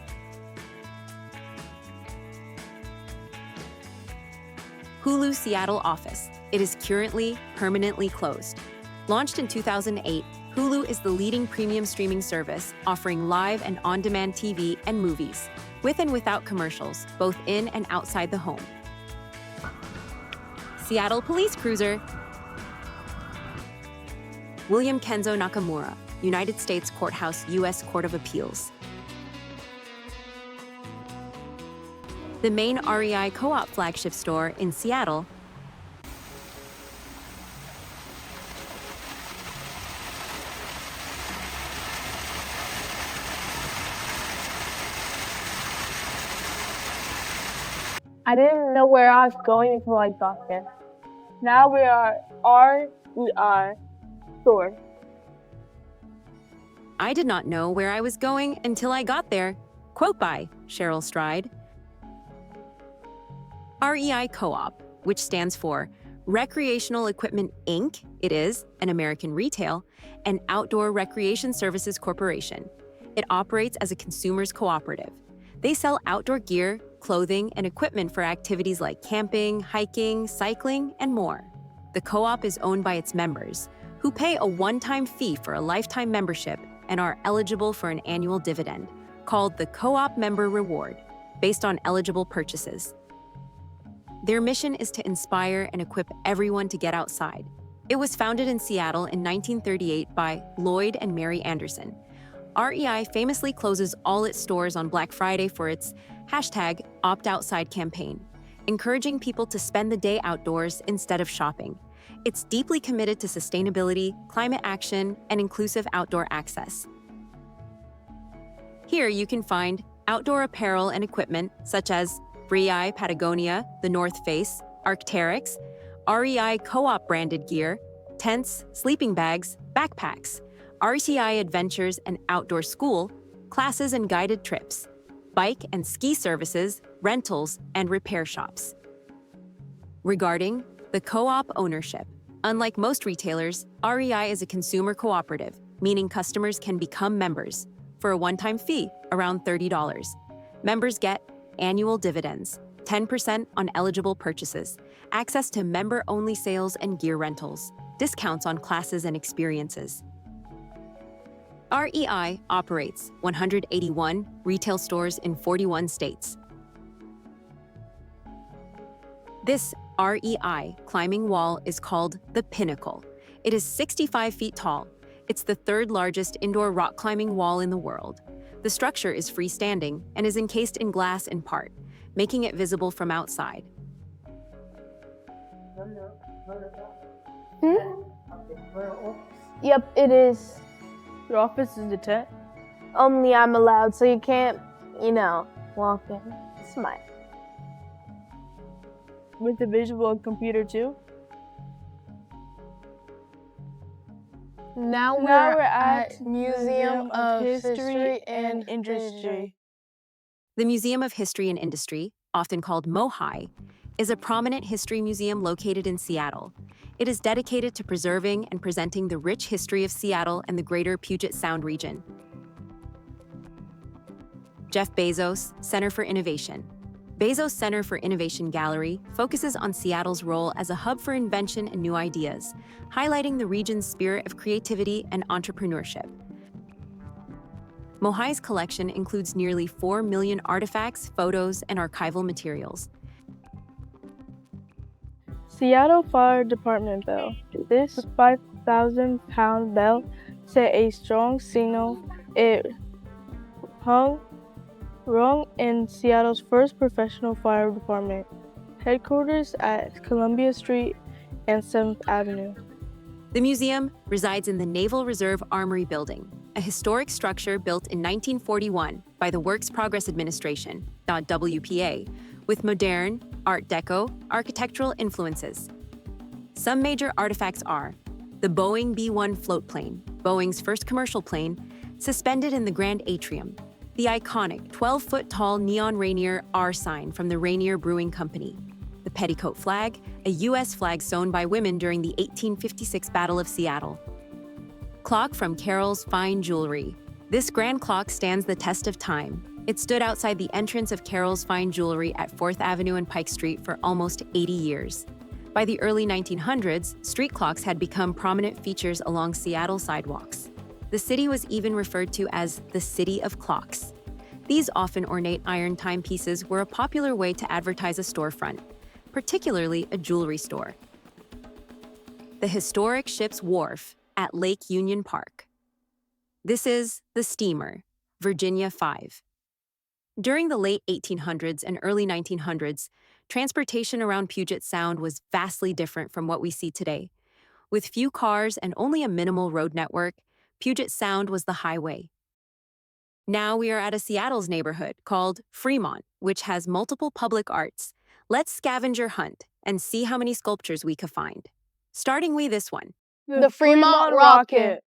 Hulu Seattle office. It is currently permanently closed. Launched in 2008, Hulu is the leading premium streaming service offering live and on-demand TV and movies, with and without commercials, both in and outside the home. Seattle Police Cruiser. William Kenzo Nakamura, United States Courthouse, U.S. Court of Appeals. The main REI Co-op flagship store in Seattle. I didn't know where I was going until I got there. Now we are REI store. I did not know where I was going until I got there. Quote by Cheryl Stride. REI Co-op, which stands for Recreational Equipment, Inc., it is an American retail, and Outdoor Recreation Services Corporation. It operates as a consumer's cooperative. They sell outdoor gear, clothing, and equipment for activities like camping, hiking, cycling, and more. The co-op is owned by its members, who pay a one-time fee for a lifetime membership and are eligible for an annual dividend, called the Co-op Member Reward, based on eligible purchases. Their mission is to inspire and equip everyone to get outside. It was founded in Seattle in 1938 by Lloyd and Mary Anderson. REI famously closes all its stores on Black Friday for its #OptOutside campaign, encouraging people to spend the day outdoors instead of shopping. It's deeply committed to sustainability, climate action, and inclusive outdoor access. Here you can find outdoor apparel and equipment such as REI Patagonia, The North Face, Arc'teryx, REI Co-op branded gear, tents, sleeping bags, backpacks, RTI adventures and outdoor school, classes and guided trips, bike and ski services, rentals, and repair shops. Regarding the co-op ownership, unlike most retailers, REI is a consumer cooperative, meaning customers can become members for a one-time fee, around $30. Members get annual dividends, 10% on eligible purchases, access to member-only sales and gear rentals, discounts on classes and experiences. REI operates 181 retail stores in 41 states. This REI climbing wall is called the Pinnacle. It is 65 feet tall. It's the third largest indoor rock climbing wall in the world. The structure is freestanding and is encased in glass in part, making it visible from outside. Yep, it is. Your office is the tent? Only I'm allowed, so you can't, walk in. Smile. With the visual computer too? Now we're at Museum of History and Industry. The Museum of History and Industry, often called MoHI, is a prominent history museum located in Seattle. It is dedicated to preserving and presenting the rich history of Seattle and the greater Puget Sound region. Jeff Bezos Center for Innovation. Bezos Center for Innovation Gallery focuses on Seattle's role as a hub for invention and new ideas, highlighting the region's spirit of creativity and entrepreneurship. MoHI's collection includes nearly 4 million artifacts, photos, and archival materials. Seattle Fire Department bell. This 5,000-pound bell set a strong signal. It rung in Seattle's first professional fire department, headquarters at Columbia Street and 7th Avenue. The museum resides in the Naval Reserve Armory Building, a historic structure built in 1941 by the Works Progress Administration, WPA, with modern, Art Deco, architectural influences. Some major artifacts are the Boeing B-1 floatplane, Boeing's first commercial plane, suspended in the Grand Atrium, the iconic 12-foot-tall neon Rainier R sign from the Rainier Brewing Company, the Petticoat flag, a U.S. flag sewn by women during the 1856 Battle of Seattle. Clock from Carroll's Fine Jewelry. This grand clock stands the test of time. It stood outside the entrance of Carroll's Fine Jewelry at 4th Avenue and Pike Street for almost 80 years. By the early 1900s, street clocks had become prominent features along Seattle sidewalks. The city was even referred to as the City of Clocks. These often ornate iron timepieces were a popular way to advertise a storefront, particularly a jewelry store. The historic ship's wharf at Lake Union Park. This is the steamer, Virginia 5. During the late 1800s and early 1900s, transportation around Puget Sound was vastly different from what we see today. With few cars and only a minimal road network, Puget Sound was the highway. Now we are at a Seattle's neighborhood called Fremont, which has multiple public arts. Let's scavenger hunt and see how many sculptures we can find. Starting with this one. The Fremont Rocket.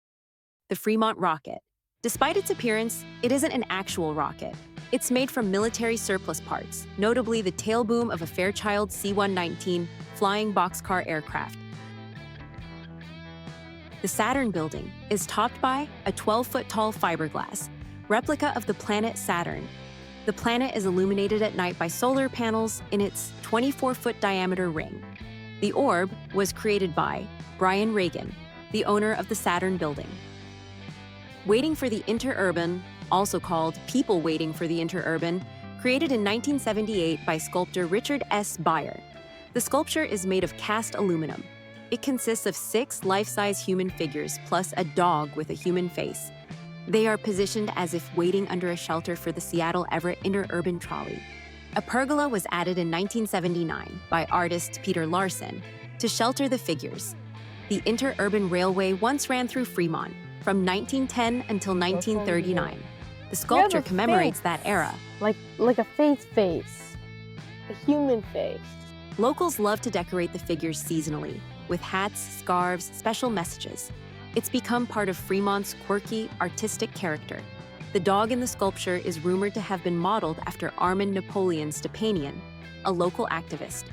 The Fremont Rocket. Despite its appearance, it isn't an actual rocket. It's made from military surplus parts, notably the tail boom of a Fairchild C-119 flying boxcar aircraft. The Saturn building is topped by a 12-foot-tall fiberglass, replica of the planet Saturn. The planet is illuminated at night by solar panels in its 24-foot diameter ring. The orb was created by Brian Regan, the owner of the Saturn building. Waiting for the Interurban, also called People Waiting for the Interurban, created in 1978 by sculptor Richard S. Beyer. The sculpture is made of cast aluminum. It consists of 6 life-size human figures plus a dog with a human face. They are positioned as if waiting under a shelter for the Seattle Everett Interurban Trolley. A pergola was added in 1979 by artist Peter Larson to shelter the figures. The Interurban Railway once ran through Fremont from 1910 until 1939. The sculpture commemorates that era. Like a face. A human face. Locals love to decorate the figures seasonally, with hats, scarves, special messages. It's become part of Fremont's quirky, artistic character. The dog in the sculpture is rumored to have been modeled after Armand Napoleon Stepanian, a local activist.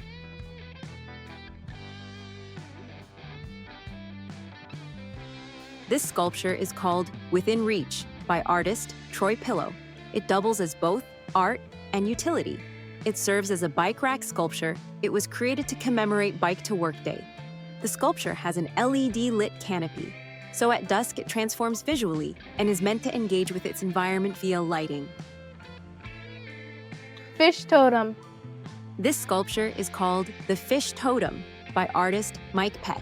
This sculpture is called Within Reach by artist Troy Pillow. It doubles as both art and utility. It serves as a bike rack sculpture. It was created to commemorate Bike to Work Day. The sculpture has an LED-lit canopy, so at dusk it transforms visually and is meant to engage with its environment via lighting. Fish totem. This sculpture is called the Fish Totem by artist Mike Peck.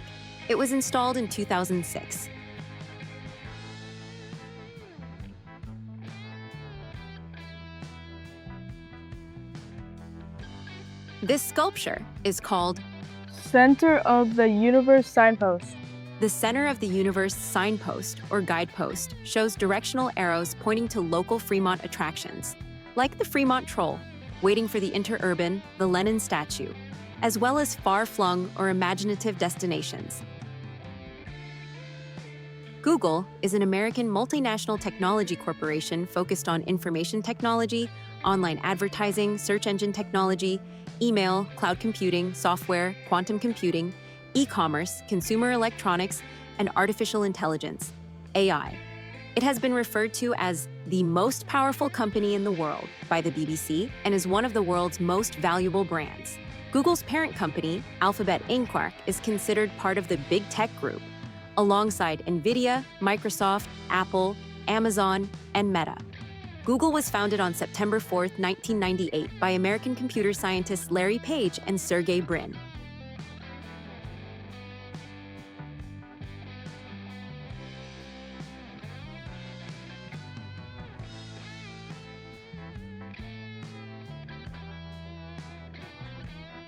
It was installed in 2006. This sculpture is called Center of the Universe signpost. the Center of the Universe signpost or guidepost shows directional arrows pointing to local Fremont attractions, like the Fremont Troll, waiting for the interurban, the Lenin Statue, as well as far-flung or imaginative destinations. Google is an American multinational technology corporation focused on information technology, online advertising, search engine technology, email, cloud computing, software, quantum computing, e-commerce, consumer electronics, and artificial intelligence, AI. It has been referred to as the most powerful company in the world by the BBC and is one of the world's most valuable brands. Google's parent company, Alphabet Inc., is considered part of the big tech group, alongside NVIDIA, Microsoft, Apple, Amazon, and Meta. Google was founded on September 4, 1998 by American computer scientists Larry Page and Sergey Brin.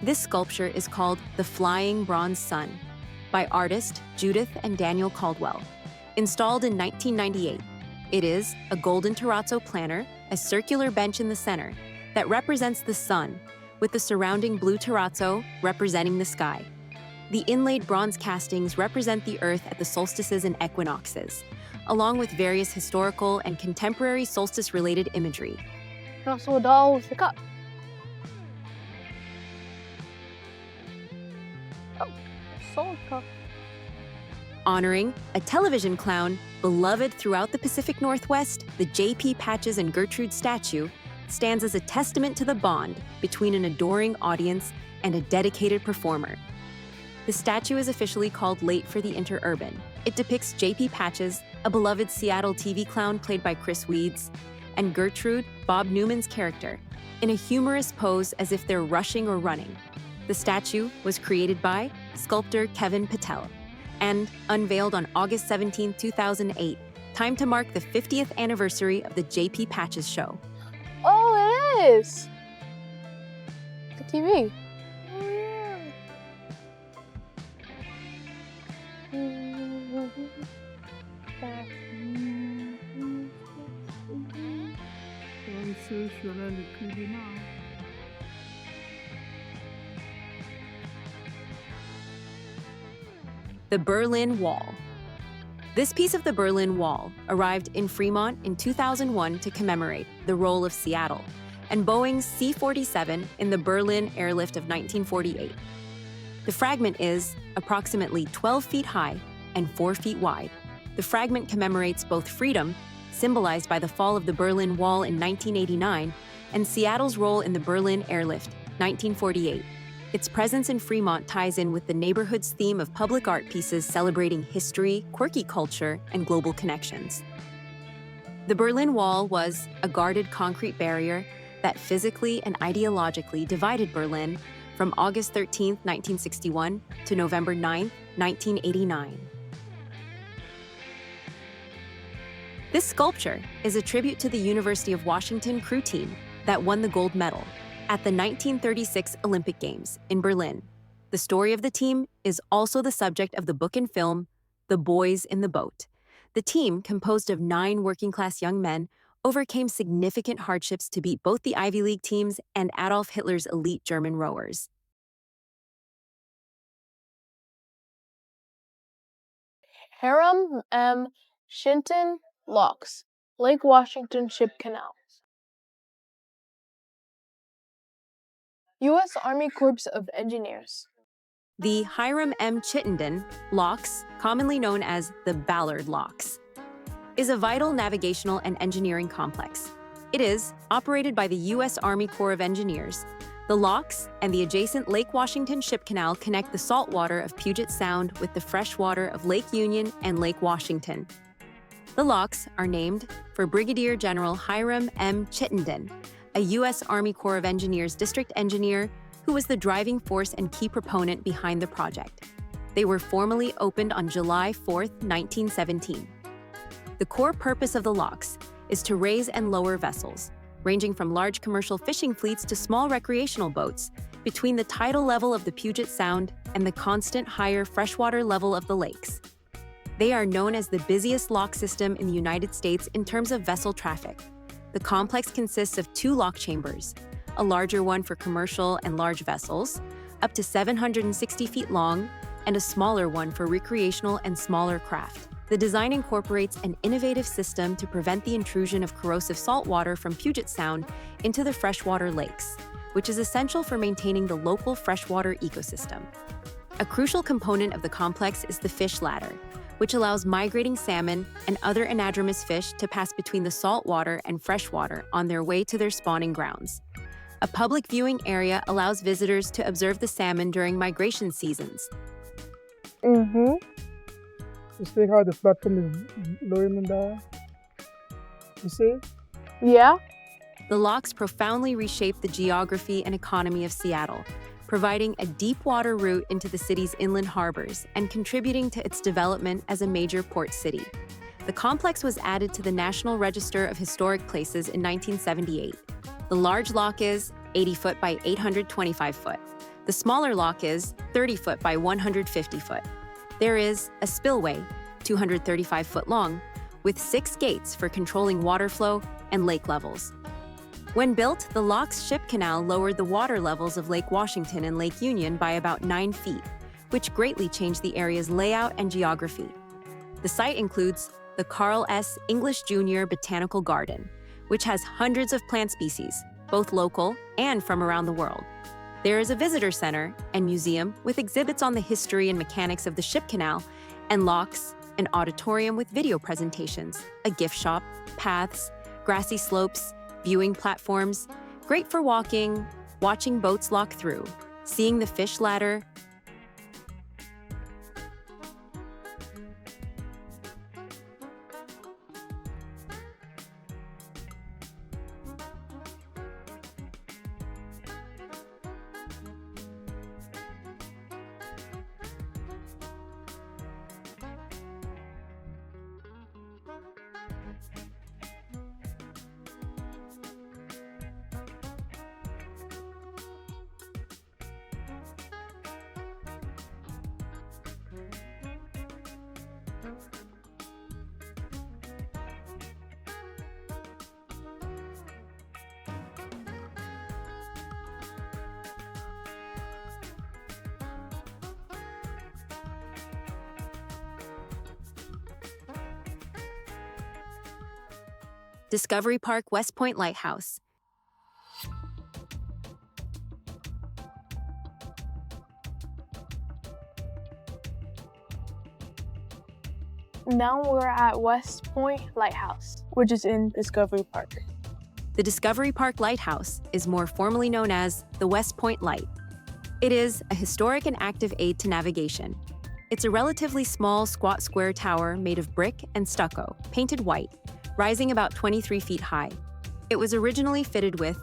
This sculpture is called the Flying Bronze Sun by artist Judith and Daniel Caldwell. Installed in 1998, it is a golden terrazzo planter, a circular bench in the center that represents the sun, with the surrounding blue terrazzo representing the sky. The inlaid bronze castings represent the Earth at the solstices and equinoxes, along with various historical and contemporary solstice-related imagery. I also a doll with a cup. Oh, soul cup. Honoring a television clown beloved throughout the Pacific Northwest, the J.P. Patches and Gertrude statue stands as a testament to the bond between an adoring audience and a dedicated performer. The statue is officially called Late for the Interurban. It depicts J.P. Patches, a beloved Seattle TV clown played by Chris Weeds, and Gertrude, Bob Newman's character, in a humorous pose as if they're rushing or running. The statue was created by sculptor Kevin Patel and unveiled on August 17, 2008, time to mark the 50th anniversary of the J.P. Patches show. Oh, it is! The TV. Oh, yeah. The Berlin Wall. This piece of the Berlin Wall arrived in Fremont in 2001 to commemorate the role of Seattle and Boeing's C-47 in the Berlin airlift of 1948. The fragment is approximately 12 feet high and 4 feet wide. The fragment commemorates both freedom, symbolized by the fall of the Berlin Wall in 1989, and Seattle's role in the Berlin airlift, 1948. Its presence in Fremont ties in with the neighborhood's theme of public art pieces celebrating history, quirky culture, and global connections. The Berlin Wall was a guarded concrete barrier that physically and ideologically divided Berlin from August 13, 1961 to November 9, 1989. This sculpture is a tribute to the University of Washington crew team that won the gold medal at the 1936 Olympic Games in Berlin. The story of the team is also the subject of the book and film, The Boys in the Boat. The team, composed of 9 working-class young men, overcame significant hardships to beat both the Ivy League teams and Adolf Hitler's elite German rowers. Hiram M. Shinton Locks, Lake Washington Ship Canal. U.S. Army Corps of Engineers. The Hiram M. Chittenden Locks, commonly known as the Ballard Locks, is a vital navigational and engineering complex. It is operated by the U.S. Army Corps of Engineers. The locks and the adjacent Lake Washington Ship Canal connect the saltwater of Puget Sound with the freshwater of Lake Union and Lake Washington. The locks are named for Brigadier General Hiram M. Chittenden, a U.S. Army Corps of Engineers district engineer who was the driving force and key proponent behind the project. They were formally opened on July 4, 1917. The core purpose of the locks is to raise and lower vessels, ranging from large commercial fishing fleets to small recreational boats, between the tidal level of the Puget Sound and the constant higher freshwater level of the lakes. They are known as the busiest lock system in the United States in terms of vessel traffic. The complex consists of 2 lock chambers, a larger one for commercial and large vessels, up to 760 feet long, and a smaller one for recreational and smaller craft. The design incorporates an innovative system to prevent the intrusion of corrosive saltwater from Puget Sound into the freshwater lakes, which is essential for maintaining the local freshwater ecosystem. A crucial component of the complex is the fish ladder, which allows migrating salmon and other anadromous fish to pass between the saltwater and freshwater on their way to their spawning grounds. A public viewing area allows visitors to observe the salmon during migration seasons. You see how the platform is lowering and down? You see? Yeah. The locks profoundly reshaped the geography and economy of Seattle, providing a deep water route into the city's inland harbors and contributing to its development as a major port city. The complex was added to the National Register of Historic Places in 1978. The large lock is 80 foot by 825 foot. The smaller lock is 30 foot by 150 foot. There is a spillway, 235 foot long, with 6 gates for controlling water flow and lake levels. When built, the lock's ship canal lowered the water levels of Lake Washington and Lake Union by about 9 feet, which greatly changed the area's layout and geography. The site includes the Carl S. English Jr. Botanical Garden, which has hundreds of plant species, both local and from around the world. There is a visitor center and museum with exhibits on the history and mechanics of the ship canal and locks, an auditorium with video presentations, a gift shop, paths, grassy slopes, viewing platforms, great for walking, watching boats lock through, seeing the fish ladder. Discovery Park West Point Lighthouse. Now we're at West Point Lighthouse, which is in Discovery Park. The Discovery Park Lighthouse is more formally known as the West Point Light. It is a historic and active aid to navigation. It's a relatively small, squat square tower made of brick and stucco, painted white, rising about 23 feet high. It was originally fitted with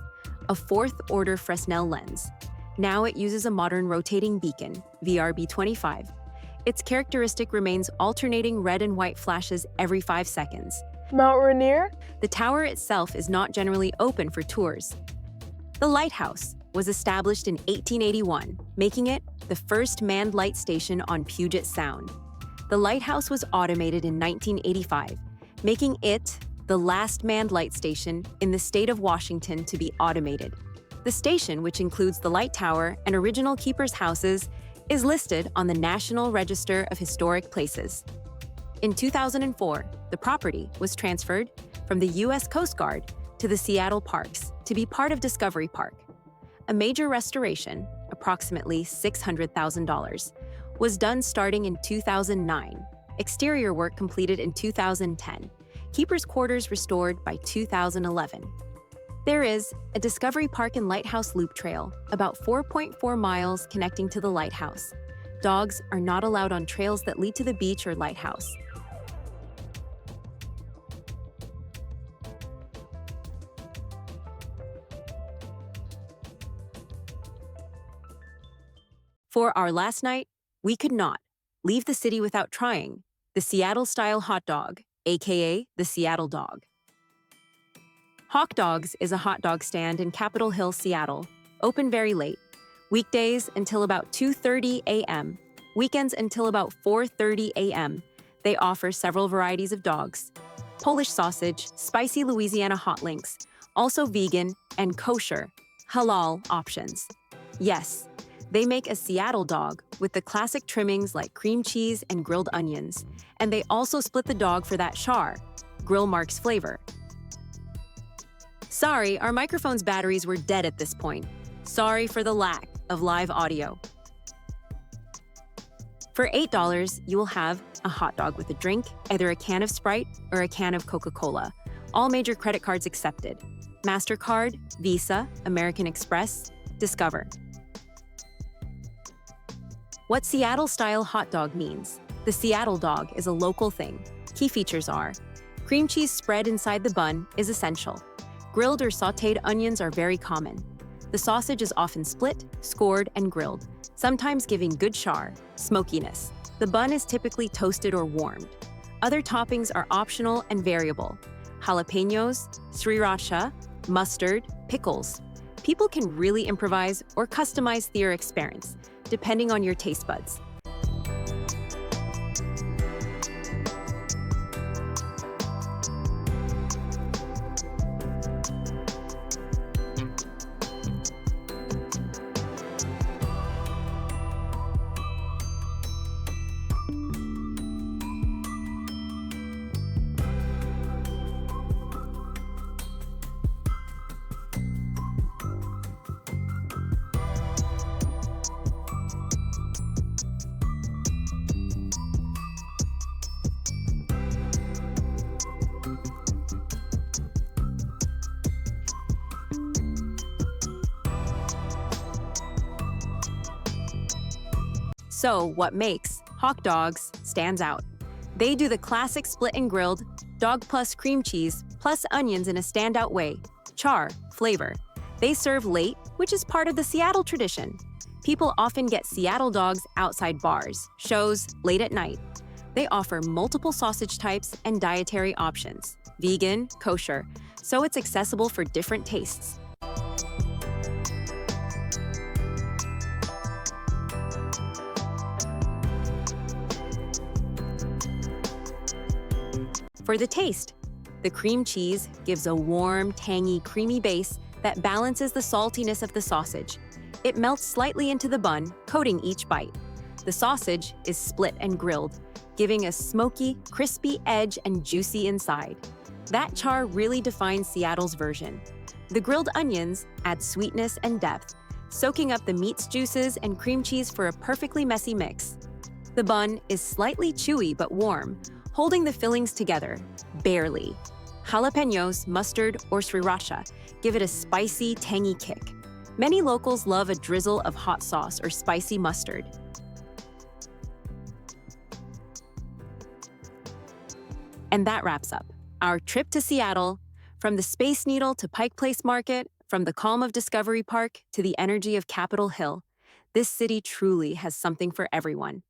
a 4th-order Fresnel lens. Now it uses a modern rotating beacon, VRB25. Its characteristic remains alternating red and white flashes every 5 seconds. Mount Rainier? The tower itself is not generally open for tours. The lighthouse was established in 1881, making it the first manned light station on Puget Sound. The lighthouse was automated in 1985, making it the last manned light station in the state of Washington to be automated. The station, which includes the light tower and original keepers' houses, is listed on the National Register of Historic Places. In 2004, the property was transferred from the U.S. Coast Guard to the Seattle Parks to be part of Discovery Park. A major restoration, approximately $600,000, was done starting in 2009. Exterior work completed in 2010. Keepers' quarters restored by 2011. There is a Discovery Park and Lighthouse Loop Trail, about 4.4 miles connecting to the lighthouse. Dogs are not allowed on trails that lead to the beach or lighthouse. For our last night, we could not leave the city without trying the Seattle-style hot dog, aka the Seattle dog. Hawk Dogs is a hot dog stand in Capitol Hill, Seattle, open very late, weekdays until about 2:30 a.m., weekends until about 4:30 a.m. They offer several varieties of dogs, Polish sausage, spicy Louisiana hot links, also vegan and kosher, halal options. Yes, they make a Seattle dog with the classic trimmings like cream cheese and grilled onions, and they also split the dog for that char, Grill Mark's flavor. Sorry, our microphone's batteries were dead at this point. Sorry for the lack of live audio. For $8, you will have a hot dog with a drink, either a can of Sprite or a can of Coca-Cola. All major credit cards accepted. MasterCard, Visa, American Express, Discover. What Seattle-style hot dog means. The Seattle dog is a local thing. Key features are: cream cheese spread inside the bun is essential. Grilled or sautéed onions are very common. The sausage is often split, scored, and grilled, sometimes giving good char, smokiness. The bun is typically toasted or warmed. Other toppings are optional and variable. Jalapenos, sriracha, mustard, pickles. People can really improvise or customize their experience, depending on your taste buds. So, what makes Hawk Dogs stands out? They do the classic split and grilled, dog plus cream cheese, plus onions in a standout way, char, flavor. They serve late, which is part of the Seattle tradition. People often get Seattle dogs outside bars, shows, late at night. They offer multiple sausage types and dietary options, vegan, kosher, so it's accessible for different tastes. For the taste, the cream cheese gives a warm, tangy, creamy base that balances the saltiness of the sausage. It melts slightly into the bun, coating each bite. The sausage is split and grilled, giving a smoky, crispy edge and juicy inside. That char really defines Seattle's version. The grilled onions add sweetness and depth, soaking up the meat's juices and cream cheese for a perfectly messy mix. The bun is slightly chewy but warm, holding the fillings together, barely. Jalapenos, mustard, or sriracha give it a spicy, tangy kick. Many locals love a drizzle of hot sauce or spicy mustard. And that wraps up our trip to Seattle, from the Space Needle to Pike Place Market, from the calm of Discovery Park to the energy of Capitol Hill. This city truly has something for everyone.